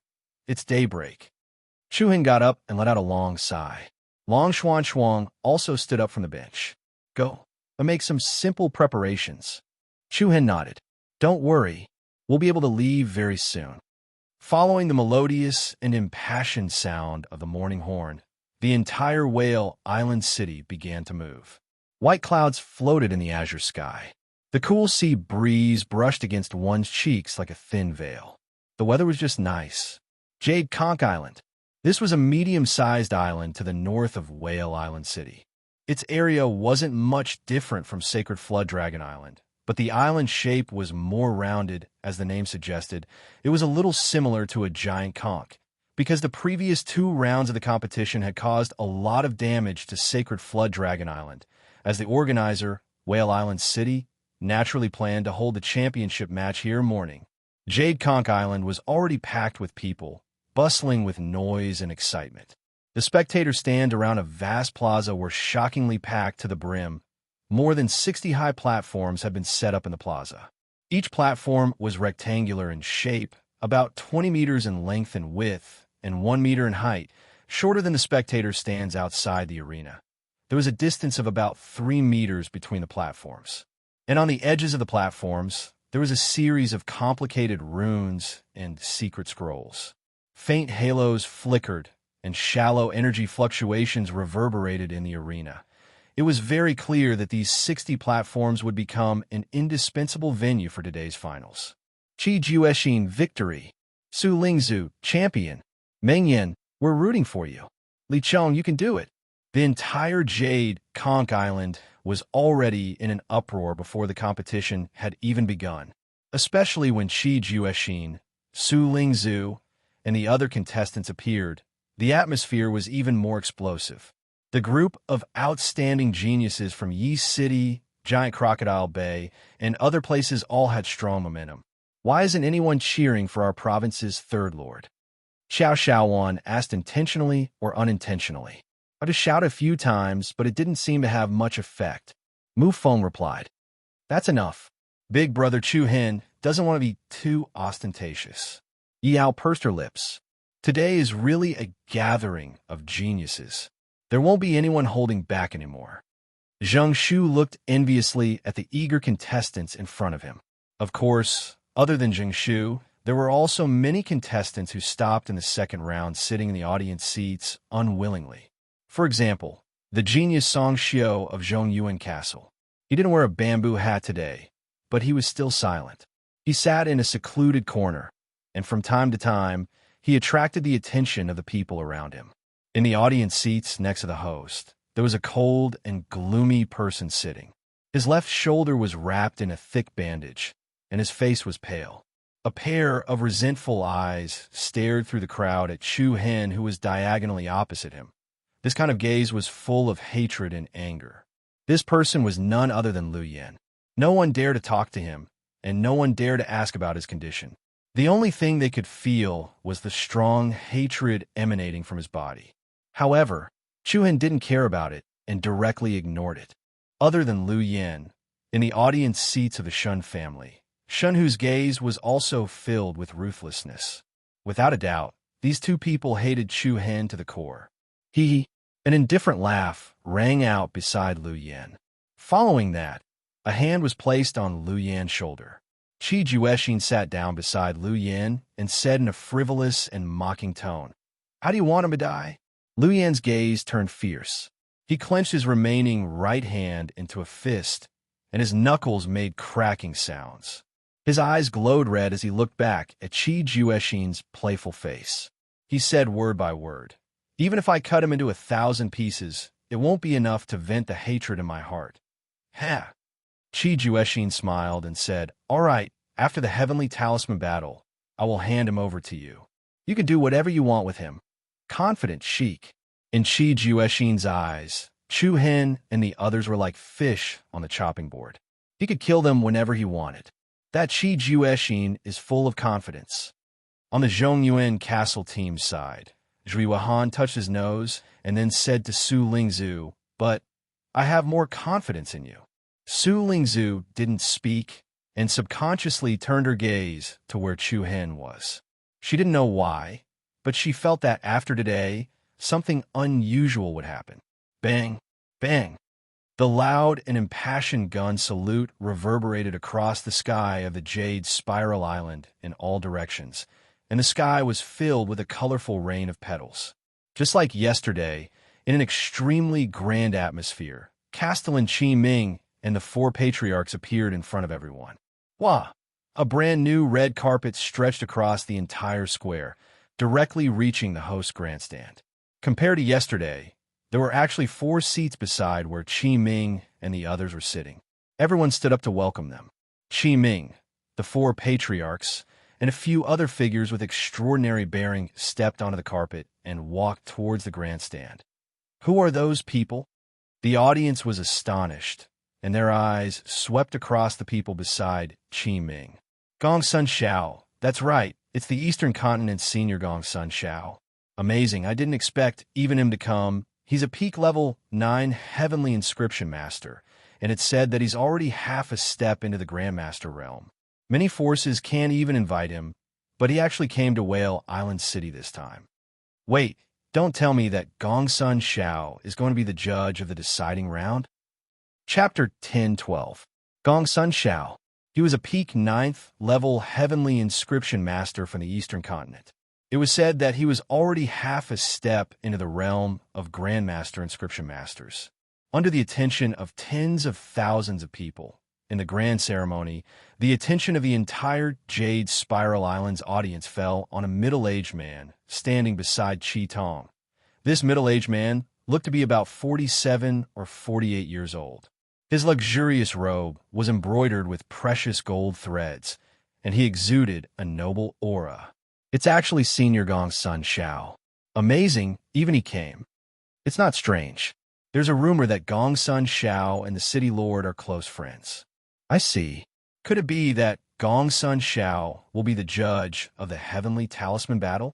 It's daybreak. Chu Hen got up and let out a long sigh. Long Xuan also stood up from the bench. Go, and make some simple preparations. Chu Hen nodded. Don't worry, we'll be able to leave very soon. Following the melodious and impassioned sound of the morning horn, the entire Whale Island City began to move. White clouds floated in the azure sky. The cool sea breeze brushed against one's cheeks like a thin veil. The weather was just nice. Jade Conch Island. This was a medium-sized island to the north of Whale Island City. Its area wasn't much different from Sacred Flood Dragon Island, but the island's shape was more rounded, as the name suggested. It was a little similar to a giant conch, because the previous 2 rounds of the competition had caused a lot of damage to Sacred Flood Dragon Island, as the organizer, Whale Island City, naturally planned to hold the championship match here morning. Jade Conch Island was already packed with people, bustling with noise and excitement. The spectator stand around a vast plaza were shockingly packed to the brim. More than 60 high platforms had been set up in the plaza. Each platform was rectangular in shape, about 20 meters in length and width, and 1 meter in height, shorter than the spectator stands outside the arena. There was a distance of about 3 meters between the platforms. And on the edges of the platforms, there was a series of complicated runes and secret scrolls. Faint halos flickered, and shallow energy fluctuations reverberated in the arena. It was very clear that these 60 platforms would become an indispensable venue for today's finals. Qi Juexin, victory. Su Lingzhu, champion. Meng Yan, we're rooting for you. Li Chong, you can do it. The entire Jade Conch Island was already in an uproar before the competition had even begun, especially when Qi Juexin, Su Lingzhu, and the other contestants appeared. The atmosphere was even more explosive. The group of outstanding geniuses from Yi City, Giant Crocodile Bay, and other places all had strong momentum. Why isn't anyone cheering for our province's third lord? Xiao Xiaowan asked intentionally or unintentionally. I just shouted a few times, but it didn't seem to have much effect. Mu Feng replied, "That's enough. Big brother Chu Hen doesn't want to be too ostentatious." Yao pursed her lips. Today is really a gathering of geniuses. There won't be anyone holding back anymore. Zheng Shu looked enviously at the eager contestants in front of him. Of course, other than Zheng Shu, there were also many contestants who stopped in the second round sitting in the audience seats unwillingly. For example, the genius Song Xiao of Zhongyuan Castle. He didn't wear a bamboo hat today, but he was still silent. He sat in a secluded corner, and from time to time, he attracted the attention of the people around him. In the audience seats next to the host, there was a cold and gloomy person sitting. His left shoulder was wrapped in a thick bandage, and his face was pale. A pair of resentful eyes stared through the crowd at Chu Hen, who was diagonally opposite him. This kind of gaze was full of hatred and anger. This person was none other than Lu Yan. No one dared to talk to him, and no one dared to ask about his condition. The only thing they could feel was the strong hatred emanating from his body. However, Chu Hen didn't care about it and directly ignored it. Other than Lu Yan, in the audience seats of the Shun family, Shun whose gaze was also filled with ruthlessness. Without a doubt, these two people hated Chu Hen to the core. An indifferent laugh rang out beside Lu Yan. Following that, a hand was placed on Lu Yan's shoulder. Qi Juexin sat down beside Lu Yan and said in a frivolous and mocking tone, "How do you want him to die?" Lu Yan's gaze turned fierce. He clenched his remaining right hand into a fist, and his knuckles made cracking sounds. His eyes glowed red as he looked back at Qi Juexin's playful face. He said word by word, "Even if I cut him into 1,000 pieces, it won't be enough to vent the hatred in my heart." Ha! Qi Juexin smiled and said, "All right, after the Heavenly Talisman battle, I will hand him over to you. You can do whatever you want with him." Confident chic. In Qi Juexin's eyes, Chu Hen and the others were like fish on the chopping board. He could kill them whenever he wanted. That Qi Juexin is full of confidence. On the Zhongyuan Castle team's side, Zhui Wahan touched his nose and then said to Su Lingzhu, "But I have more confidence in you." Su Lingzhu didn't speak and subconsciously turned her gaze to where Chu Hen was. She didn't know why, but she felt that after today, something unusual would happen. Bang! Bang! The loud and impassioned gun salute reverberated across the sky of the Jade Spiral Island in all directions, and the sky was filled with a colorful rain of petals. Just like yesterday, in an extremely grand atmosphere, Castellan Qi Ming and the 4 patriarchs appeared in front of everyone. Wah! A brand new red carpet stretched across the entire square, directly reaching the host grandstand. Compared to yesterday, there were actually 4 seats beside where Qi Ming and the others were sitting. Everyone stood up to welcome them. Qi Ming, the 4 patriarchs, and a few other figures with extraordinary bearing stepped onto the carpet and walked towards the grandstand. Who are those people? The audience was astonished, and their eyes swept across the people beside Qi Ming. Gongsun Xiao. That's right, it's the Eastern Continent's senior Gongsun Xiao. Amazing, I didn't expect even him to come. He's a peak level 9 heavenly inscription master, and it's said that he's already half a step into the Grandmaster realm. Many forces can't even invite him, but he actually came to Whale Island City this time. Wait, don't tell me that Gongsun Xiao is going to be the judge of the deciding round? Chapter 10-12. Gongsun Xiao. He was a peak 9th level heavenly inscription master from the Eastern Continent. It was said that he was already half a step into the realm of Grandmaster inscription masters. Under the attention of tens of thousands of people, in the grand ceremony, the attention of the entire Jade Spiral Islands audience fell on a middle-aged man standing beside Qi Tong. This middle-aged man looked to be about 47 or 48 years old. His luxurious robe was embroidered with precious gold threads, and he exuded a noble aura. It's actually Senior Gongsun Xiao. Amazing, even he came. It's not strange. There's a rumor that Gongsun Xiao and the city lord are close friends. I see. Could it be that Gongsun Xiao will be the judge of the heavenly talisman battle?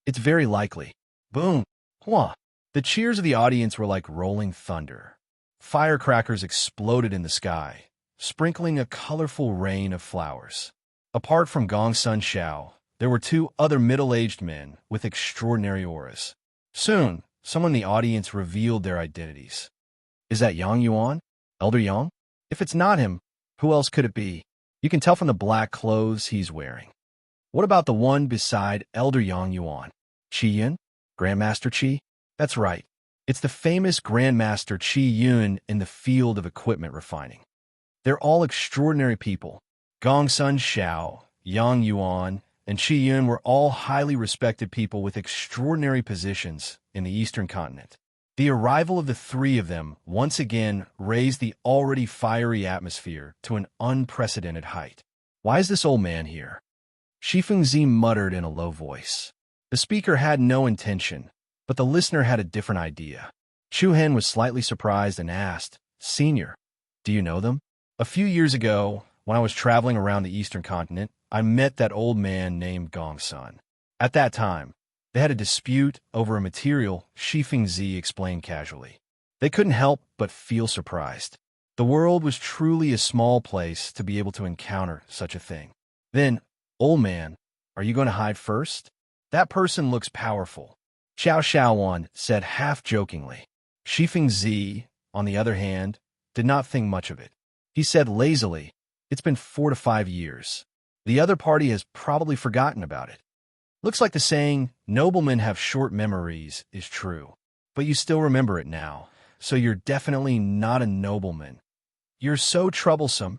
It's very likely. Boom! Hua! The cheers of the audience were like rolling thunder. Firecrackers exploded in the sky, sprinkling a colorful rain of flowers. Apart from Gongsun Xiao, there were 2 other middle-aged men with extraordinary auras. Soon, someone in the audience revealed their identities. Is that Yang Yuan? Elder Yang? If it's not him, who else could it be? You can tell from the black clothes he's wearing. What about the one beside Elder Yang Yuan? Qi Yun? Grandmaster Qi? That's right. It's the famous Grandmaster Qi Yun in the field of equipment refining. They're all extraordinary people. Gongsun Xiao, Yang Yuan, and Qi Yun were all highly respected people with extraordinary positions in the Eastern Continent. The arrival of the 3 of them once again raised the already fiery atmosphere to an unprecedented height. Why is this old man here? Shifengzi muttered in a low voice. The speaker had no intention, but the listener had a different idea. Chu Hen was slightly surprised and asked, Senior, do you know them? A few years ago, when I was traveling around the Eastern Continent, I met that old man named Gongsun. At that time, they had a dispute over a material, Shifengzi explained casually. They couldn't help but feel surprised. The world was truly a small place to be able to encounter such a thing. Then, old man, are you going to hide first? That person looks powerful. Xiao Xiaowan said half-jokingly. Shifengzi, on the other hand, did not think much of it. He said lazily, it's been 4 to 5 years. The other party has probably forgotten about it. Looks like the saying, noblemen have short memories, is true. But you still remember it now, so you're definitely not a nobleman. You're so troublesome.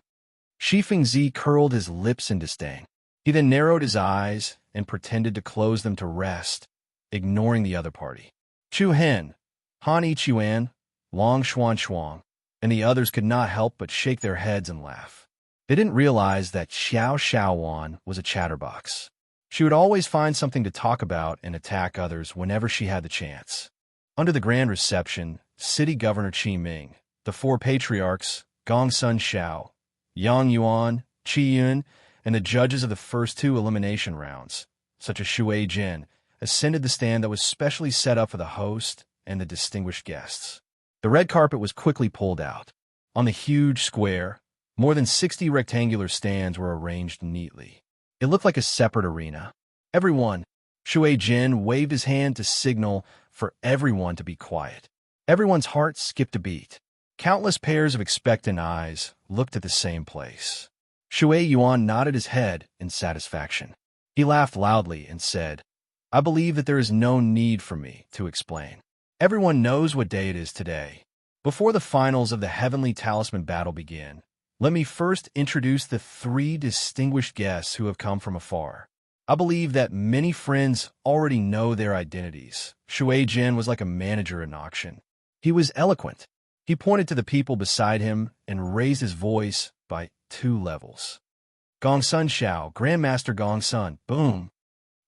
Shifengzi curled his lips in disdain. He then narrowed his eyes and pretended to close them to rest, ignoring the other party. Chu Hen, Han Ichuan, Long Xuan Shuang, and the others could not help but shake their heads and laugh. They didn't realize that Xiao Xiaowan was a chatterbox. She would always find something to talk about and attack others whenever she had the chance. Under the grand reception, City Governor Qi Ming, the 4 patriarchs, Gongsun Xiao, Yang Yuan, Qi Yun, and the judges of the first 2 elimination rounds, such as Shui Jin, ascended the stand that was specially set up for the host and the distinguished guests. The red carpet was quickly pulled out. On the huge square, more than 60 rectangular stands were arranged neatly. It looked like a separate arena. Everyone, Shui Jin waved his hand to signal for everyone to be quiet. Everyone's heart skipped a beat. Countless pairs of expectant eyes looked at the same place. Shui Yuan nodded his head in satisfaction. He laughed loudly and said, I believe that there is no need for me to explain. Everyone knows what day it is today. Before the finals of the Heavenly Talisman battle begin, Let me first introduce the three distinguished guests who have come from afar. I believe that many friends already know their identities. Shui Jin was like a manager at an auction. He was eloquent. He pointed to the people beside him and raised his voice by 2 levels. Gong Sun Xiao, Grandmaster Gong Sun, boom!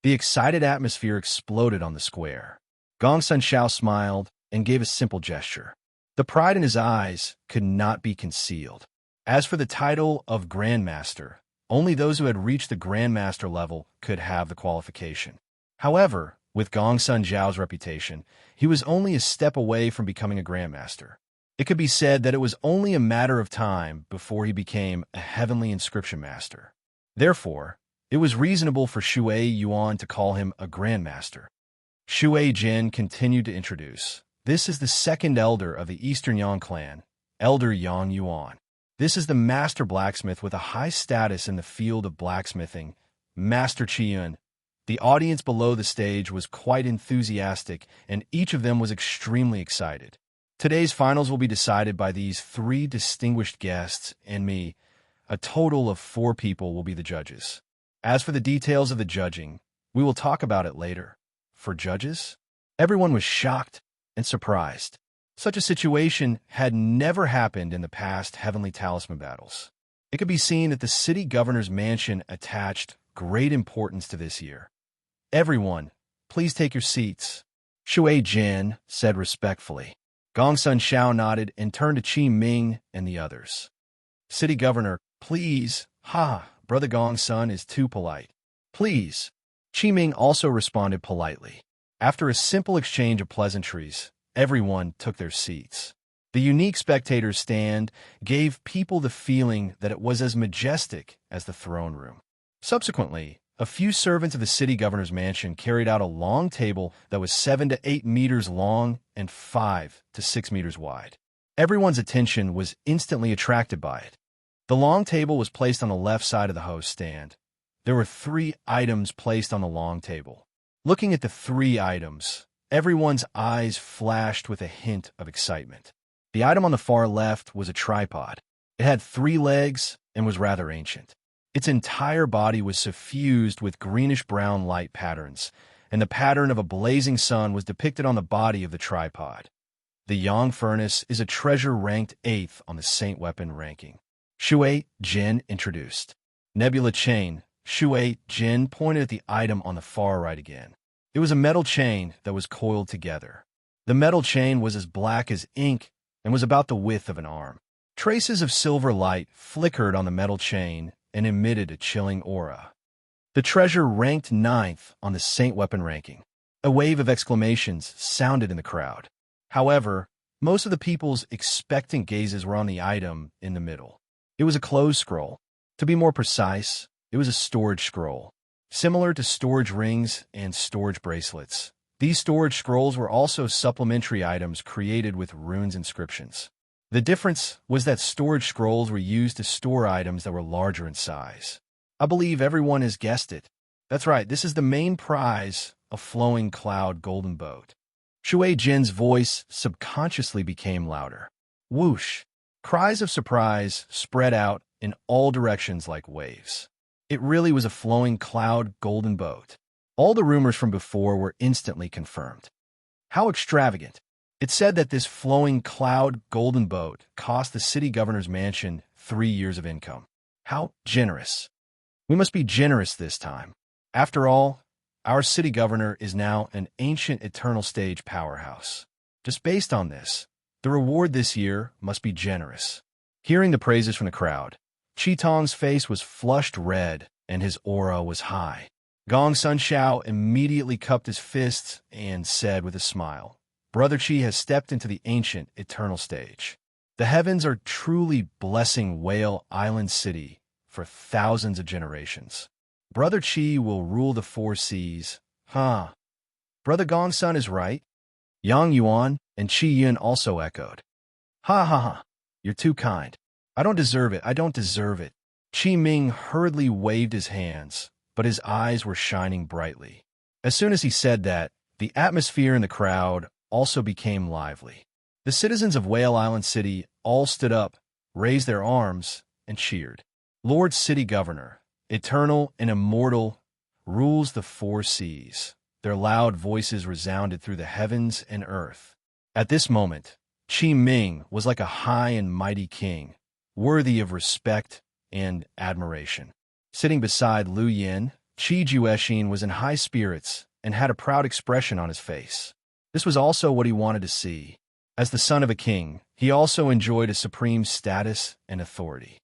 The excited atmosphere exploded on the square. Gong Sun Xiao smiled and gave a simple gesture. The pride in his eyes could not be concealed. As for the title of Grandmaster, only those who had reached the Grandmaster level could have the qualification. However, with Gong Sun Zhao's reputation, he was only a step away from becoming a Grandmaster. It could be said that it was only a matter of time before he became a heavenly inscription master. Therefore, it was reasonable for Shui Yuan to call him a Grandmaster. Shui Jin continued to introduce. This is the second elder of the Eastern Yang clan, Elder Yang Yuan. This is the master blacksmith with a high status in the field of blacksmithing, Master Qiyun. The audience below the stage was quite enthusiastic, and each of them was extremely excited. Today's finals will be decided by these 3 distinguished guests and me. A total of 4 people will be the judges. As for the details of the judging, we will talk about it later. For judges, everyone was shocked and surprised. Such a situation had never happened in the past Heavenly Talisman battles. It could be seen that the city governor's mansion attached great importance to this year. Everyone, please take your seats, Shui Jin said respectfully. Gong Sun Xiao nodded and turned to Qi Ming and the others. City governor, please. Brother Gong Sun is too polite. Please. Qi Ming also responded politely. After a simple exchange of pleasantries, everyone took their seats. The unique spectator's stand gave people the feeling that it was as majestic as the throne room. Subsequently, a few servants of the city governor's mansion carried out a long table that was 7 to 8 meters long and 5 to 6 meters wide. Everyone's attention was instantly attracted by it. The long table was placed on the left side of the host stand. There were 3 items placed on the long table. Looking at the 3 items, everyone's eyes flashed with a hint of excitement. The item on the far left was a tripod. It had 3 legs and was rather ancient. Its entire body was suffused with greenish-brown light patterns, and the pattern of a blazing sun was depicted on the body of the tripod. The Yang furnace is a treasure ranked 8th on the Saint Weapon ranking. Shui Jin introduced. Nebula chain. Shui Jin pointed at the item on the far right again. It was a metal chain that was coiled together. The metal chain was as black as ink and was about the width of an arm. Traces of silver light flickered on the metal chain and emitted a chilling aura. The treasure ranked 9th on the Saint Weapon ranking. A wave of exclamations sounded in the crowd. However, most of the people's expectant gazes were on the item in the middle. It was a closed scroll. To be more precise, it was a storage scroll. Similar to storage rings and storage bracelets, these storage scrolls were also supplementary items created with runes inscriptions. The difference was that storage scrolls were used to store items that were larger in size. I believe everyone has guessed it. That's right, this is the main prize, a flowing cloud golden boat. Shui Jin's voice subconsciously became louder. Whoosh! Cries of surprise spread out in all directions like waves. It really was a flowing cloud golden boat. All the rumors from before were instantly confirmed. How extravagant! It said that this flowing cloud golden boat cost the city governor's mansion 3 years of income. How generous! We must be generous this time. After all, our city governor is now an ancient eternal stage powerhouse. Just based on this, the reward this year must be generous. Hearing the praises from the crowd, Qitong's face was flushed red and his aura was high. Gong Sun Xiao immediately cupped his fists and said with a smile, Brother Qi has stepped into the ancient eternal stage. The heavens are truly blessing Whale Island City for thousands of generations. Brother Qi will rule the 4 seas. Brother Gong Sun is right. Yang Yuan and Qi Yun also echoed. Ha. You're too kind. I don't deserve it. Qi Ming hurriedly waved his hands, but his eyes were shining brightly. As soon as he said that, the atmosphere in the crowd also became lively. The citizens of Whale Island City all stood up, raised their arms, and cheered. Lord City Governor, eternal and immortal, rules the four seas. Their loud voices resounded through the heavens and earth. At this moment, Qi Ming was like a high and mighty king, worthy of respect and admiration. Sitting beside Lu Yin, Qi Juexin was in high spirits and had a proud expression on his face. This was also what he wanted to see. As the son of a king, he also enjoyed a supreme status and authority.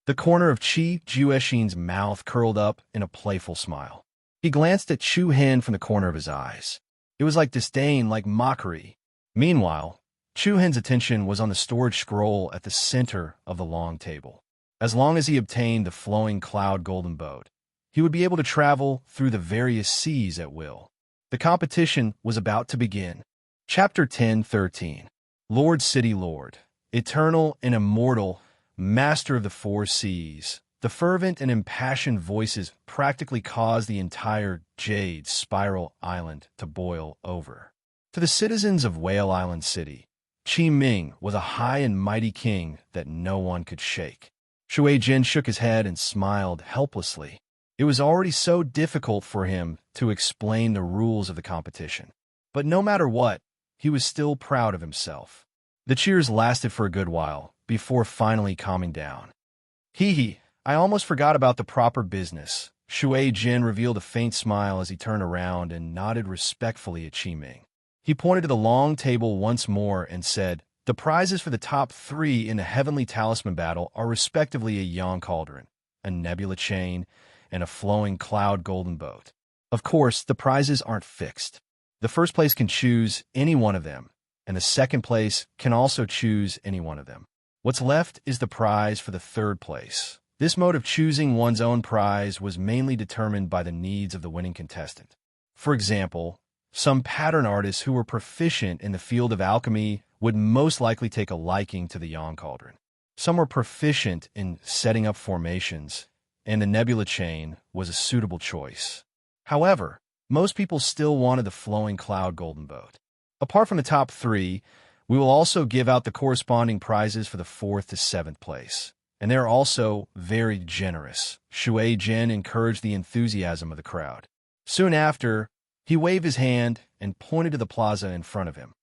The corner of Qi Juexin's mouth curled up in a playful smile. He glanced at Chu Hen from the corner of his eyes. It was like disdain, like mockery. Meanwhile, Chu Hen's attention was on the storage scroll at the center of the long table. As long as he obtained the flowing cloud golden boat, he would be able to travel through the various seas at will. The competition was about to begin. Chapter 10:13. Lord City Lord, eternal and immortal, master of the four seas. The fervent and impassioned voices practically caused the entire Jade Spiral Island to boil over. To the citizens of Whale Island City, Qi Ming was a high and mighty king that no one could shake. Shui Jin shook his head and smiled helplessly. It was already so difficult for him to explain the rules of the competition. But no matter what, he was still proud of himself. The cheers lasted for a good while, before finally calming down. Hee, I almost forgot about the proper business. Shui Jin revealed a faint smile as he turned around and nodded respectfully at Qi Ming. He pointed to the long table once more and said, "The prizes for the top 3 in the Heavenly Talisman battle are respectively a Yang Cauldron, a Nebula Chain, and a Flowing Cloud Golden Boat. Of course, the prizes aren't fixed. The first place can choose any one of them, and the second place can also choose any one of them. What's left is the prize for the third place." This mode of choosing one's own prize was mainly determined by the needs of the winning contestant. For example, some pattern artists who were proficient in the field of alchemy would most likely take a liking to the Yang Cauldron. Some were proficient in setting up formations, and the Nebula Chain was a suitable choice. However, most people still wanted the Flowing Cloud Golden Boat. Apart from the top 3, we will also give out the corresponding prizes for the 4th to 7th place. And they're also very generous. Shui Jin encouraged the enthusiasm of the crowd. Soon after, he waved his hand and pointed to the plaza in front of him.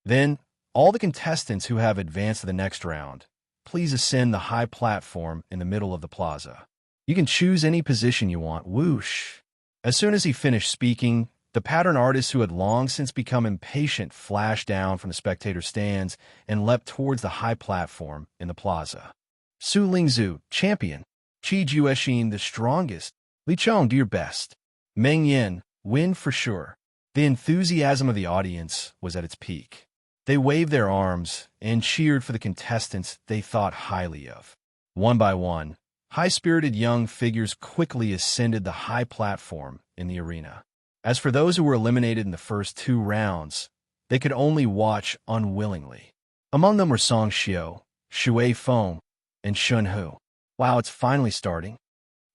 Then, all the contestants who have advanced to the next round, please ascend the high platform in the middle of the plaza. You can choose any position you want. Whoosh! As soon as he finished speaking, the pattern artists who had long since become impatient flashed down from the spectator stands and leapt towards the high platform in the plaza. Su Lingzhu, champion. Qi Juexin, the strongest. Li Chong, do your best. Meng Yin, win for sure. The enthusiasm of the audience was at its peak. They waved their arms and cheered for the contestants they thought highly of. One by one, high-spirited young figures quickly ascended the high platform in the arena. As for those who were eliminated in the first 2 rounds, they could only watch unwillingly. Among them were Song Xiu, Shui Feng, and Shun Hu. Wow, it's finally starting.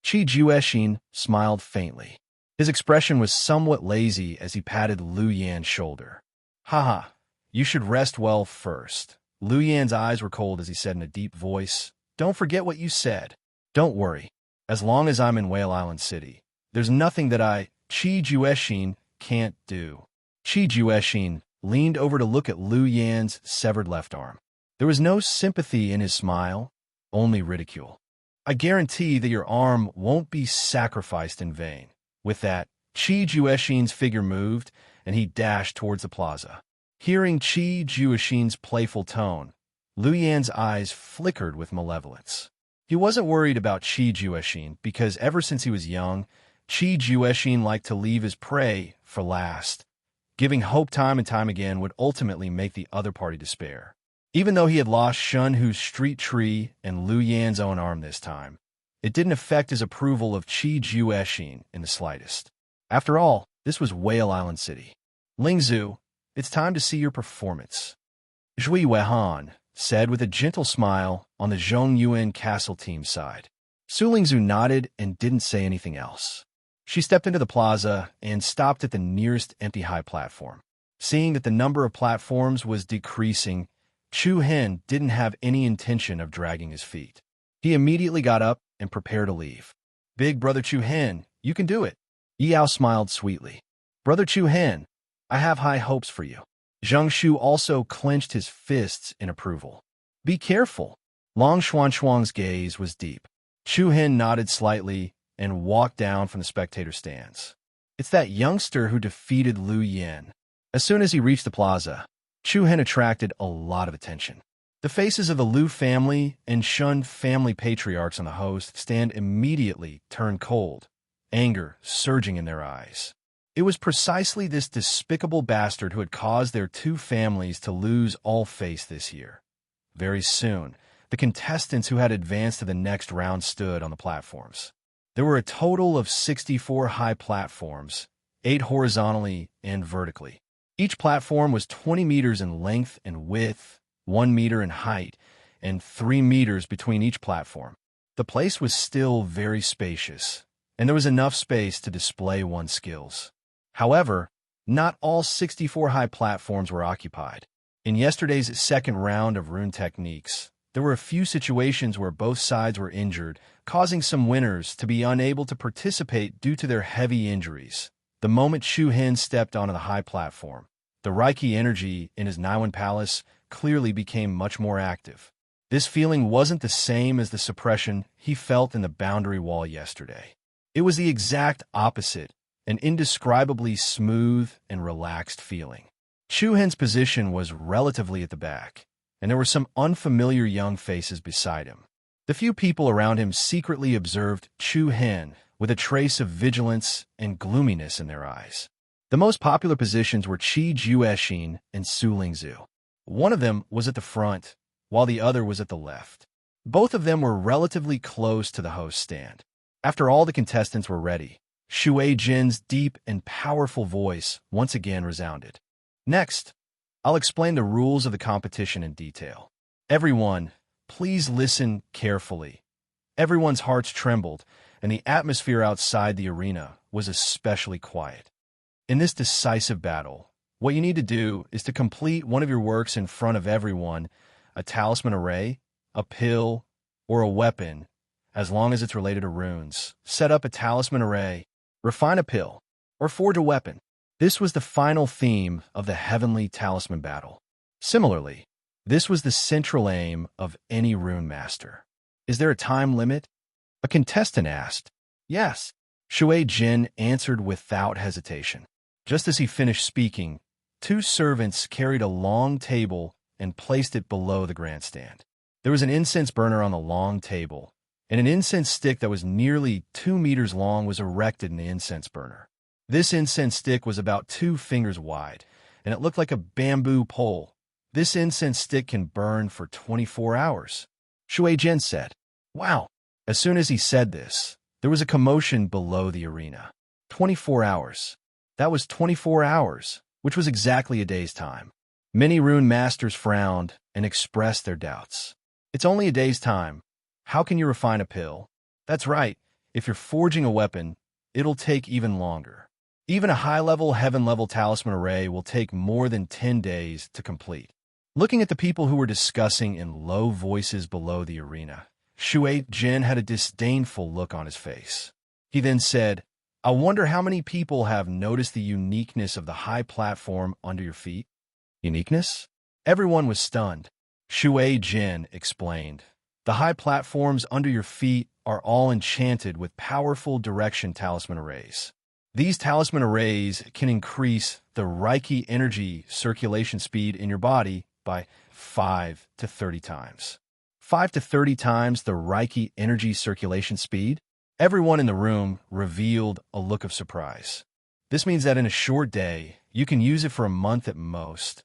Qi Juexin smiled faintly. His expression was somewhat lazy as he patted Lu Yan's shoulder. Haha, you should rest well first. Lu Yan's eyes were cold as he said in a deep voice, "Don't forget what you said. Don't worry. As long as I'm in Whale Island City, there's nothing that Qi Juexin, can't do." Qi Juexin leaned over to look at Lu Yan's severed left arm. There was no sympathy in his smile, only ridicule. "I guarantee that your arm won't be sacrificed in vain." With that, Qi Juexin's figure moved, and he dashed towards the plaza. Hearing Qi Juexin's playful tone, Lu Yan's eyes flickered with malevolence. He wasn't worried about Qi Juexin because ever since he was young, Qi Juexin liked to leave his prey for last. Giving hope time and time again would ultimately make the other party despair. Even though he had lost Shun Hu's street tree and Lu Yan's own arm this time, it didn't affect his approval of Qi Juexin in the slightest. After all, this was Whale Island City. "Lingzhu, it's time to see your performance," Zhui Weihan said with a gentle smile on the Zhongyuan Castle team's side. Su Lingzhu nodded and didn't say anything else. She stepped into the plaza and stopped at the nearest empty high platform. Seeing that the number of platforms was decreasing, Chu Hen didn't have any intention of dragging his feet. He immediately got up and prepared to leave. Big Brother Chu Hen, you can do it. Yao smiled sweetly. Brother Chu Hen, I have high hopes for you. Zheng Shu also clenched his fists in approval. Be careful. Long Xuanchuang's gaze was deep. Chu Hen nodded slightly and walked down from the spectator stands. It's that youngster who defeated Lu Yin. As soon as he reached the plaza, Chu Hen attracted a lot of attention. The faces of the Lu family and Shun family patriarchs on the host stand immediately turned cold, anger surging in their eyes. It was precisely this despicable bastard who had caused their two families to lose all face this year. Very soon, the contestants who had advanced to the next round stood on the platforms. There were a total of 64 high platforms, 8 horizontally and vertically. Each platform was 20 meters in length and width, 1 meter in height, and 3 meters between each platform. The place was still very spacious, and there was enough space to display one's skills. However, not all 64 high platforms were occupied. In yesterday's second round of rune techniques, there were a few situations where both sides were injured, causing some winners to be unable to participate due to their heavy injuries. The moment Chu Hen stepped onto the high platform, the Reiki energy in his Naiwan palace clearly became much more active. This feeling wasn't the same as the suppression he felt in the boundary wall yesterday. It was the exact opposite, an indescribably smooth and relaxed feeling. Chu Hen's position was relatively at the back, and there were some unfamiliar young faces beside him. The few people around him secretly observed Chu Hen with a trace of vigilance and gloominess in their eyes. The most popular positions were Qi Juexin and Su Lingzhu. One of them was at the front, while the other was at the left. Both of them were relatively close to the host stand. After all the contestants were ready, Shui Jin's deep and powerful voice once again resounded. Next, I'll explain the rules of the competition in detail. Everyone, please listen carefully. Everyone's hearts trembled, and the atmosphere outside the arena was especially quiet. In this decisive battle, what you need to do is to complete one of your works in front of everyone, a talisman array, a pill, or a weapon, as long as it's related to runes. Set up a talisman array, refine a pill, or forge a weapon. This was the final theme of the Heavenly Talisman Battle. Similarly, this was the central aim of any rune master. Is there a time limit? A contestant asked. Yes. Shui Jin answered without hesitation. Just as he finished speaking, 2 servants carried a long table and placed it below the grandstand. There was an incense burner on the long table, and an incense stick that was nearly 2 meters long was erected in the incense burner. This incense stick was about 2 fingers wide, and it looked like a bamboo pole. This incense stick can burn for 24 hours. Shui Jian said, Wow. As soon as he said this, there was a commotion below the arena. 24 hours. That was 24 hours, which was exactly a day's time. Many rune masters frowned and expressed their doubts. It's only a day's time. How can you refine a pill? That's right. If you're forging a weapon, it'll take even longer. Even a high-level, heaven-level talisman array will take more than 10 days to complete. Looking at the people who were discussing in low voices below the arena, Shui Jin had a disdainful look on his face. He then said, I wonder how many people have noticed the uniqueness of the high platform under your feet? Uniqueness? Everyone was stunned. Shui Jin explained, The high platforms under your feet are all enchanted with powerful direction talisman arrays. These talisman arrays can increase the Reiki energy circulation speed in your body by 5 to 30 times. 5 to 30 times the Reiki energy circulation speed? Everyone in the room revealed a look of surprise. This means that in a short day, you can use it for a month at most.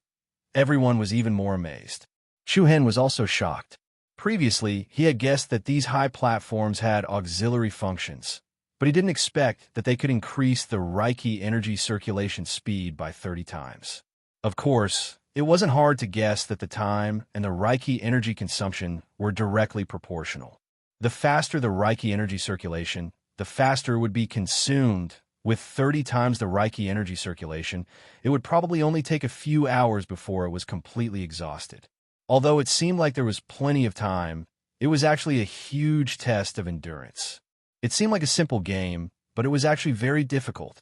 Everyone was even more amazed. Chu Hen was also shocked. Previously, he had guessed that these high platforms had auxiliary functions, but he didn't expect that they could increase the Reiki energy circulation speed by 30 times. Of course, it wasn't hard to guess that the time and the Reiki energy consumption were directly proportional. The faster the Reiki energy circulation, the faster it would be consumed. With 30 times the Reiki energy circulation, it would probably only take a few hours before it was completely exhausted. Although it seemed like there was plenty of time, It was actually a huge test of endurance. It seemed like a simple game, but it was actually very difficult.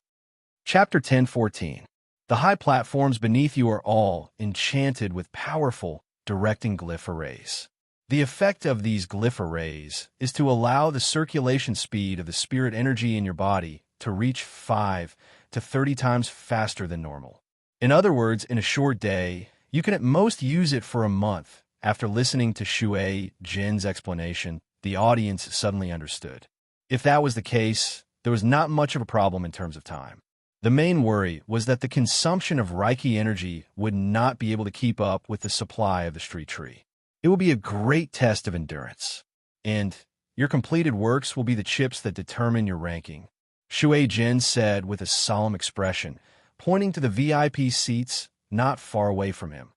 Chapter 10:14. The high platforms beneath you are all enchanted with powerful, directing glyph arrays. The effect of these glyph arrays is to allow the circulation speed of the spirit energy in your body to reach 5 to 30 times faster than normal. In other words, in a short day, you can at most use it for a month. After listening to Shui Jin's explanation, the audience suddenly understood. If that was the case, there was not much of a problem in terms of time. The main worry was that the consumption of Reiki energy would not be able to keep up with the supply of the street tree. It will be a great test of endurance. And your completed works will be the chips that determine your ranking, Shui Jin said with a solemn expression, pointing to the VIP seats not far away from him.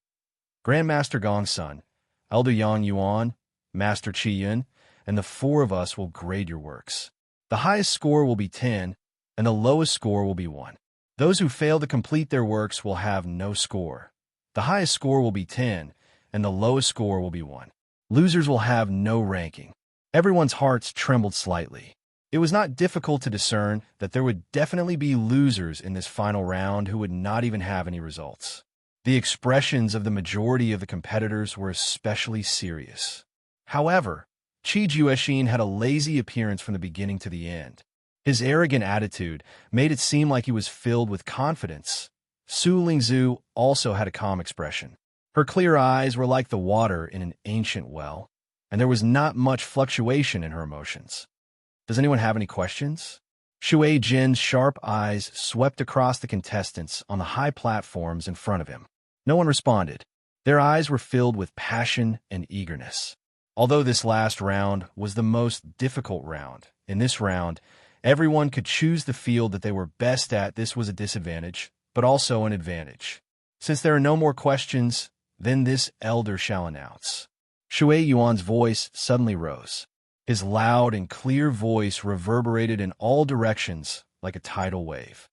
Grandmaster Gongsun, Elder Yang Yuan, Master Qi Yun, and the four of us will grade your works. The highest score will be 10, and the lowest score will be 1. Those who fail to complete their works will have no score. The highest score will be 10, and the lowest score will be 1. Losers will have no ranking. Everyone's hearts trembled slightly. It was not difficult to discern that there would definitely be losers in this final round who would not even have any results. The expressions of the majority of the competitors were especially serious. However, Qi Juexin had a lazy appearance from the beginning to the end. His arrogant attitude made it seem like he was filled with confidence. Su Lingzhu also had a calm expression. Her clear eyes were like the water in an ancient well, and there was not much fluctuation in her emotions. Does anyone have any questions? Shui Jin's sharp eyes swept across the contestants on the high platforms in front of him. No one responded. Their eyes were filled with passion and eagerness. Although this last round was the most difficult round, in this round, everyone could choose the field that they were best at. This was a disadvantage, but also an advantage. Since there are no more questions, then this elder shall announce. Shui Yuan's voice suddenly rose. His loud and clear voice reverberated in all directions like a tidal wave.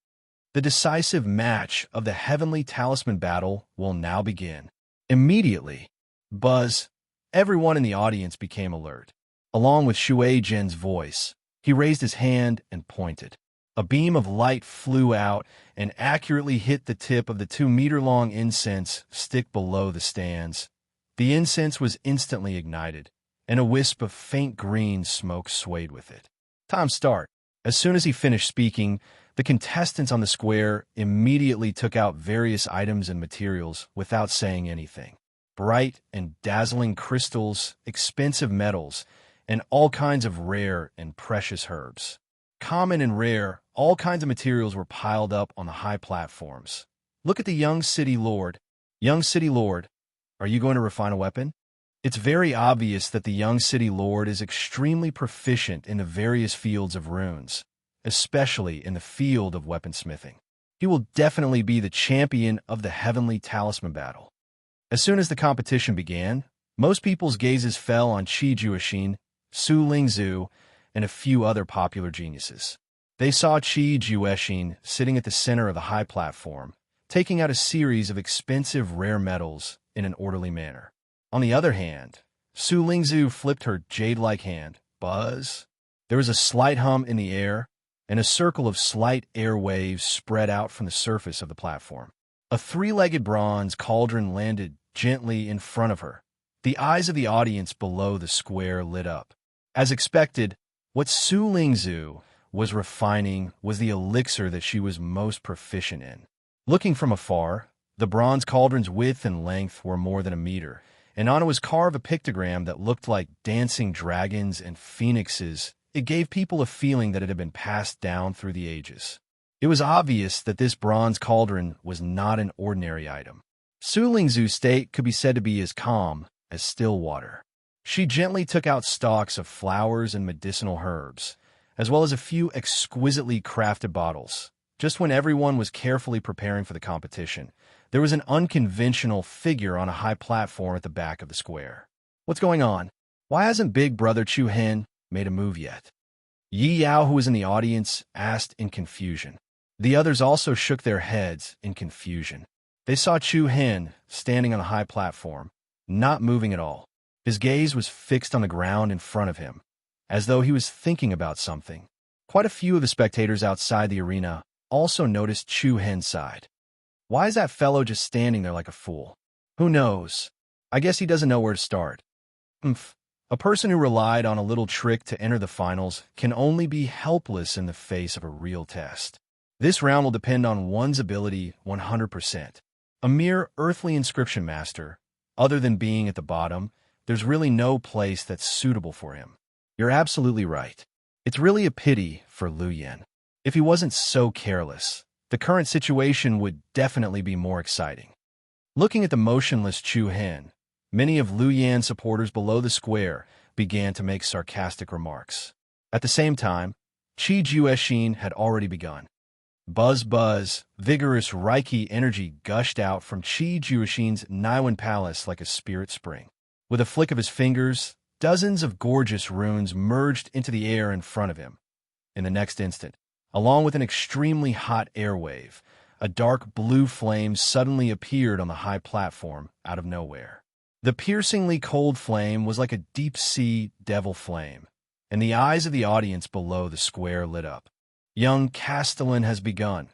The decisive match of the Heavenly Talisman battle will now begin. Immediately, buzz, everyone in the audience became alert. Along with Shui Jin's voice, he raised his hand and pointed. A beam of light flew out and accurately hit the tip of the 2-meter-long incense stick below the stands. The incense was instantly ignited, and a wisp of faint green smoke swayed with it. Time start. As soon as he finished speaking, the contestants on the square immediately took out various items and materials without saying anything. Bright and dazzling crystals, expensive metals, and all kinds of rare and precious herbs. Common and rare, all kinds of materials were piled up on the high platforms. Look at the young city lord. Young city lord, are you going to refine a weapon? It's very obvious that the young city lord is extremely proficient in the various fields of runes, especially in the field of weaponsmithing. He will definitely be the champion of the Heavenly Talisman battle. As soon as the competition began, most people's gazes fell on Qi Juexin, Su Lingzhu, and a few other popular geniuses. They saw Qi Juexin sitting at the center of the high platform, taking out a series of expensive rare metals in an orderly manner. On the other hand, Su Lingzhu flipped her jade-like hand. Buzz. There was a slight hum in the air, and a circle of slight air waves spread out from the surface of the platform. A 3-legged bronze cauldron landed gently in front of her. The eyes of the audience below the square lit up. As expected, what Su Lingzhu was refining was the elixir that she was most proficient in. Looking from afar, the bronze cauldron's width and length were more than a meter, and on it was carved a pictogram that looked like dancing dragons and phoenixes. It gave people a feeling that it had been passed down through the ages. It was obvious that this bronze cauldron was not an ordinary item. Su Lingzhu's state could be said to be as calm as still water. She gently took out stalks of flowers and medicinal herbs, as well as a few exquisitely crafted bottles. Just when everyone was carefully preparing for the competition, there was an unconventional figure on a high platform at the back of the square. What's going on? Why hasn't Big Brother Chu Hen made a move yet? Yi Yao, who was in the audience, asked in confusion. The others also shook their heads in confusion. They saw Chu Hen standing on a high platform, not moving at all. His gaze was fixed on the ground in front of him, as though he was thinking about something. Quite a few of the spectators outside the arena also noticed Chu Hen's side. Why is that fellow just standing there like a fool? Who knows? I guess he doesn't know where to start. A person who relied on a little trick to enter the finals can only be helpless in the face of a real test. This round will depend on one's ability 100%. A mere earthly inscription master, other than being at the bottom, there's really no place that's suitable for him. You're absolutely right. It's really a pity for Liu Yan. If he wasn't so careless, the current situation would definitely be more exciting. Looking at the motionless Chu Hen, many of Liu Yan's supporters below the square began to make sarcastic remarks. At the same time, Qi Juexin had already begun. Buzz buzz, vigorous Reiki energy gushed out from Qi Juexin's Niwen Palace like a spirit spring. With a flick of his fingers, dozens of gorgeous runes merged into the air in front of him. In the next instant, along with an extremely hot air wave, a dark blue flame suddenly appeared on the high platform out of nowhere. The piercingly cold flame was like a deep-sea devil flame, and the eyes of the audience below the square lit up. Young Castellan has begun.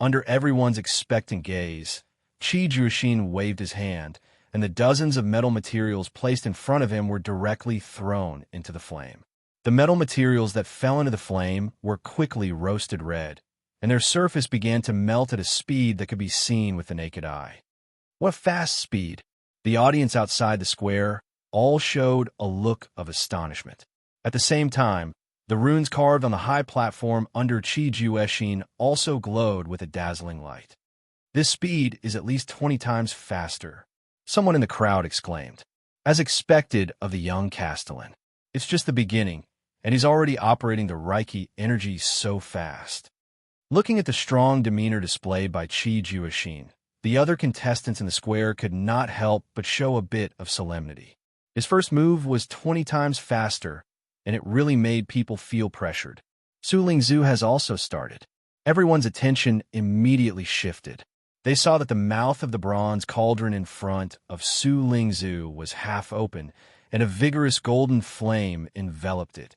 Under everyone's expectant gaze, Qi Juexin waved his hand, and the dozens of metal materials placed in front of him were directly thrown into the flame. The metal materials that fell into the flame were quickly roasted red, and their surface began to melt at a speed that could be seen with the naked eye. What fast speed! The audience outside the square all showed a look of astonishment. At the same time, the runes carved on the high platform under Qi Juexin also glowed with a dazzling light. This speed is at least 20 times faster, someone in the crowd exclaimed. As expected of the young Castellan, it's just the beginning, and he's already operating the Reiki energy so fast. Looking at the strong demeanor displayed by Qi Juexin, the other contestants in the square could not help but show a bit of solemnity. His first move was 20 times faster, and it really made people feel pressured. Su Lingzhu has also started. Everyone's attention immediately shifted. They saw that the mouth of the bronze cauldron in front of Su Lingzhu was half open, and a vigorous golden flame enveloped it.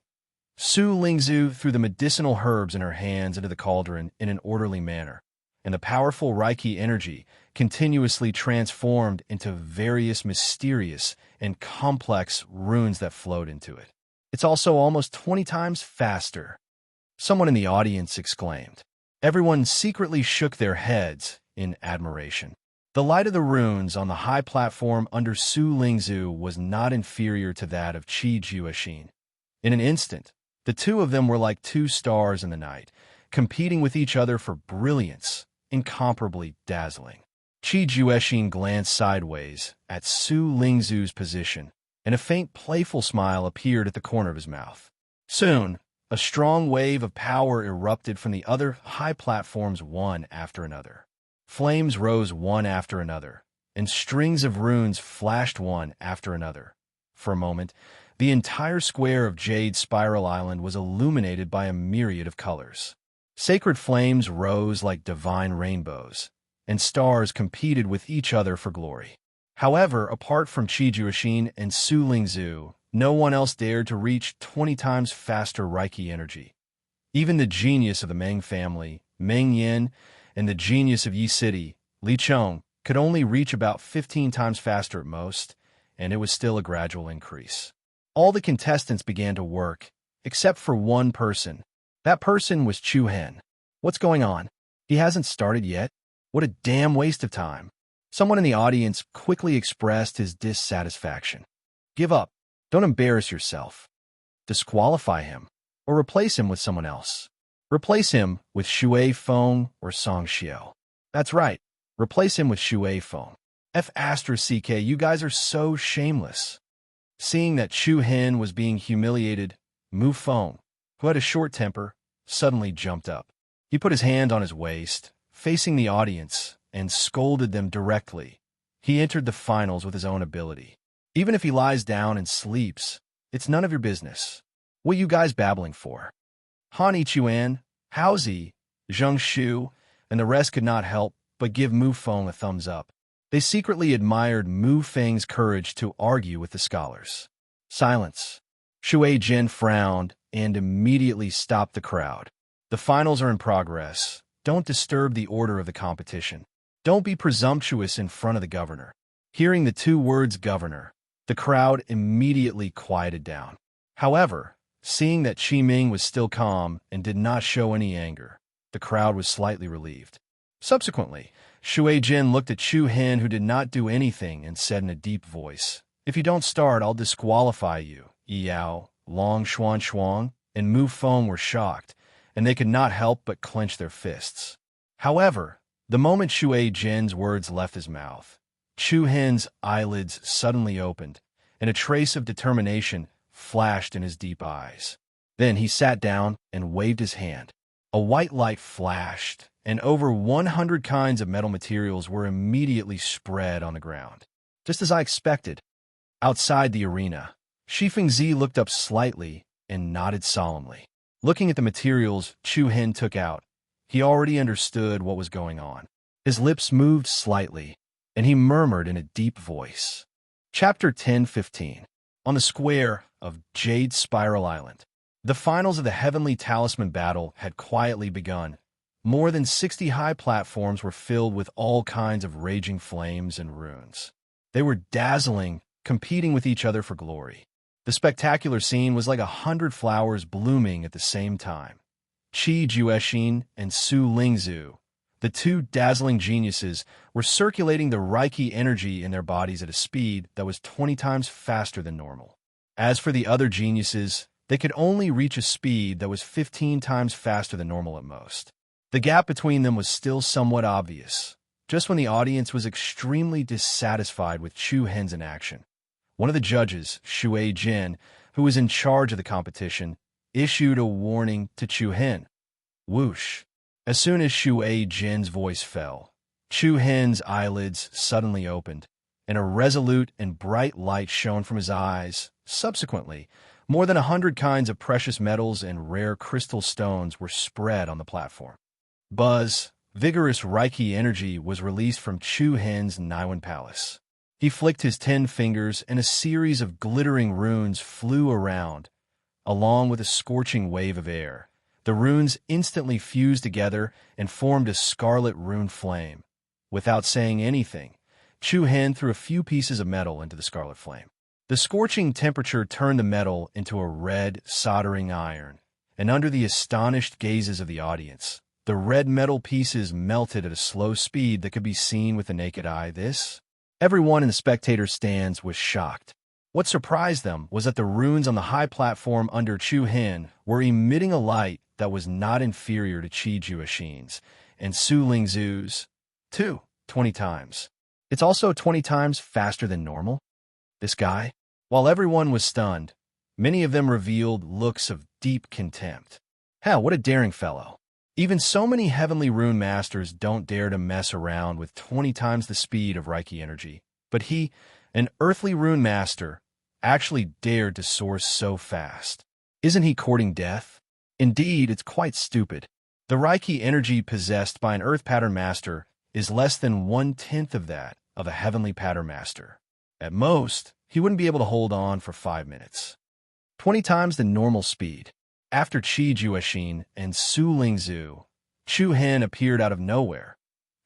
Su Lingzhu threw the medicinal herbs in her hands into the cauldron in an orderly manner, and the powerful Reiki energy continuously transformed into various mysterious and complex runes that flowed into it. It's also almost 20 times faster, someone in the audience exclaimed. Everyone secretly shook their heads in admiration. The light of the runes on the high platform under Su Lingzhu was not inferior to that of Qi Juexin. In an instant, the two of them were like two stars in the night, competing with each other for brilliance, incomparably dazzling. Qi Juexin glanced sideways at Su Lingzhu's position, and a faint playful smile appeared at the corner of his mouth. Soon, a strong wave of power erupted from the other high platforms one after another. Flames rose one after another, and strings of runes flashed one after another. For a moment, the entire square of Jade Spiral Island was illuminated by a myriad of colors. Sacred flames rose like divine rainbows, and stars competed with each other for glory. However, apart from Qi Juexin and Su Lingzhu, no one else dared to reach 20 times faster Reiki energy. Even the genius of the Meng family, Meng Yin, and the genius of Yi City, Li Chong, could only reach about 15 times faster at most, and it was still a gradual increase. All the contestants began to work, except for one person. That person was Chu Hen. What's going on? He hasn't started yet? What a damn waste of time. Someone in the audience quickly expressed his dissatisfaction. Give up. Don't embarrass yourself. Disqualify him, or replace him with someone else. Replace him with Shui Feng or Song Xiao. That's right. Replace him with Shui Feng. F***, you guys are so shameless. Seeing that Chu Hen was being humiliated, Mu Feng, who had a short temper, suddenly jumped up. He put his hand on his waist, facing the audience, and scolded them directly. He entered the finals with his own ability. Even if he lies down and sleeps, it's none of your business. What you guys babbling for? Han Ichuan, Haozi, Zheng Shu, and the rest could not help but give Mu Feng a thumbs up. They secretly admired Mu Feng's courage to argue with the scholars. Silence. Shui Jin frowned and immediately stopped the crowd. The finals are in progress. Don't disturb the order of the competition. Don't be presumptuous in front of the governor. Hearing the two words governor, the crowd immediately quieted down. However, seeing that Qi Ming was still calm and did not show any anger, the crowd was slightly relieved. Subsequently, Shui Jin looked at Chu Hin, who did not do anything, and said in a deep voice, "If you don't start, I'll disqualify you." Yao, Long Xuan, and Mu Feng were shocked, and they could not help but clench their fists. However, the moment Shui Jin's words left his mouth, Chu Hin's eyelids suddenly opened, and a trace of determination flashed in his deep eyes. Then he sat down and waved his hand. A white light flashed, and over 100 kinds of metal materials were immediately spread on the ground. Just as I expected. Outside the arena, Shifeng Zi looked up slightly and nodded solemnly. Looking at the materials Chu Hin took out, he already understood what was going on. His lips moved slightly, and he murmured in a deep voice. Chapter 10:15. On the square of Jade Spiral Island, the finals of the Heavenly Talisman battle had quietly begun. More than 60 high platforms were filled with all kinds of raging flames and runes. They were dazzling, competing with each other for glory. The spectacular scene was like 100 flowers blooming at the same time. Qi Juexin and Su Lingzhu, the two dazzling geniuses, were circulating the Reiki energy in their bodies at a speed that was 20 times faster than normal. As for the other geniuses, they could only reach a speed that was 15 times faster than normal at most. The gap between them was still somewhat obvious, just when the audience was extremely dissatisfied with Chu Hin's inaction. One of the judges, Shui Jin, who was in charge of the competition, issued a warning to Chu Hin. Whoosh. As soon as Shui Jin's voice fell, Chu Hin's eyelids suddenly opened, and a resolute and bright light shone from his eyes. Subsequently, more than 100 kinds of precious metals and rare crystal stones were spread on the platform. Buzz, vigorous Reiki energy was released from Chu Hin's Naiwan Palace. He flicked his 10 fingers, and a series of glittering runes flew around, along with a scorching wave of air. The runes instantly fused together and formed a scarlet rune flame. Without saying anything, Chu Hin threw a few pieces of metal into the scarlet flame. The scorching temperature turned the metal into a red, soldering iron, and under the astonished gazes of the audience, the red metal pieces melted at a slow speed that could be seen with the naked eye. Everyone in the spectator stands was shocked. What surprised them was that the runes on the high platform under Chu Hin were emitting a light that was not inferior to Qi Juexin's and Su Lingzhu's, too, 20 times. It's also 20 times faster than normal. This guy? While everyone was stunned, many of them revealed looks of deep contempt. Hell, what a daring fellow. Even so many heavenly rune masters don't dare to mess around with 20 times the speed of Reiki energy. But he, an earthly rune master, actually dared to soar so fast. Isn't he courting death? Indeed, it's quite stupid. The Reiki energy possessed by an earth pattern master is less than 1/10 of that of a heavenly pattern master. At most, he wouldn't be able to hold on for 5 minutes. 20 times the normal speed. After Qi Juexin and Su Lingzhu, Chu Hin appeared out of nowhere.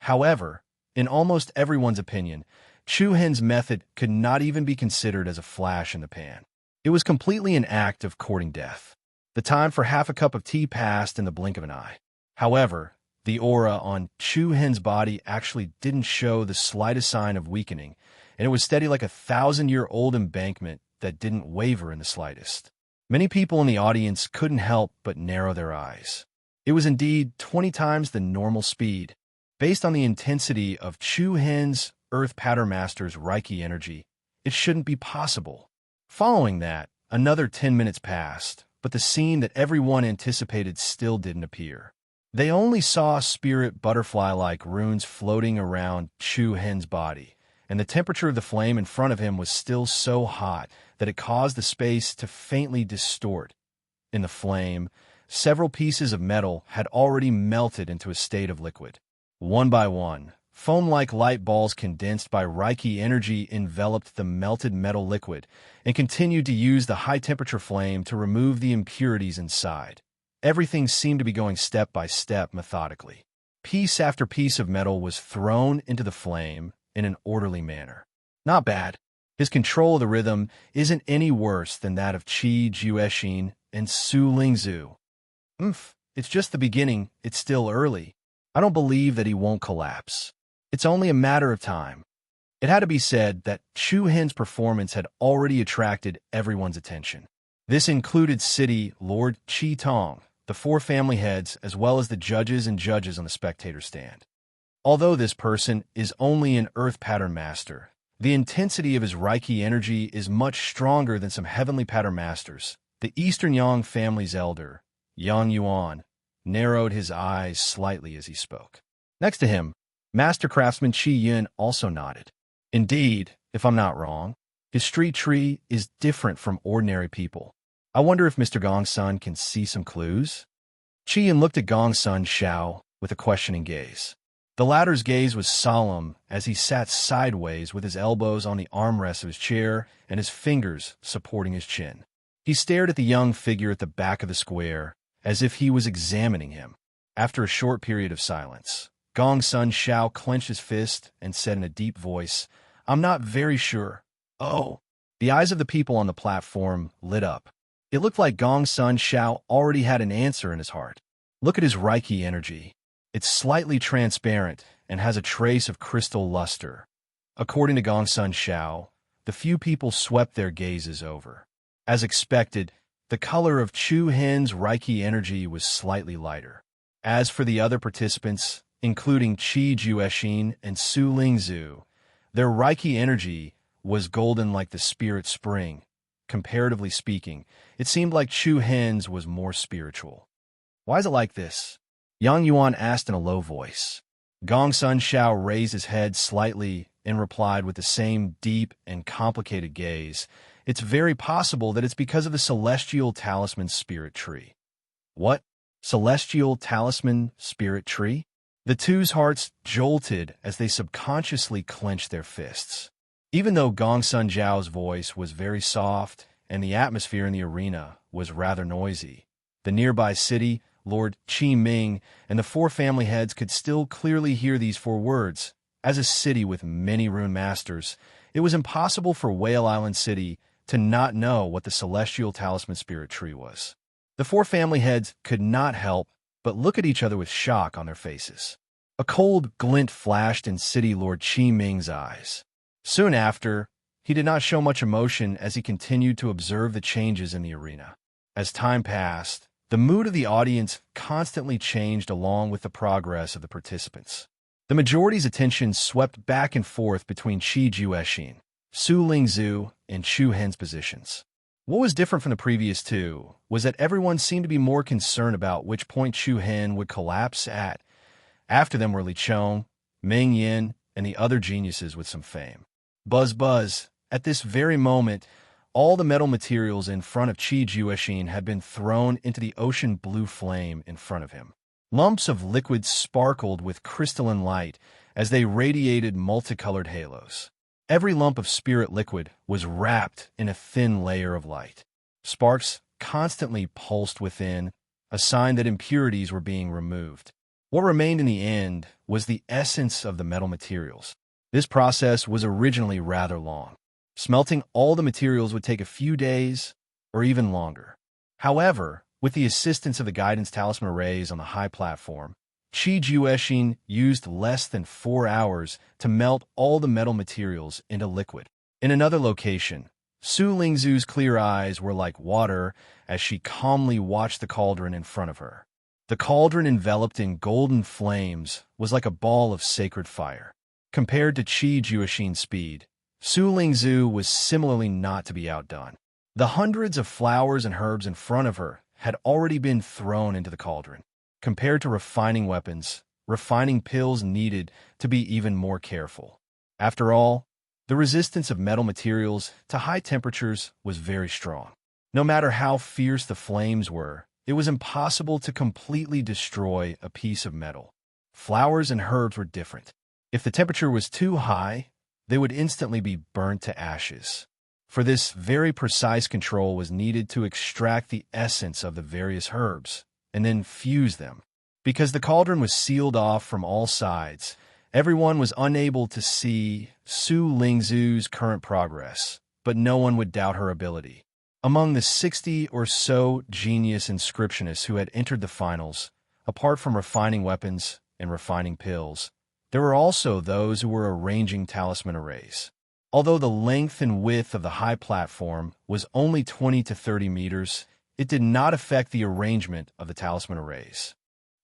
However, in almost everyone's opinion, Chu Hin's method could not even be considered as a flash in the pan. It was completely an act of courting death. The time for half a cup of tea passed in the blink of an eye. However, the aura on Chu Hin's body actually didn't show the slightest sign of weakening, and it was steady like a 1,000-year-old embankment that didn't waver in the slightest. Many people in the audience couldn't help but narrow their eyes. It was indeed 20 times the normal speed. Based on the intensity of Chu Hin's Earth Pattern Master's Reiki energy, it shouldn't be possible. Following that, another 10 minutes passed, but the scene that everyone anticipated still didn't appear. They only saw spirit butterfly-like runes floating around Chu Hin's body, and the temperature of the flame in front of him was still so hot that it caused the space to faintly distort. In the flame, several pieces of metal had already melted into a state of liquid. One by one, Foam-like light balls condensed by Reiki energy enveloped the melted metal liquid and continued to use the high-temperature flame to remove the impurities inside. Everything seemed to be going step by step methodically. Piece after piece of metal was thrown into the flame in an orderly manner. Not bad. His control of the rhythm isn't any worse than that of Qi Jueshin and Su Lingzhu. It's just the beginning. It's still early. I don't believe that he won't collapse. It's only a matter of time. It had to be said that Chu Hen's performance had already attracted everyone's attention. This included City Lord Qi Tong, the four family heads, as well as the judges and judges on the spectator stand. Although this person is only an earth pattern master, the intensity of his Reiki energy is much stronger than some heavenly pattern masters. The Eastern Yang family's elder, Yang Yuan, narrowed his eyes slightly as he spoke. Next to him, Master Craftsman Qi Yun also nodded. Indeed, if I'm not wrong, his street tree is different from ordinary people. I wonder if Mr. Gongsun can see some clues? Qi Yun looked at Gongsun Xiao with a questioning gaze. The latter's gaze was solemn as he sat sideways with his elbows on the armrests of his chair and his fingers supporting his chin. He stared at the young figure at the back of the square as if he was examining him. After a short period of silence, Gongsun Xiao clenched his fist and said in a deep voice, "I'm not very sure." Oh! The eyes of the people on the platform lit up. It looked like Gongsun Xiao already had an answer in his heart. Look at his Reiki energy. It's slightly transparent and has a trace of crystal luster. According to Gongsun Xiao, the few people swept their gazes over. As expected, the color of Chu Hen's Reiki energy was slightly lighter. As for the other participants, including Qi Jueshin and Su Lingzhu, their Reiki energy was golden like the spirit spring. Comparatively speaking, it seemed like Chu Hen's was more spiritual. Why is it like this? Yang Yuan asked in a low voice. Gongsun Xiao raised his head slightly and replied with the same deep and complicated gaze. It's very possible that it's because of the Celestial Talisman Spirit Tree. What? Celestial Talisman Spirit Tree? The two's hearts jolted as they subconsciously clenched their fists. Even though Gongsun Zhao's voice was very soft and the atmosphere in the arena was rather noisy, the nearby city, Lord Qi Ming, and the four family heads could still clearly hear these four words. As a city with many rune masters, it was impossible for Whale Island City to not know what the Celestial Talisman Spirit Tree was. The four family heads could not help but look at each other with shock on their faces. A cold glint flashed in City Lord Qi Ming's eyes. Soon after, he did not show much emotion as he continued to observe the changes in the arena. As time passed, the mood of the audience constantly changed along with the progress of the participants. The majority's attention swept back and forth between Qi Jueshin, Su Lingzhu, and Chu Hen's positions. What was different from the previous two was that everyone seemed to be more concerned about which point Chu Hen would collapse at. After them were Li Chong, Ming Yin, and the other geniuses with some fame. Buzz buzz. At this very moment, all the metal materials in front of Qi Jueshin had been thrown into the ocean blue flame in front of him. Lumps of liquid sparkled with crystalline light as they radiated multicolored halos. Every lump of spirit liquid was wrapped in a thin layer of light. Sparks constantly pulsed within, a sign that impurities were being removed. What remained in the end was the essence of the metal materials. This process was originally rather long. Smelting all the materials would take a few days or even longer. However, with the assistance of the guidance talisman arrays on the high platform, Qi Jueshin used less than 4 hours to melt all the metal materials into liquid. In another location, Su Lingzhu's clear eyes were like water as she calmly watched the cauldron in front of her. The cauldron, enveloped in golden flames, was like a ball of sacred fire. Compared to Qi Jueshin's speed, Su Lingzhu was similarly not to be outdone. The hundreds of flowers and herbs in front of her had already been thrown into the cauldron. Compared to refining weapons, refining pills needed to be even more careful. After all, the resistance of metal materials to high temperatures was very strong. No matter how fierce the flames were, it was impossible to completely destroy a piece of metal. Flowers and herbs were different. If the temperature was too high, they would instantly be burnt to ashes. For this, very precise control was needed to extract the essence of the various herbs and then fuse them. Because the cauldron was sealed off from all sides, everyone was unable to see Su Lingzhu's current progress, but no one would doubt her ability. Among the 60 or so genius inscriptionists who had entered the finals, apart from refining weapons and refining pills, there were also those who were arranging talisman arrays. Although the length and width of the high platform was only 20 to 30 meters, it did not affect the arrangement of the talisman arrays.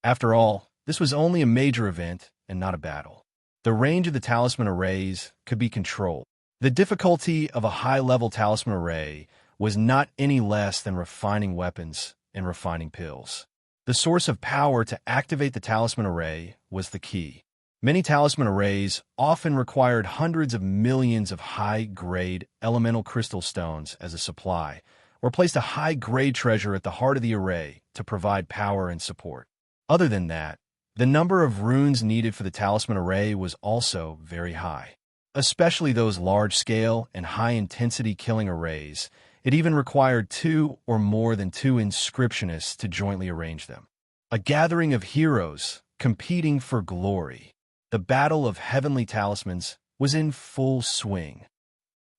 After all, this was only a major event and not a battle. The range of the talisman arrays could be controlled. The difficulty of a high-level talisman array was not any less than refining weapons and refining pills. The source of power to activate the talisman array was the key. Many talisman arrays often required hundreds of millions of high-grade elemental crystal stones as a supply, or placed a high-grade treasure at the heart of the array to provide power and support. Other than that, the number of runes needed for the talisman array was also very high. Especially those large-scale and high-intensity killing arrays, it even required 2 or more than 2 inscriptionists to jointly arrange them. A gathering of heroes competing for glory. The battle of heavenly talismans was in full swing.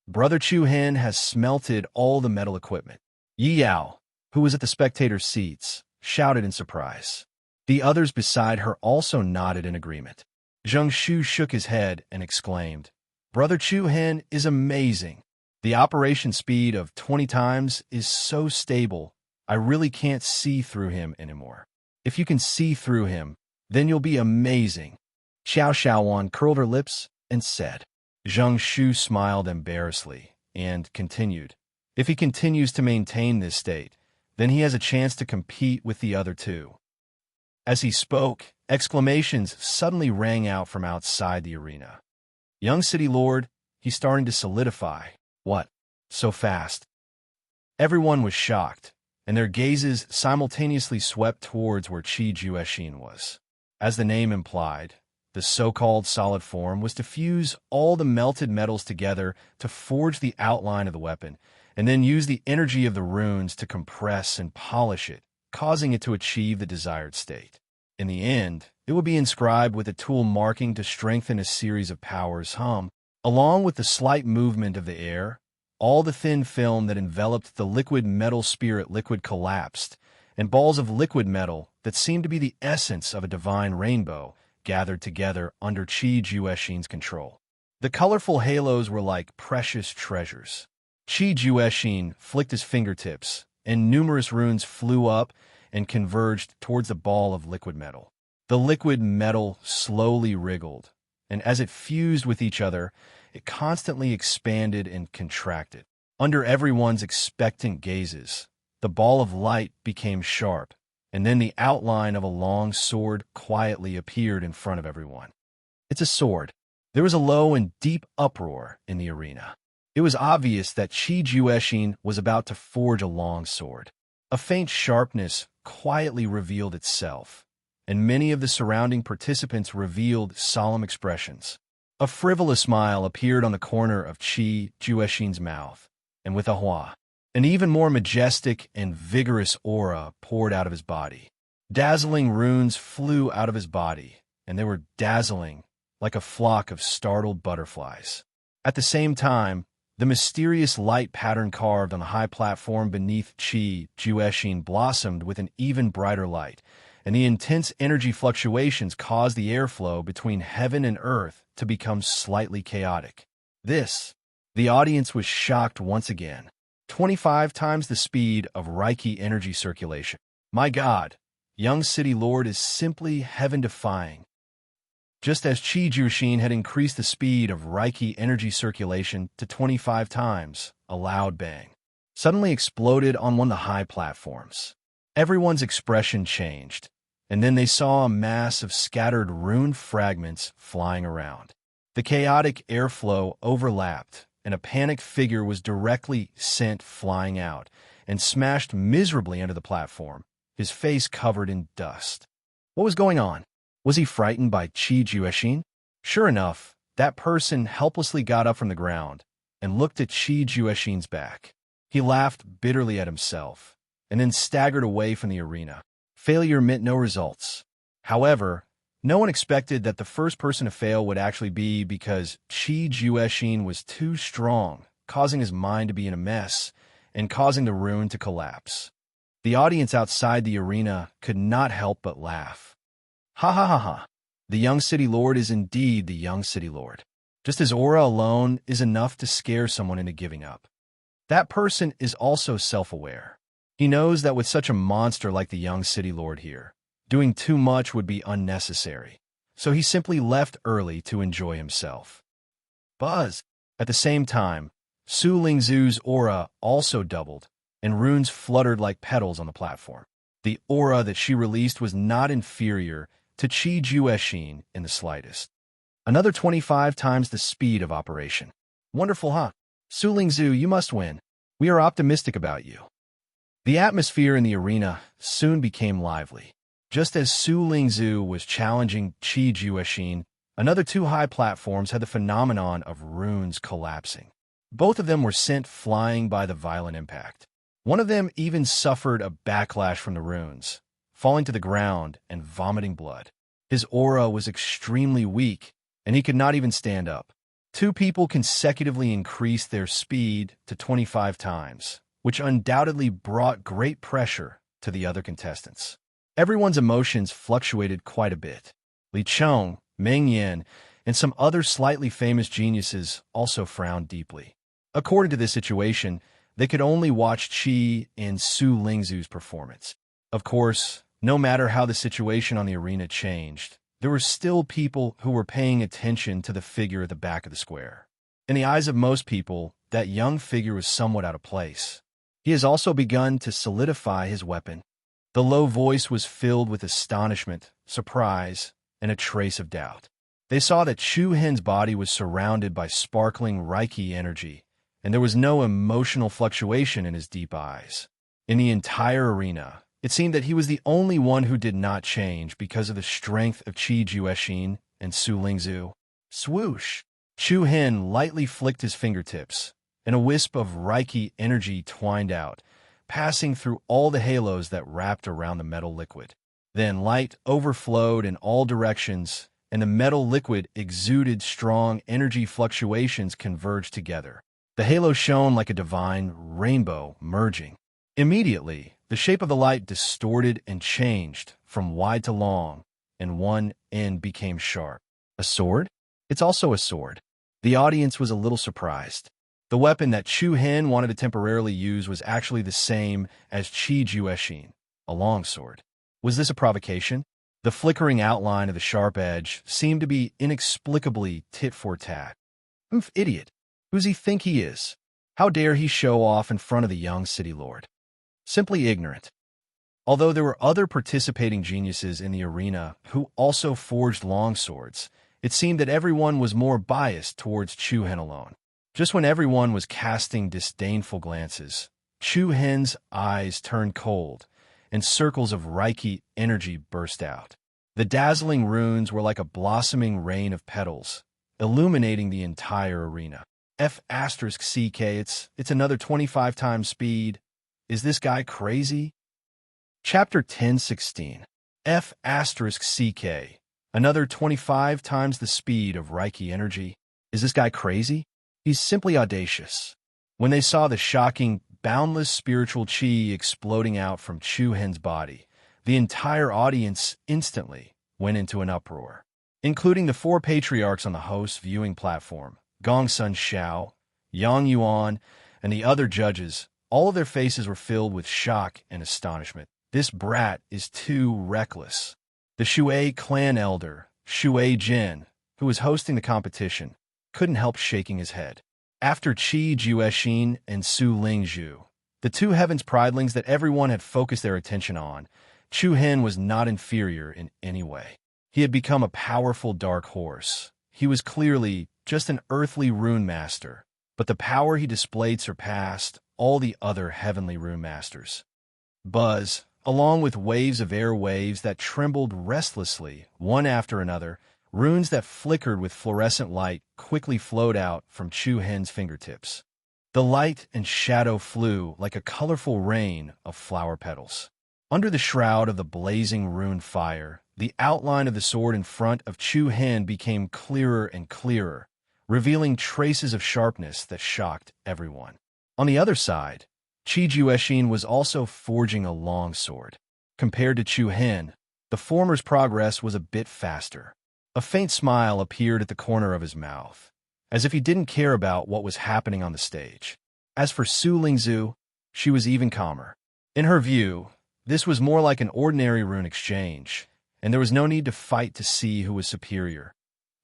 Brother Chu Hen has smelted all the metal equipment. Yi Yao, who was at the spectator seats, shouted in surprise. The others beside her also nodded in agreement. Zheng Shu shook his head and exclaimed, "Brother Chu Hen is amazing. The operation speed of 20 times is so stable, I really can't see through him anymore. If you can see through him, then you'll be amazing." Xiao Xiaowan curled her lips and said. Zheng Shu smiled embarrassedly and continued, "If he continues to maintain this state, then he has a chance to compete with the other two." As he spoke, exclamations suddenly rang out from outside the arena. "Young City Lord, he's starting to solidify." "What? So fast?" Everyone was shocked, and their gazes simultaneously swept towards where Qi Juexin was. As the name implied, the so-called solid form was to fuse all the melted metals together to forge the outline of the weapon, and then use the energy of the runes to compress and polish it, causing it to achieve the desired state. In the end, it would be inscribed with a tool marking to strengthen a series of powers along with the slight movement of the air. All the thin film that enveloped the liquid metal spirit liquid collapsed, and balls of liquid metal that seemed to be the essence of a divine rainbow gathered together under Qi Juexin's control. The colorful halos were like precious treasures. Qi Juexin flicked his fingertips, and numerous runes flew up and converged towards the ball of liquid metal. The liquid metal slowly wriggled, and as it fused with each other, it constantly expanded and contracted. Under everyone's expectant gazes, the ball of light became sharp, and then the outline of a long sword quietly appeared in front of everyone. "It's a sword." There was a low and deep uproar in the arena. It was obvious that Qi Juexin was about to forge a long sword. A faint sharpness quietly revealed itself, and many of the surrounding participants revealed solemn expressions. A frivolous smile appeared on the corner of Qi Juexin's mouth, and with a hua, an even more majestic and vigorous aura poured out of his body. Dazzling runes flew out of his body, and they were dazzling like a flock of startled butterflies. At the same time, the mysterious light pattern carved on the high platform beneath Qi Juexin blossomed with an even brighter light, and the intense energy fluctuations caused the airflow between heaven and earth to become slightly chaotic. The audience was shocked once again. 25 times the speed of Reiki energy circulation. My God, Young City Lord is simply heaven-defying. Just as Qi Juexin had increased the speed of Reiki energy circulation to 25 times, a loud bang suddenly exploded on one of the high platforms. Everyone's expression changed, and then they saw a mass of scattered rune fragments flying around. The chaotic airflow overlapped, and a panicked figure was directly sent flying out and smashed miserably under the platform, his face covered in dust. What was going on? Was he frightened by Qi Juexin? Sure enough, that person helplessly got up from the ground and looked at Qi Jueshin's back. He laughed bitterly at himself and then staggered away from the arena. Failure meant no results. However, no one expected that the first person to fail would actually be because Qi Jueshin was too strong, causing his mind to be in a mess and causing the rune to collapse. The audience outside the arena could not help but laugh. Ha ha ha ha. The young city lord is indeed the young city lord. Just as aura alone is enough to scare someone into giving up. That person is also self-aware. He knows that with such a monster like the young city lord here, doing too much would be unnecessary. So he simply left early to enjoy himself. Buzz! At the same time, Su Lingzhu's aura also doubled, and runes fluttered like petals on the platform. The aura that she released was not inferior to Qi Jueshin in the slightest. Another 25 times the speed of operation. Wonderful, huh? Su Lingzhu, you must win. We are optimistic about you. The atmosphere in the arena soon became lively. Just as Su Lingzhu was challenging Qi Jueshin, another two high platforms had the phenomenon of runes collapsing. Both of them were sent flying by the violent impact. One of them even suffered a backlash from the runes, falling to the ground and vomiting blood. His aura was extremely weak, and he could not even stand up. Two people consecutively increased their speed to 25 times, which undoubtedly brought great pressure to the other contestants. Everyone's emotions fluctuated quite a bit. Li Chong, Meng Yan, and some other slightly famous geniuses also frowned deeply. According to this situation, they could only watch Qi and Su Lingzhu's performance. Of course, no matter how the situation on the arena changed, there were still people who were paying attention to the figure at the back of the square. In the eyes of most people, that young figure was somewhat out of place. He has also begun to solidify his weapon. The low voice was filled with astonishment, surprise, and a trace of doubt. They saw that Chu Hen's body was surrounded by sparkling Reiki energy, and there was no emotional fluctuation in his deep eyes. In the entire arena, it seemed that he was the only one who did not change because of the strength of Qi Jueshin and Su Lingzhu. Swoosh! Chu Hen lightly flicked his fingertips, and a wisp of Reiki energy twined out, passing through all the halos that wrapped around the metal liquid. Then light overflowed in all directions, and the metal liquid exuded strong energy fluctuations converged together. The halo shone like a divine rainbow merging. Immediately, the shape of the light distorted and changed from wide to long, and one end became sharp. A sword? It's also a sword. The audience was a little surprised. The weapon that Chu Hen wanted to temporarily use was actually the same as Qi Jueshin, a longsword. Was this a provocation? The flickering outline of the sharp edge seemed to be inexplicably tit-for-tat. Idiot. Who's he think he is? How dare he show off in front of the young city lord? Simply ignorant. Although there were other participating geniuses in the arena who also forged longswords, it seemed that everyone was more biased towards Chu Hen alone. Just when everyone was casting disdainful glances, Chu Hen's eyes turned cold, and circles of Reiki energy burst out. The dazzling runes were like a blossoming rain of petals, illuminating the entire arena. F***CK, it's another 25 times speed. Is this guy crazy? Chapter 10:16. F***CK, another 25 times the speed of Reiki energy. Is this guy crazy? He's simply audacious. When they saw the shocking, boundless spiritual chi exploding out from Chu Hen's body, the entire audience instantly went into an uproar, including the four patriarchs on the host's viewing platform, Gongsun Xiao, Yang Yuan, and the other judges. All of their faces were filled with shock and astonishment. This brat is too reckless. The Shui clan elder, Shui Jin, who was hosting the competition, couldn't help shaking his head. After Qi Jueshin and Su Lingzhu, the two heavens pridelings that everyone had focused their attention on, Chu Hen was not inferior in any way. He had become a powerful dark horse. He was clearly just an earthly rune master, but the power he displayed surpassed all the other heavenly rune masters. Buzz, along with waves of air waves that trembled restlessly, one after another, runes that flickered with fluorescent light quickly flowed out from Chu Hen's fingertips. The light and shadow flew like a colorful rain of flower petals. Under the shroud of the blazing rune fire, the outline of the sword in front of Chu Hen became clearer and clearer, revealing traces of sharpness that shocked everyone. On the other side, Qi Jueshin was also forging a long sword. Compared to Chu Hen, the former's progress was a bit faster. A faint smile appeared at the corner of his mouth, as if he didn't care about what was happening on the stage. As for Su Lingzhu, she was even calmer. In her view, this was more like an ordinary rune exchange, and there was no need to fight to see who was superior.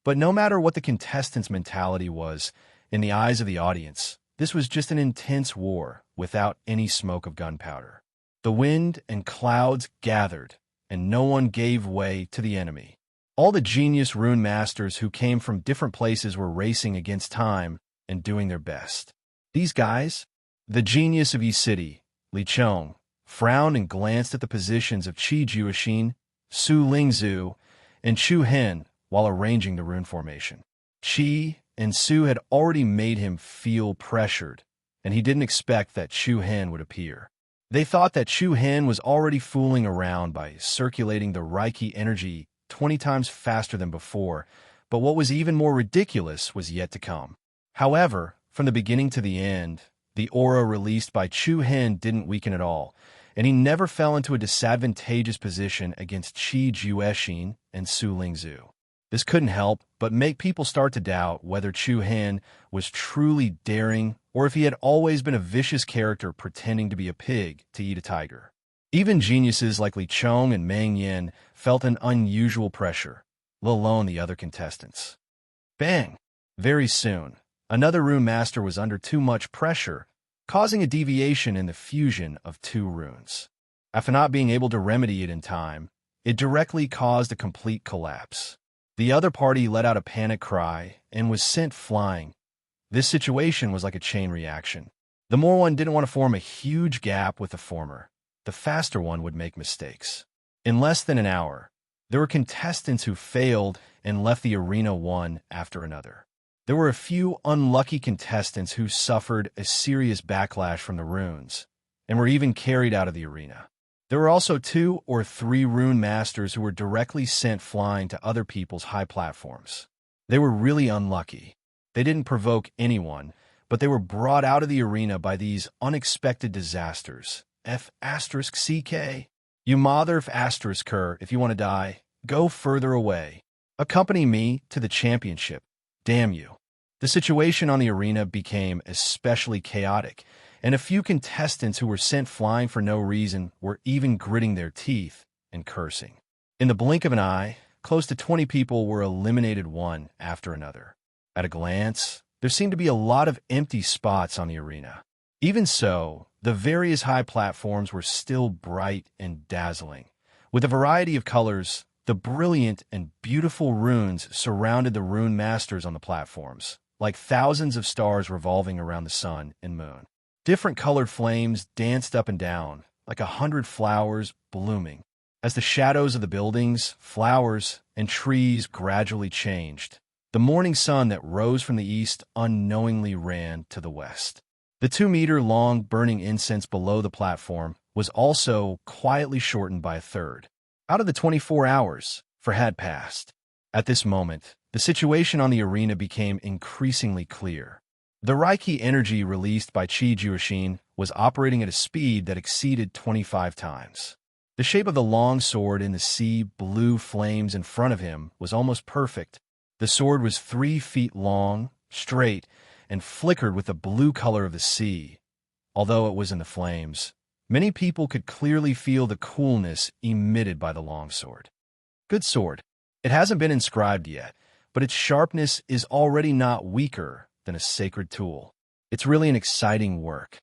But no matter what the contestants' mentality was, in the eyes of the audience, this was just an intense war without any smoke of gunpowder. The wind and clouds gathered, and no one gave way to the enemy. All the genius rune masters who came from different places were racing against time and doing their best. These guys, the genius of Yi City, Li Chong, frowned and glanced at the positions of Qi Jueshin, Su Lingzhu, and Chu Hen while arranging the rune formation. Qi and Su had already made him feel pressured, and he didn't expect that Chu Hen would appear. They thought that Chu Hen was already fooling around by circulating the Reiki energy 20 times faster than before, but what was even more ridiculous was yet to come. However, from the beginning to the end, the aura released by Chu Hen didn't weaken at all, and he never fell into a disadvantageous position against Qi Jueshin and Su Lingzhu. This couldn't help but make people start to doubt whether Chu Hen was truly daring or if he had always been a vicious character pretending to be a pig to eat a tiger. Even geniuses like Li Chong and Meng Yin felt an unusual pressure, let alone the other contestants. Bang! Very soon, another rune master was under too much pressure, causing a deviation in the fusion of two runes. After not being able to remedy it in time, it directly caused a complete collapse. The other party let out a panic cry and was sent flying. This situation was like a chain reaction. The more one didn't want to form a huge gap with the former, the faster one would make mistakes. In less than an hour, there were contestants who failed and left the arena one after another. There were a few unlucky contestants who suffered a serious backlash from the runes and were even carried out of the arena. There were also 2 or 3 rune masters who were directly sent flying to other people's high platforms. They were really unlucky. They didn't provoke anyone, but they were brought out of the arena by these unexpected disasters. F***CK. You mother f***er, if you want to die, go further away. Accompany me to the championship. Damn you. The situation on the arena became especially chaotic, and a few contestants who were sent flying for no reason were even gritting their teeth and cursing. In the blink of an eye, close to 20 people were eliminated one after another. At a glance, there seemed to be a lot of empty spots on the arena. Even so, the various high platforms were still bright and dazzling. With a variety of colors, the brilliant and beautiful runes surrounded the rune masters on the platforms, like thousands of stars revolving around the sun and moon. Different colored flames danced up and down, like 100 flowers blooming. As the shadows of the buildings, flowers, and trees gradually changed, the morning sun that rose from the east unknowingly ran to the west. The 2-meter-long burning incense below the platform was also quietly shortened by a third. Out of the 24 hours, had passed. At this moment, the situation on the arena became increasingly clear. The Reiki energy released by Qi Jueshin was operating at a speed that exceeded 25 times. The shape of the long sword in the sea blue flames in front of him was almost perfect. The sword was 3 feet long, straight, and flickered with the blue color of the sea. Although it was in the flames, many people could clearly feel the coolness emitted by the longsword. Good sword. It hasn't been inscribed yet, but its sharpness is already not weaker than a sacred tool. It's really an exciting work.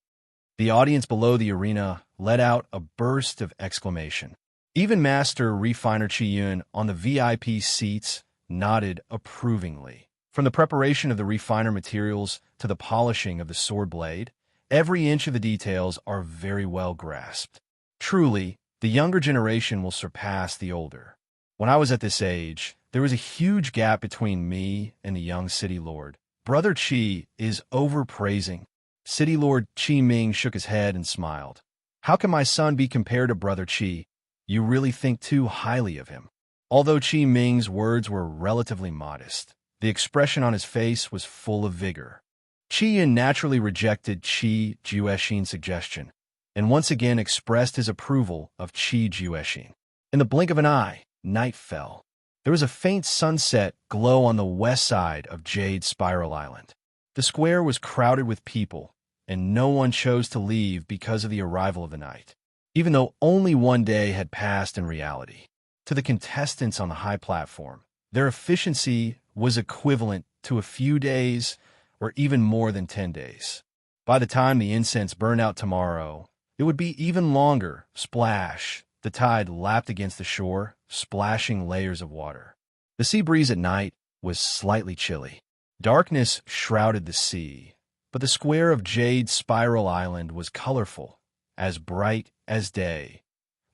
The audience below the arena let out a burst of exclamation. Even Master Refiner Qiyun on the VIP seats nodded approvingly. From the preparation of the refiner materials to the polishing of the sword blade, every inch of the details are very well grasped. Truly, the younger generation will surpass the older. When I was at this age, There was a huge gap between me and the young city lord. Brother Qi is overpraising. City Lord Qi Ming shook his head and smiled. How can my son be compared to Brother Qi? You really think too highly of him. Although Qi Ming's words were relatively modest, the expression on his face was full of vigor. Qi Yin naturally rejected Qi Juexin's suggestion, and once again expressed his approval of Qi Juexin. In the blink of an eye, night fell. There was a faint sunset glow on the west side of Jade Spiral Island. The square was crowded with people, and no one chose to leave because of the arrival of the night, even though only one day had passed in reality. To the contestants on the high platform, their efficiency was equivalent to a few days or even more than 10 days. By the time the incense burned out tomorrow, it would be even longer. Splash! The tide lapped against the shore, splashing layers of water. The sea breeze at night was slightly chilly. Darkness shrouded the sea, but the square of Jade Spiral Island was colorful, as bright as day.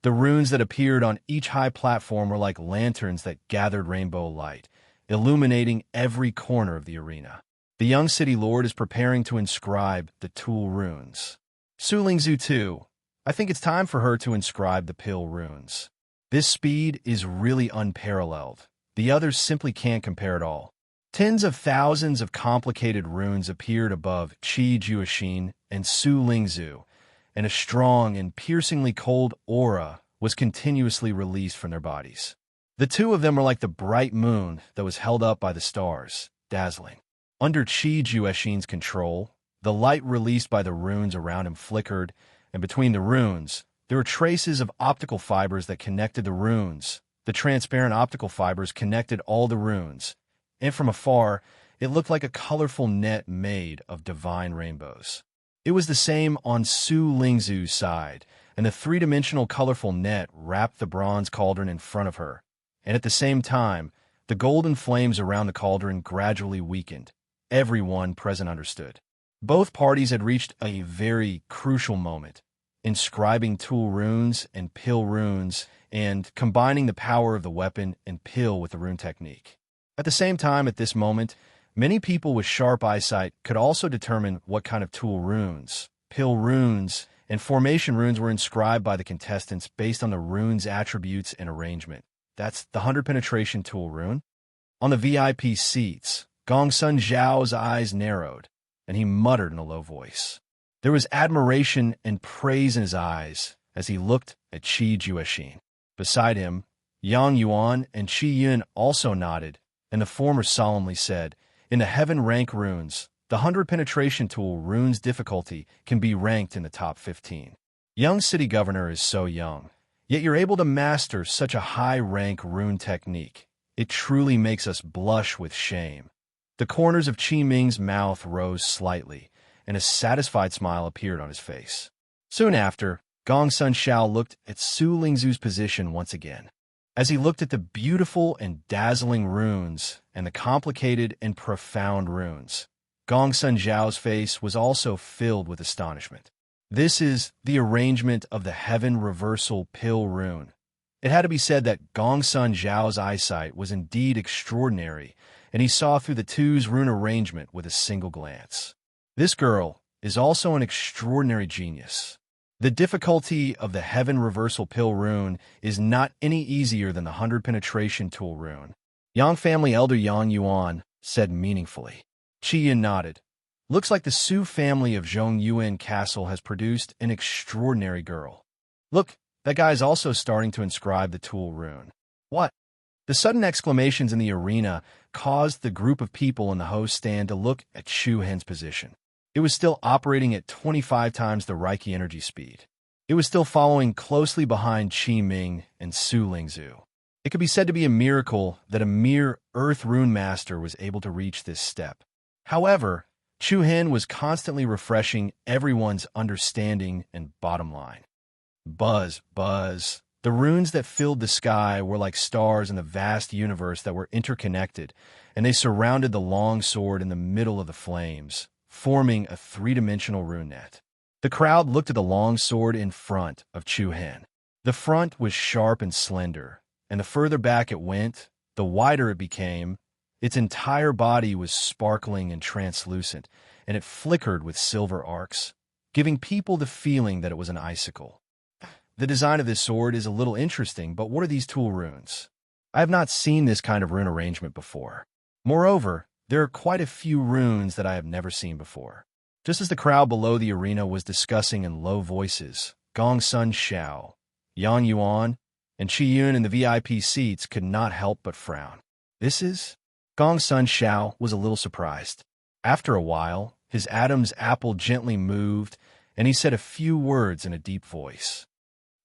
The runes that appeared on each high platform were like lanterns that gathered rainbow light, illuminating every corner of the arena. The young city lord is preparing to inscribe the Tool runes. Su Lingzhu too. I think it's time for her to inscribe the Pill runes. This speed is really unparalleled. The others simply can't compare at all. Tens of thousands of complicated runes appeared above Qi Juexin and Su Lingzhu, and a strong and piercingly cold aura was continuously released from their bodies. The two of them were like the bright moon that was held up by the stars, dazzling. Under Qi Juexin's control, the light released by the runes around him flickered, and between the runes, there were traces of optical fibers that connected the runes. The transparent optical fibers connected all the runes, and from afar, it looked like a colorful net made of divine rainbows. It was the same on Su Lingzhu's side, and the three-dimensional colorful net wrapped the bronze cauldron in front of her, and at the same time, the golden flames around the cauldron gradually weakened. Everyone present understood. Both parties had reached a very crucial moment, inscribing Tool runes and Pill runes and combining the power of the weapon and Pill with the rune technique. At the same time, at this moment, many people with sharp eyesight could also determine what kind of Tool runes, Pill runes, and Formation runes were inscribed by the contestants based on the rune's attributes and arrangement. That's the 100 Penetration Tool rune. On the VIP seats, Gongsun Zhao's eyes narrowed, and he muttered in a low voice. There was admiration and praise in his eyes as he looked at Qi Juexin. Beside him, Yang Yuan and Qi Yun also nodded, and the former solemnly said, "In the heaven rank runes, the 100 Penetration Tool rune's difficulty can be ranked in the top 15. Young city governor is so young, yet you're able to master such a high-rank rune technique. It truly makes us blush with shame." The corners of Qi Ming's mouth rose slightly, and a satisfied smile appeared on his face. Soon after, Gongsun Zhao looked at Su Lingzhu's position once again. As he looked at the beautiful and dazzling runes and the complicated and profound runes, Gongsun Zhao's face was also filled with astonishment. This is the arrangement of the Heaven Reversal Pill rune. It had to be said that Gongsun Zhao's eyesight was indeed extraordinary, and he saw through the two's rune arrangement with a single glance. This girl is also an extraordinary genius. The difficulty of the Heaven Reversal Pill rune is not any easier than the 100 Penetration Tool rune. Yang family elder Yang Yuan said meaningfully. Qi Yin nodded. Looks like the Su family of Zhongyuan Castle has produced an extraordinary girl. Look, that guy is also starting to inscribe the Tool rune. What? The sudden exclamations in the arena caused the group of people in the host stand to look at Chu Hen's position. It was still operating at 25 times the Reiki energy speed. It was still following closely behind Qi Ming and Su Lingzhu. It could be said to be a miracle that a mere Earth Rune Master was able to reach this step. However, Chu Hen was constantly refreshing everyone's understanding and bottom line. Buzz, buzz. The runes that filled the sky were like stars in the vast universe that were interconnected, and they surrounded the long sword in the middle of the flames, forming a three-dimensional rune net. The crowd looked at the long sword in front of Chu Hen. The front was sharp and slender, and the further back it went, The wider it became, its entire body was sparkling and translucent, and it flickered with silver arcs, giving people the feeling that it was an icicle. The design of this sword is a little interesting, but what are these tool runes? I have not seen this kind of rune arrangement before. Moreover, there are quite a few runes that I have never seen before. Just as the crowd below the arena was discussing in low voices, Gong Sun Xiao, Yang Yuan, and Qi Yun in the VIP seats could not help but frown. This is? Gong Sun Xiao was a little surprised. After a while, his Adam's apple gently moved, and he said a few words in a deep voice.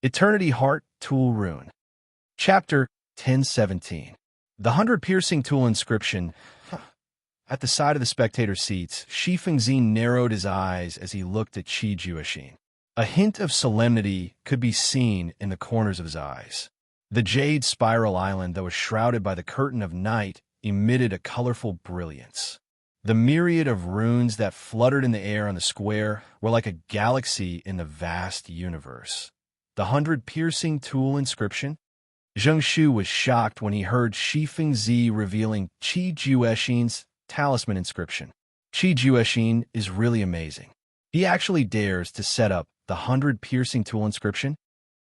Eternity Heart Tool Rune. Chapter 1017. The 100-piercing tool inscription. At the side of the spectator seats, Shi Fengzi narrowed his eyes as he looked at Qi Juexin. A hint of solemnity could be seen in the corners of his eyes. The jade spiral island that was shrouded by the curtain of night emitted a colorful brilliance. The myriad of runes that fluttered in the air on the square were like a galaxy in the vast universe. The 100-piercing tool inscription? Zheng Shu was shocked when he heard Shi Fengzi revealing Qi Juexin's talisman inscription. Qi Juexin is really amazing. He actually dares to set up the 100-piercing tool inscription?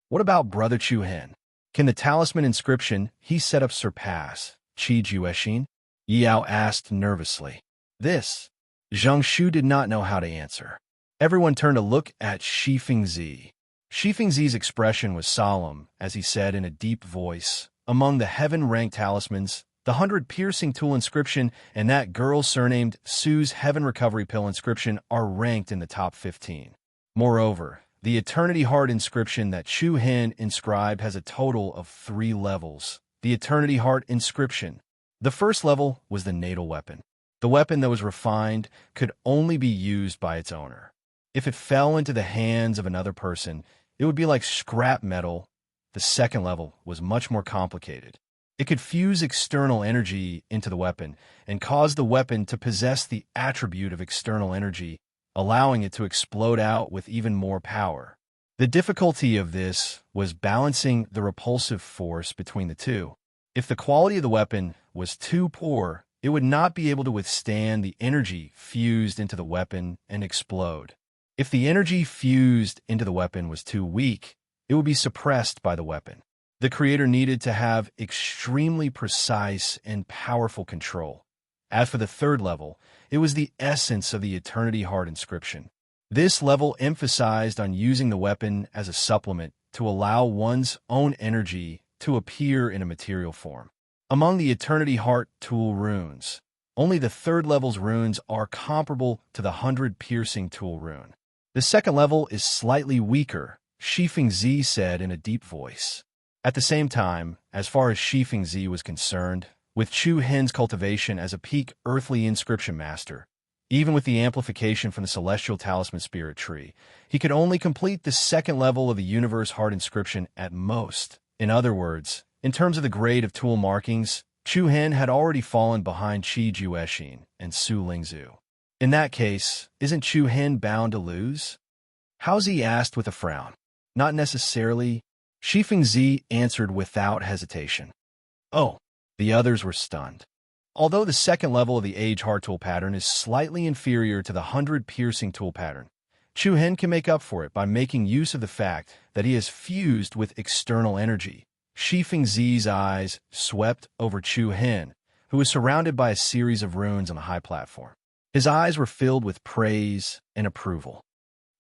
What about Brother Chu Hen? Can the talisman inscription he set up surpass Qi Juexin? Yao asked nervously. This, Zheng Shu did not know how to answer. Everyone turned to look at Shi Fengzi. Shi Fengzi's expression was solemn as he said in a deep voice, among the heaven-ranked talismans, the 100-piercing tool inscription and that girl surnamed Sue's Heaven Recovery Pill inscription are ranked in the top 15. Moreover, the Eternity Heart inscription that Chu Hen inscribed has a total of 3 levels. The Eternity Heart inscription. The first level was the natal weapon. The weapon that was refined could only be used by its owner. If it fell into the hands of another person, it would be like scrap metal. The second level was much more complicated. It could fuse external energy into the weapon and cause the weapon to possess the attribute of external energy, allowing it to explode out with even more power. The difficulty of this was balancing the repulsive force between the two. If the quality of the weapon was too poor, it would not be able to withstand the energy fused into the weapon and explode. If the energy fused into the weapon was too weak, it would be suppressed by the weapon. The creator needed to have extremely precise and powerful control. As for the third level, it was the essence of the Eternity Heart inscription. This level emphasized on using the weapon as a supplement to allow one's own energy to appear in a material form. Among the Eternity Heart tool runes, only the third level's runes are comparable to the 100-piercing tool rune. The second level is slightly weaker, Shi Fengzi said in a deep voice. At the same time, as far as Shi Fengzi was concerned, with Chu Hen's cultivation as a peak earthly inscription master, even with the amplification from the celestial talisman spirit tree, he could only complete the second level of the universe heart inscription at most. In other words, in terms of the grade of tool markings, Chu Hen had already fallen behind Qi Juexin and Su Lingzhu. In that case, isn't Chu Hen bound to lose? Haozi asked with a frown. Not necessarily. Shi Fengzi answered without hesitation. Oh, the others were stunned. Although the second level of the Age Heart tool pattern is slightly inferior to the 100-piercing tool pattern, Chu Hen can make up for it by making use of the fact that he has fused with external energy. Shi Fengzi's eyes swept over Chu Hen, who was surrounded by a series of runes on a high platform. His eyes were filled with praise and approval.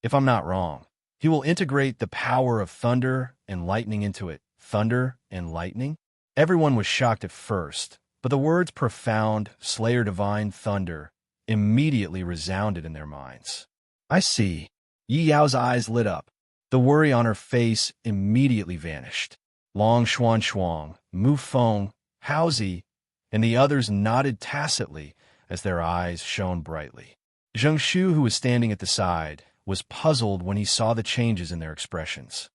If I'm not wrong, he will integrate the power of thunder and lightning into it. Thunder and lightning? Everyone was shocked at first, but the words profound, Slayer Divine Thunder immediately resounded in their minds. I see. Yi Yao's eyes lit up. The worry on her face immediately vanished. Long Xuan, Mu Feng, Haozi, and the others nodded tacitly as their eyes shone brightly. Zheng Shu, who was standing at the side, was puzzled when he saw the changes in their expressions.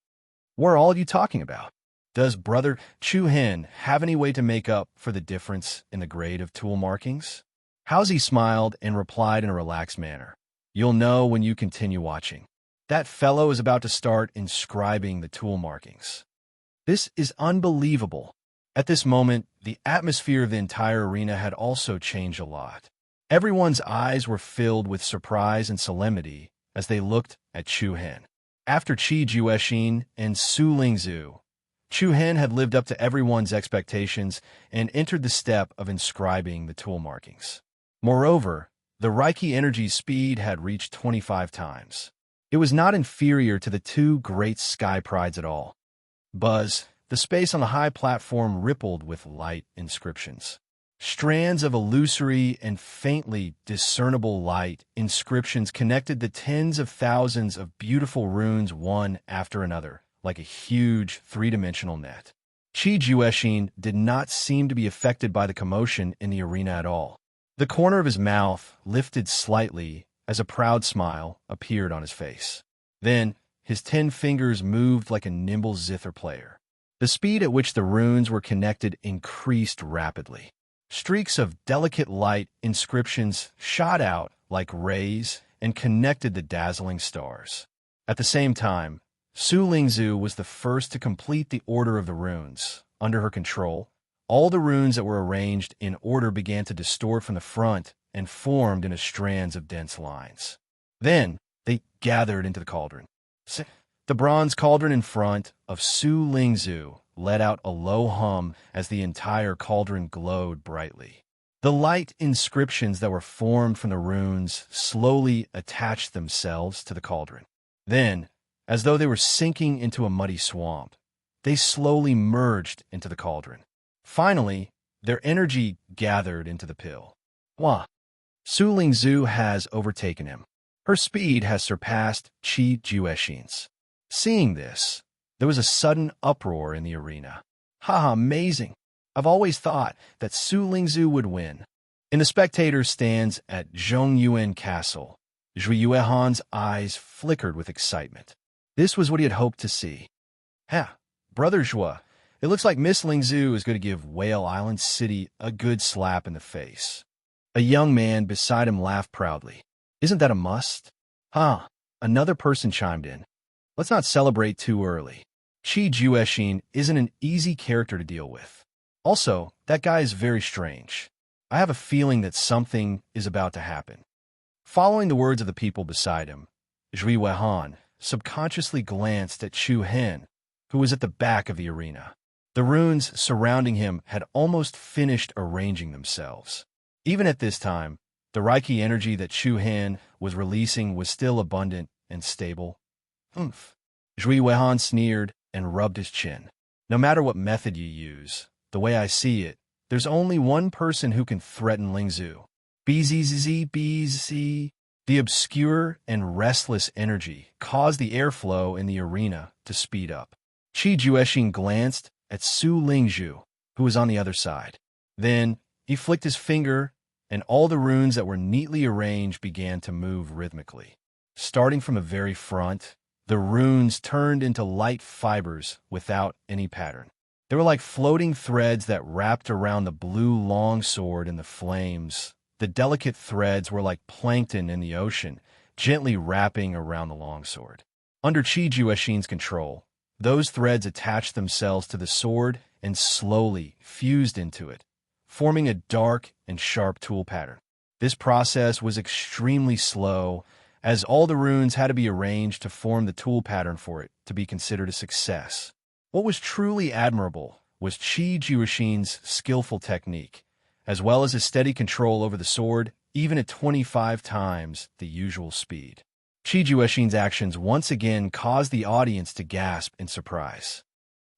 What are all of you talking about? Does Brother Chu Hen have any way to make up for the difference in the grade of tool markings? Haozi smiled and replied in a relaxed manner. You'll know when you continue watching. That fellow is about to start inscribing the tool markings. This is unbelievable. At this moment, the atmosphere of the entire arena had also changed a lot. Everyone's eyes were filled with surprise and solemnity as they looked at Chu Hen. After Qi Juexin and Su Lingzhu, Chu Hen had lived up to everyone's expectations and entered the step of inscribing the tool markings. Moreover, the Reiki energy's speed had reached 25 times. It was not inferior to the two great sky prides at all. Buzz, the space on the high platform rippled with light inscriptions. Strands of illusory and faintly discernible light inscriptions connected the tens of thousands of beautiful runes one after another, like a huge three-dimensional net. Qi Juexin did not seem to be affected by the commotion in the arena at all. The corner of his mouth lifted slightly as a proud smile appeared on his face. Then, his 10 fingers moved like a nimble zither player. The speed at which the runes were connected increased rapidly. Streaks of delicate light inscriptions shot out like rays and connected the dazzling stars. At the same time, Su Lingzhu was the first to complete the order of the runes. Under her control, all the runes that were arranged in order began to distort from the front and formed into strands of dense lines. Then, they gathered into the cauldron. The bronze cauldron in front of Su Lingzhu let out a low hum as the entire cauldron glowed brightly. The light inscriptions that were formed from the runes slowly attached themselves to the cauldron. Then, as though they were sinking into a muddy swamp, they slowly merged into the cauldron. Finally, their energy gathered into the pill. Wah! Su Lingzhu has overtaken him. Her speed has surpassed Qi Juexin's. Seeing this, there was a sudden uproar in the arena. Ha, amazing! I've always thought that Su Lingzhu would win. In the spectator stands at Zhongyuan Castle, Zhui Yuehan's eyes flickered with excitement. This was what he had hoped to see. Ha, Brother Zhua, it looks like Miss Lingzhu is going to give Whale Island City a good slap in the face. A young man beside him laughed proudly. Isn't that a must? Huh, another person chimed in. Let's not celebrate too early. Qi Juexin isn't an easy character to deal with. Also, that guy is very strange. I have a feeling that something is about to happen. Following the words of the people beside him, Zhui Weihan subconsciously glanced at Chu Hen, who was at the back of the arena. The runes surrounding him had almost finished arranging themselves. Even at this time, the Reiki energy that Chu Hen was releasing was still abundant and stable. Humph. Zhui Weihan sneered and rubbed his chin. No matter what method you use, the way I see it, there's only one person who can threaten Lingzhu. BZZBZ. The obscure and restless energy caused the airflow in the arena to speed up. Qi Juexin glanced at Su Lingzhu, who was on the other side. Then he flicked his finger, and all the runes that were neatly arranged began to move rhythmically. Starting from the very front, the runes turned into light fibers without any pattern. They were like floating threads that wrapped around the blue longsword in the flames. The delicate threads were like plankton in the ocean, gently wrapping around the longsword. Under Qi Juexin's control, those threads attached themselves to the sword and slowly fused into it, forming a dark and sharp tool pattern. This process was extremely slow, as all the runes had to be arranged to form the tool pattern for it to be considered a success. What was truly admirable was Qi Juexin's skillful technique, as well as his steady control over the sword, even at 25 times the usual speed. Qi Juexin's actions once again caused the audience to gasp in surprise.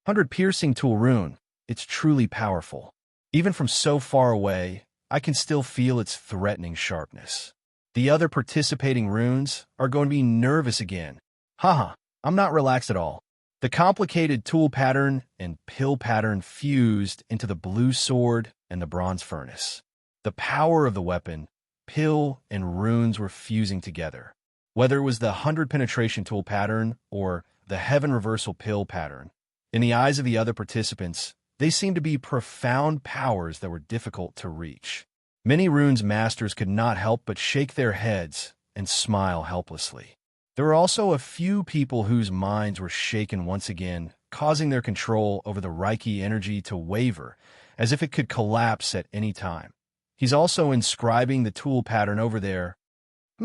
100 piercing tool rune, it's truly powerful. Even from so far away, I can still feel its threatening sharpness. The other participating runes are going to be nervous again. Haha, I'm not relaxed at all. The complicated tool pattern and pill pattern fused into the blue sword and the bronze furnace. The power of the weapon, pill, and runes were fusing together. Whether it was the 100 penetration tool pattern or the heaven reversal pill pattern, in the eyes of the other participants, they seemed to be profound powers that were difficult to reach. Many runes masters could not help but shake their heads and smile helplessly. There were also a few people whose minds were shaken once again causing their control over the Reiki energy to waver, as if it could collapse at any time. He's also inscribing the tool pattern over there.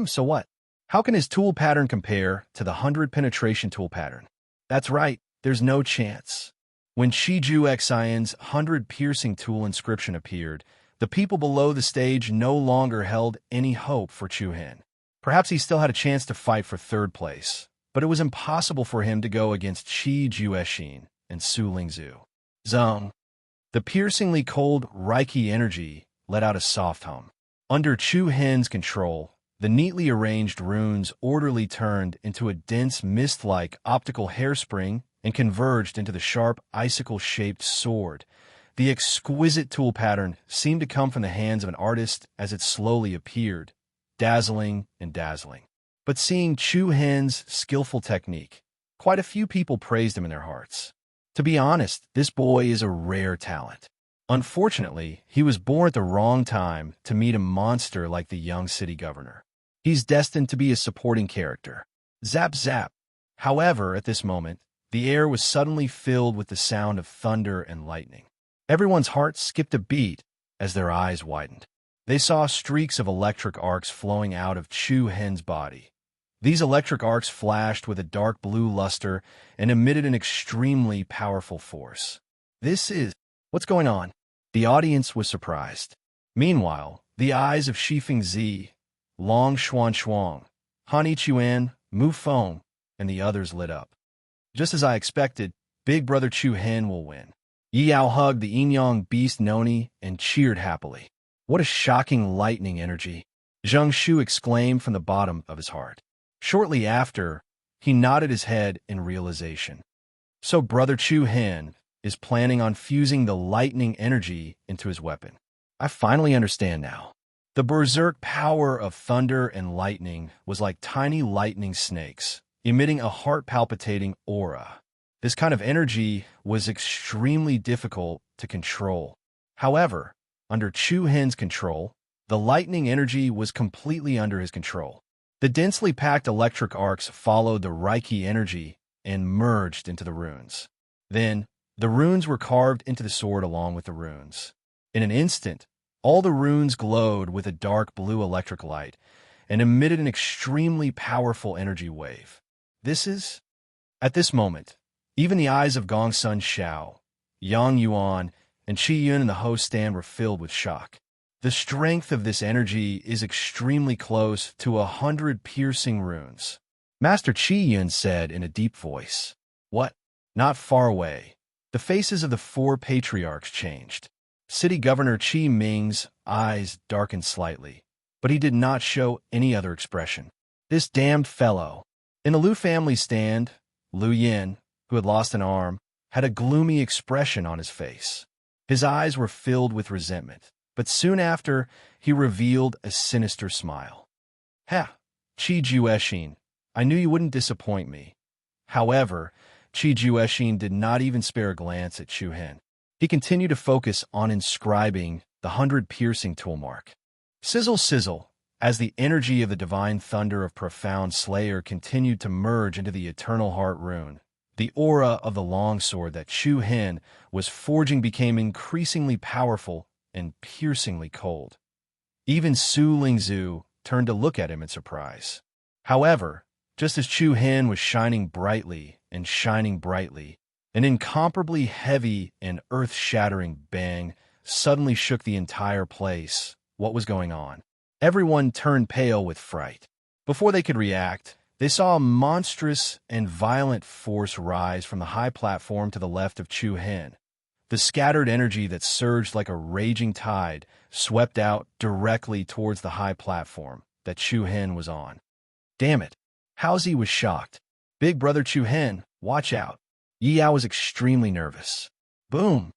So what? How can his tool pattern compare to the 100 penetration tool pattern? That's right, there's no chance. When Shiju Xian's 100 piercing tool inscription appeared, the people below the stage no longer held any hope for Chu Hen. Perhaps he still had a chance to fight for third place, but it was impossible for him to go against Qi Juexin and Su Lingzhu. Zone. The piercingly cold Reiki energy let out a soft hum. Under Chu Hen's control, the neatly arranged runes orderly turned into a dense mist-like optical hairspring and converged into the sharp icicle-shaped sword. The exquisite tool pattern seemed to come from the hands of an artist as it slowly appeared, dazzling and dazzling. But seeing Chu Hen's skillful technique, quite a few people praised him in their hearts. To be honest, this boy is a rare talent. Unfortunately, he was born at the wrong time to meet a monster like the young city governor. He's destined to be a supporting character. Zap zap. However, at this moment, the air was suddenly filled with the sound of thunder and lightning. Everyone's heart skipped a beat as their eyes widened. They saw streaks of electric arcs flowing out of Chu Hen's body. These electric arcs flashed with a dark blue luster and emitted an extremely powerful force. What's going on? The audience was surprised. Meanwhile, the eyes of Shifeng Zi, Long Xuan, Hani Chuan, Mu Feng, and the others lit up. Just as I expected, Big Brother Chu Hen will win. Yi Yao hugged the Yin-Yang beast Noni and cheered happily. What a shocking lightning energy, Zheng Shu exclaimed from the bottom of his heart. Shortly after, he nodded his head in realization. So Brother Chu Hen is planning on fusing the lightning energy into his weapon. I finally understand now. The berserk power of thunder and lightning was like tiny lightning snakes, emitting a heart-palpitating aura. This kind of energy was extremely difficult to control. However, under Chu Hen's control, the lightning energy was completely under his control. The densely packed electric arcs followed the Reiki energy and merged into the runes. Then, the runes were carved into the sword along with the runes. In an instant, all the runes glowed with a dark blue electric light and emitted an extremely powerful energy wave. At this moment, even the eyes of Gongsun Xiao, Yang Yuan, and Qi Yun in the host stand were filled with shock. The strength of this energy is extremely close to 100 piercing runes. Master Qi Yun said in a deep voice. What? Not far away. The faces of the four patriarchs changed. City Governor Qi Ming's eyes darkened slightly, but he did not show any other expression. This damned fellow. In the Liu family stand, Liu Yin, who had lost an arm, had a gloomy expression on his face. His eyes were filled with resentment, but soon after, he revealed a sinister smile. Ha! Qi Juexin, I knew you wouldn't disappoint me. However, Qi Juexin did not even spare a glance at Chu Hen. He continued to focus on inscribing the 100 piercing tool mark. Sizzle, sizzle, as the energy of the divine thunder of profound slayer continued to merge into the eternal heart rune. The aura of the longsword that Chu Hen was forging became increasingly powerful and piercingly cold. Even Su Lingzhu turned to look at him in surprise. However, just as Chu Hen was shining brightly, an incomparably heavy and earth-shattering bang suddenly shook the entire place. What was going on? Everyone turned pale with fright. Before they could react, they saw a monstrous and violent force rise from the high platform to the left of Chu Hen. The scattered energy that surged like a raging tide swept out directly towards the high platform that Chu Hen was on. Damn it! Haozi was shocked. Big Brother Chu Hen, watch out. Yi Yao was extremely nervous. Boom!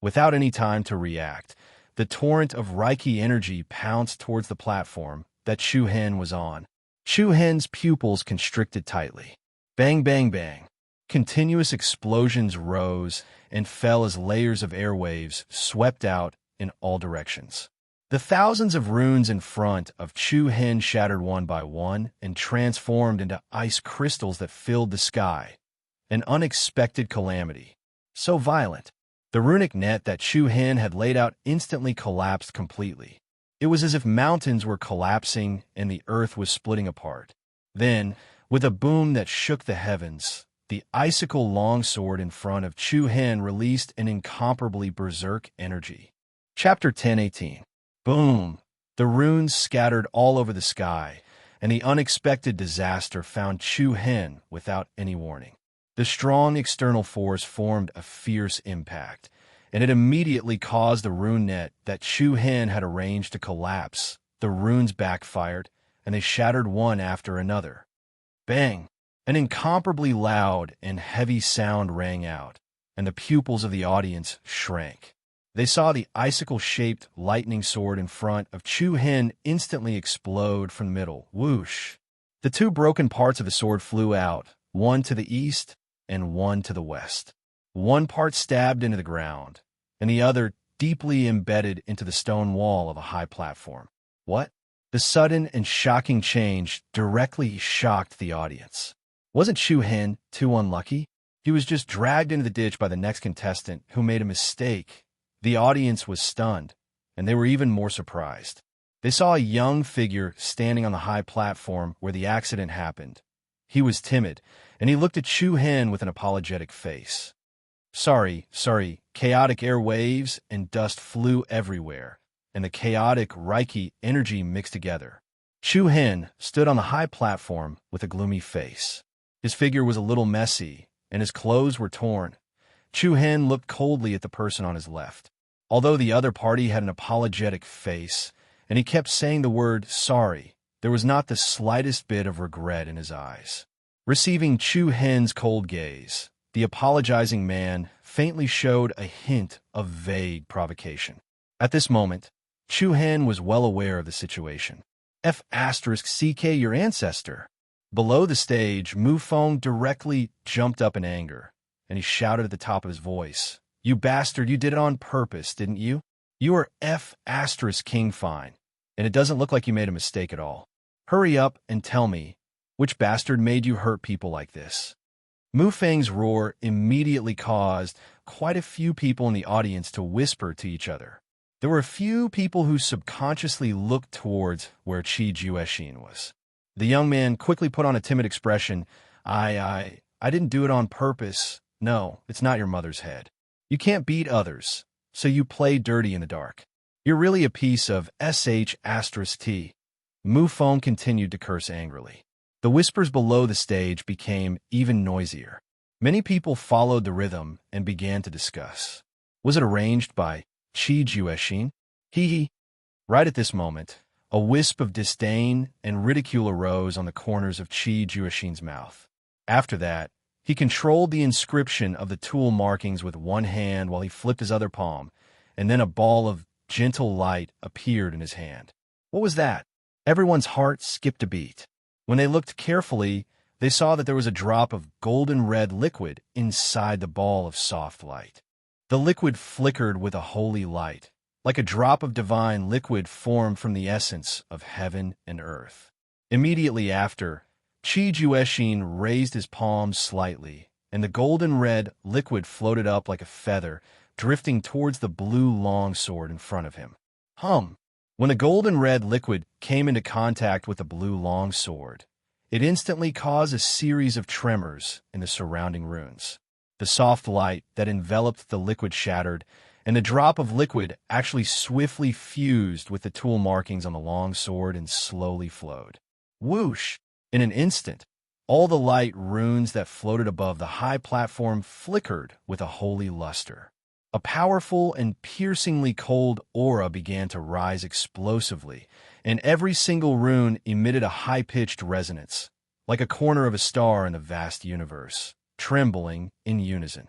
Without any time to react, the torrent of Reiki energy pounced towards the platform that Chu Hen was on. Chu Hen's pupils constricted tightly. Bang, bang, bang. Continuous explosions rose and fell as layers of airwaves swept out in all directions. The thousands of runes in front of Chu Hen shattered one by one and transformed into ice crystals that filled the sky. an unexpected calamity. So violent. The runic net that Chu Hin had laid out instantly collapsed completely. It was as if mountains were collapsing and the earth was splitting apart. Then, with a boom that shook the heavens, the icicle longsword in front of Chu Hin released an incomparably berserk energy. Chapter 10:18. Boom! The runes scattered all over the sky, and the unexpected disaster found Chu Hin without any warning. The strong external force formed a fierce impact, and it immediately caused the rune net that Chu Hin had arranged to collapse. The runes backfired, and they shattered one after another. Bang! An incomparably loud and heavy sound rang out, and the pupils of the audience shrank. They saw the icicle-shaped lightning sword in front of Chu Hin instantly explode from the middle. Whoosh! The two broken parts of the sword flew out, one to the east and one to the west. One part stabbed into the ground, and the other deeply embedded into the stone wall of a high platform. What? The sudden and shocking change directly shocked the audience. Wasn't Chu Hin too unlucky? He was just dragged into the ditch by the next contestant who made a mistake. The audience was stunned, and they were even more surprised. They saw a young figure standing on the high platform where the accident happened. He was timid, and he looked at Chu Hin with an apologetic face. Sorry, chaotic air waves and dust flew everywhere, and the chaotic Reiki energy mixed together. Chu Hin stood on the high platform with a gloomy face. His figure was a little messy, and his clothes were torn. Chu Hin looked coldly at the person on his left. Although the other party had an apologetic face, and he kept saying the word sorry, there was not the slightest bit of regret in his eyes. Receiving Chu Hin's cold gaze, the apologizing man faintly showed a hint of vague provocation. At this moment, Chu Hin was well aware of the situation. F***ck your ancestor. Below the stage, Mu Feng directly jumped up in anger, and he shouted at the top of his voice, "You bastard, you did it on purpose, didn't you? You are F***king fine, and it doesn't look like you made a mistake at all. Hurry up and tell me, which bastard made you hurt people like this?" Mu Feng's roar immediately caused quite a few people in the audience to whisper to each other. There were a few people who subconsciously looked towards where Qi Juexin was. The young man quickly put on a timid expression. I didn't do it on purpose. No, it's not your mother's head. You can't beat others, so you play dirty in the dark. You're really a piece of **T. Mu Feng continued to curse angrily. The whispers below the stage became even noisier. Many people followed the rhythm and began to discuss. Was it arranged by Qi Juexin? Hee. Right at this moment, a wisp of disdain and ridicule arose on the corners of Qi Juexin's mouth. After that, he controlled the inscription of the tool markings with one hand while he flipped his other palm, and then a ball of gentle light appeared in his hand. What was that? Everyone's heart skipped a beat. When they looked carefully, they saw that there was a drop of golden red liquid inside the ball of soft light. The liquid flickered with a holy light, like a drop of divine liquid formed from the essence of heaven and earth. Immediately after, Qi Juexin raised his palms slightly, and the golden red liquid floated up like a feather, drifting towards the blue longsword in front of him. When the golden red liquid came into contact with the blue longsword, it instantly caused a series of tremors in the surrounding runes. The soft light that enveloped the liquid shattered, and the drop of liquid actually swiftly fused with the tool markings on the longsword and slowly flowed. Whoosh! In an instant, all the light runes that floated above the high platform flickered with a holy luster. A powerful and piercingly cold aura began to rise explosively, and every single rune emitted a high-pitched resonance, like a corner of a star in the vast universe, trembling in unison.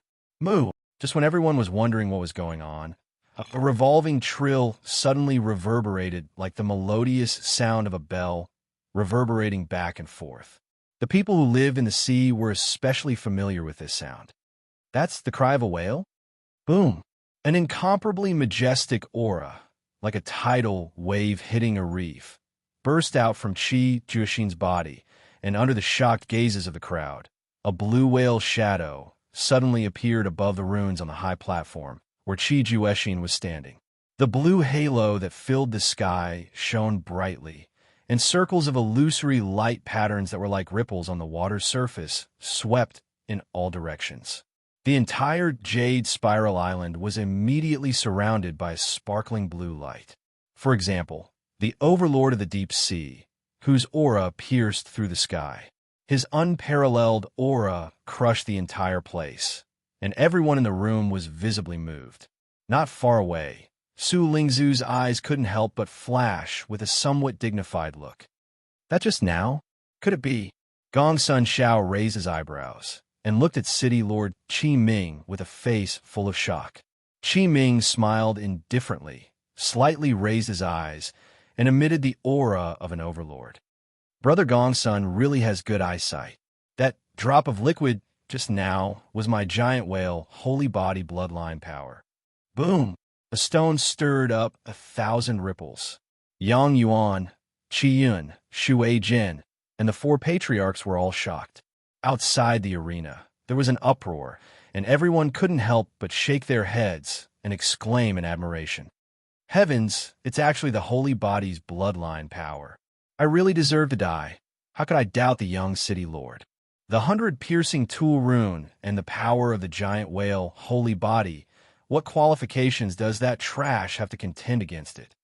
Just when everyone was wondering what was going on, a revolving trill suddenly reverberated like the melodious sound of a bell, reverberating back and forth. The people who lived in the sea were especially familiar with this sound. That's the cry of a whale? Boom! An incomparably majestic aura, like a tidal wave hitting a reef, burst out from Qi Juexin's body, and under the shocked gazes of the crowd, a blue whale shadow suddenly appeared above the ruins on the high platform where Qi Jueshin was standing. The blue halo that filled the sky shone brightly, and circles of illusory light patterns that were like ripples on the water's surface swept in all directions. The entire jade spiral island was immediately surrounded by a sparkling blue light. For example, the overlord of the deep sea, whose aura pierced through the sky. His unparalleled aura crushed the entire place, and everyone in the room was visibly moved. Not far away, Su Lingzu's eyes couldn't help but flash with a somewhat dignified look. That just now? Could it be? Gong Sun Xiao raised his eyebrows and looked at City Lord Qi Ming with a face full of shock. Qi Ming smiled indifferently, slightly raised his eyes, and emitted the aura of an overlord. Brother Gongsun really has good eyesight. That drop of liquid just now was my giant whale holy body bloodline power. Boom! A stone stirred up 1,000 ripples. Yang Yuan, Qi Yun, Shu Jin, and the 4 patriarchs were all shocked. Outside the arena, there was an uproar, and everyone couldn't help but shake their heads and exclaim in admiration. Heavens, it's actually the holy body's bloodline power. I really deserve to die. How could I doubt the young city lord? The 100 piercing tool rune and the power of the giant whale holy body. What qualifications does that trash have to contend against it?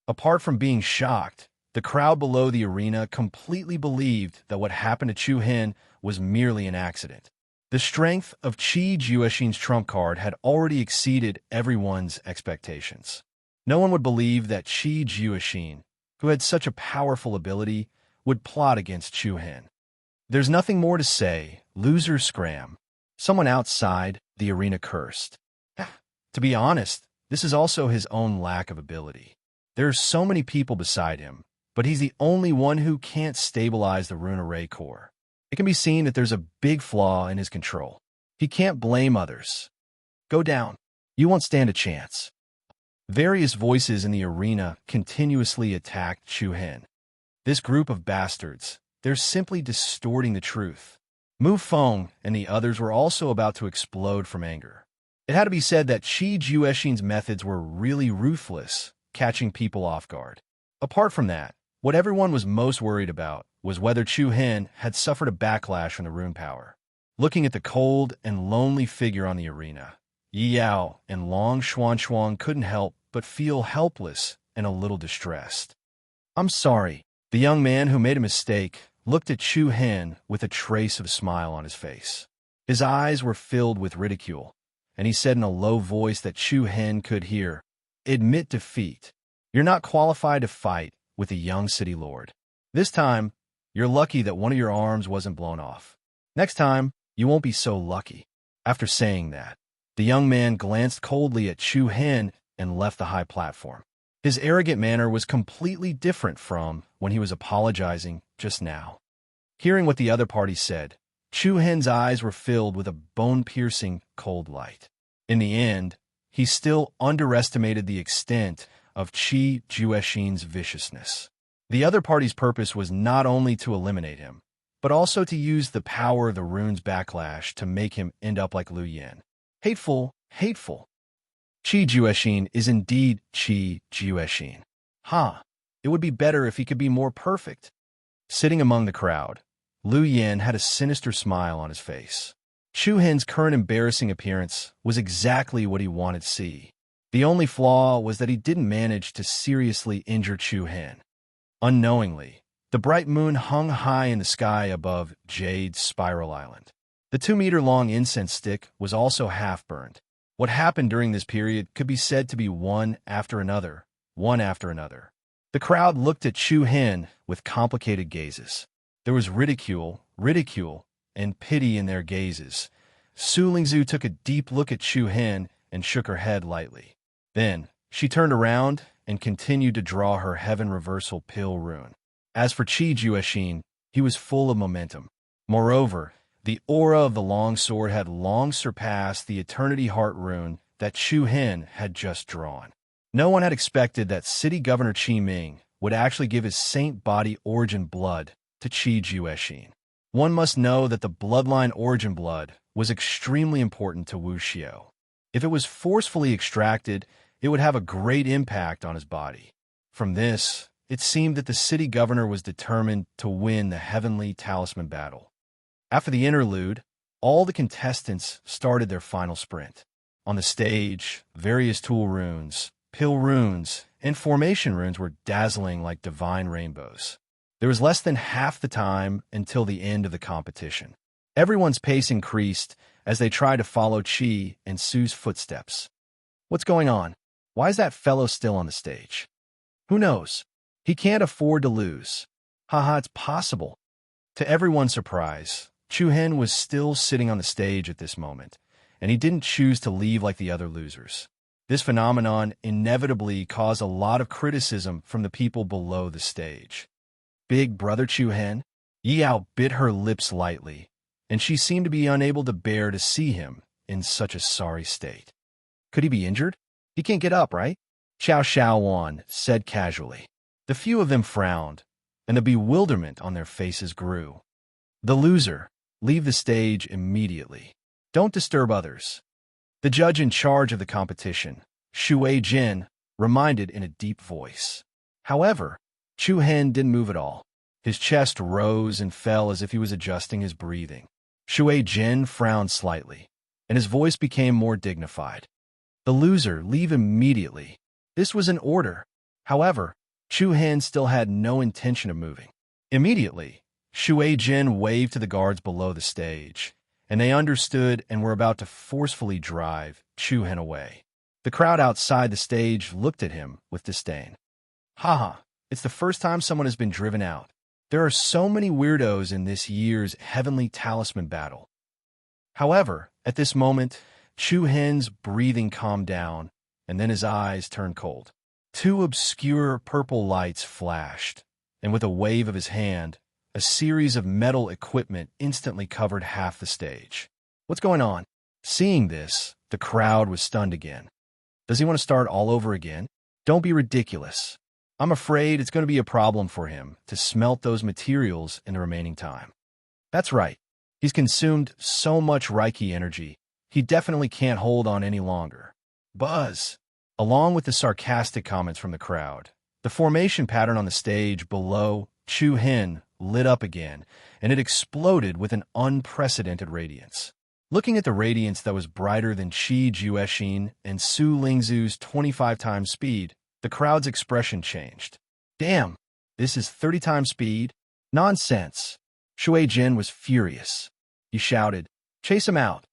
Apart from being shocked, the crowd below the arena completely believed that what happened to Chu Hin was merely an accident. The strength of Qi Jueshin's trump card had already exceeded everyone's expectations. No one would believe that Qi Jueshin, who had such a powerful ability, would plot against Chu Hin. There's nothing more to say. Loser scram. Someone outside the arena cursed. To be honest, this is also his own lack of ability. There are so many people beside him, but he's the only one who can't stabilize the rune array core. It can be seen that there's a big flaw in his control. He can't blame others. Go down. You won't stand a chance. Various voices in the arena continuously attacked Chu Hin. This group of bastards, they're simply distorting the truth. Mu Feng and the others were also about to explode from anger. It had to be said that Qi Jueshin's methods were really ruthless, catching people off guard. Apart from that, what everyone was most worried about was whether Chu Hin had suffered a backlash from the rune power. Looking at the cold and lonely figure on the arena, Yi Yao and Long Xuan couldn't help but feel helpless and a little distressed. I'm sorry. The young man who made a mistake looked at Chu Hin with a trace of a smile on his face. His eyes were filled with ridicule, and he said in a low voice that Chu Hin could hear, "Admit defeat. You're not qualified to fight with a young city lord. This time, you're lucky that one of your arms wasn't blown off. Next time, you won't be so lucky." After saying that, the young man glanced coldly at Chu Hin and left the high platform. His arrogant manner was completely different from when he was apologizing just now. Hearing what the other party said, Chu Hin's eyes were filled with a bone-piercing cold light. In the end, he still underestimated the extent of Qi Jueshin's viciousness. The other party's purpose was not only to eliminate him, but also to use the power of the rune's backlash to make him end up like Lu Yin. Hateful, hateful. Qi Jueshin is indeed Qi Jueshin. It would be better if he could be more perfect. Sitting among the crowd, Lu Yin had a sinister smile on his face. Chu Hin's current embarrassing appearance was exactly what he wanted to see. The only flaw was that he didn't manage to seriously injure Chu Hin. Unknowingly, the bright moon hung high in the sky above Jade's Spiral Island. The 2-meter-long incense stick was also half-burned. What happened during this period could be said to be one after another. The crowd looked at Chu Hin with complicated gazes. There was ridicule, and pity in their gazes. Su Lingzu took a deep look at Chu Hin and shook her head lightly. Then, she turned around and continued to draw her Heaven Reversal Pill rune. As for Qi Jueshin, he was full of momentum. Moreover, the aura of the long sword had long surpassed the Eternity Heart rune that Chu Hin had just drawn. No one had expected that City Governor Qi Ming would actually give his saint body origin blood to Qi Jueshin. One must know that the bloodline origin blood was extremely important to Wu Xiao. If it was forcefully extracted, it would have a great impact on his body. From this, it seemed that the city governor was determined to win the heavenly talisman battle. After the interlude, all the contestants started their final sprint. On the stage, various tool runes, pill runes, and formation runes were dazzling like divine rainbows. There was less than half the time until the end of the competition. Everyone's pace increased as they tried to follow Qi and Su's footsteps. What's going on? Why is that fellow still on the stage? Who knows? He can't afford to lose. Haha, it's possible. To everyone's surprise, Chu Hen was still sitting on the stage at this moment, and he didn't choose to leave like the other losers. This phenomenon inevitably caused a lot of criticism from the people below the stage. Big brother Chu Hen? Yao bit her lips lightly, and she seemed to be unable to bear to see him in such a sorry state. Could he be injured? He can't get up, right? Xiao Xiaowan said casually. The few of them frowned, and the bewilderment on their faces grew. The loser, leave the stage immediately. Don't disturb others. The judge in charge of the competition, Shui Jin, reminded in a deep voice. However, Chu Hen didn't move at all. His chest rose and fell as if he was adjusting his breathing. Shui Jin frowned slightly, and his voice became more dignified. The loser, leave immediately. This was an order. However, Chu Hen still had no intention of moving. Immediately, Shui Jin waved to the guards below the stage, and they understood and were about to forcefully drive Chu Hen away. The crowd outside the stage looked at him with disdain. Haha, it's the first time someone has been driven out. There are so many weirdos in this year's Heavenly Talisman battle. However, at this moment, Chu Hen's breathing calmed down, and then his eyes turned cold. Two obscure purple lights flashed, and with a wave of his hand, a series of metal equipment instantly covered half the stage. What's going on? Seeing this, the crowd was stunned again. Does he want to start all over again? Don't be ridiculous. I'm afraid it's going to be a problem for him to smelt those materials in the remaining time. That's right. He's consumed so much Reiki energy, he definitely can't hold on any longer. Buzz! Along with the sarcastic comments from the crowd, the formation pattern on the stage below Chu Hen lit up again, and it exploded with an unprecedented radiance. Looking at the radiance that was brighter than Qi Juexin and Su Lingzu's 25 times speed, the crowd's expression changed. Damn, this is 30 times speed? Nonsense. Shui Jin was furious. He shouted, chase him out.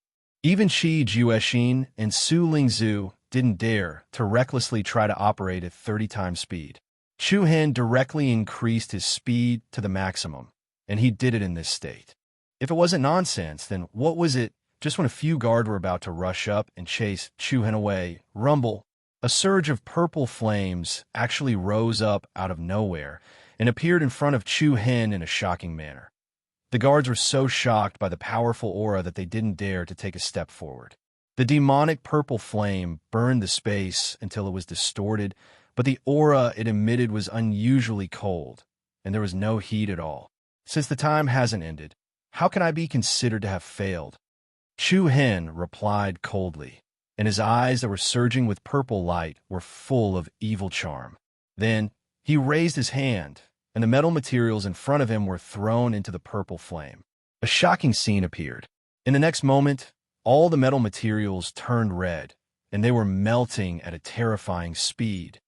Even Qi Juexin and Su Lingzu didn't dare to recklessly try to operate at 30 times speed. Chu Hen directly increased his speed to the maximum, and he did it in this state. If it wasn't nonsense, then what was it? Just when a few guards were about to rush up and chase Chu Hen away, rumble, a surge of purple flames actually rose up out of nowhere and appeared in front of Chu Hen in a shocking manner. The guards were so shocked by the powerful aura that they didn't dare to take a step forward. The demonic purple flame burned the space until it was distorted, but the aura it emitted was unusually cold, and there was no heat at all. Since the time hasn't ended, how can I be considered to have failed? Chu Hen replied coldly, and his eyes that were surging with purple light were full of evil charm. Then he raised his hand, and the metal materials in front of him were thrown into the purple flame. A shocking scene appeared. In the next moment, all the metal materials turned red, and they were melting at a terrifying speed,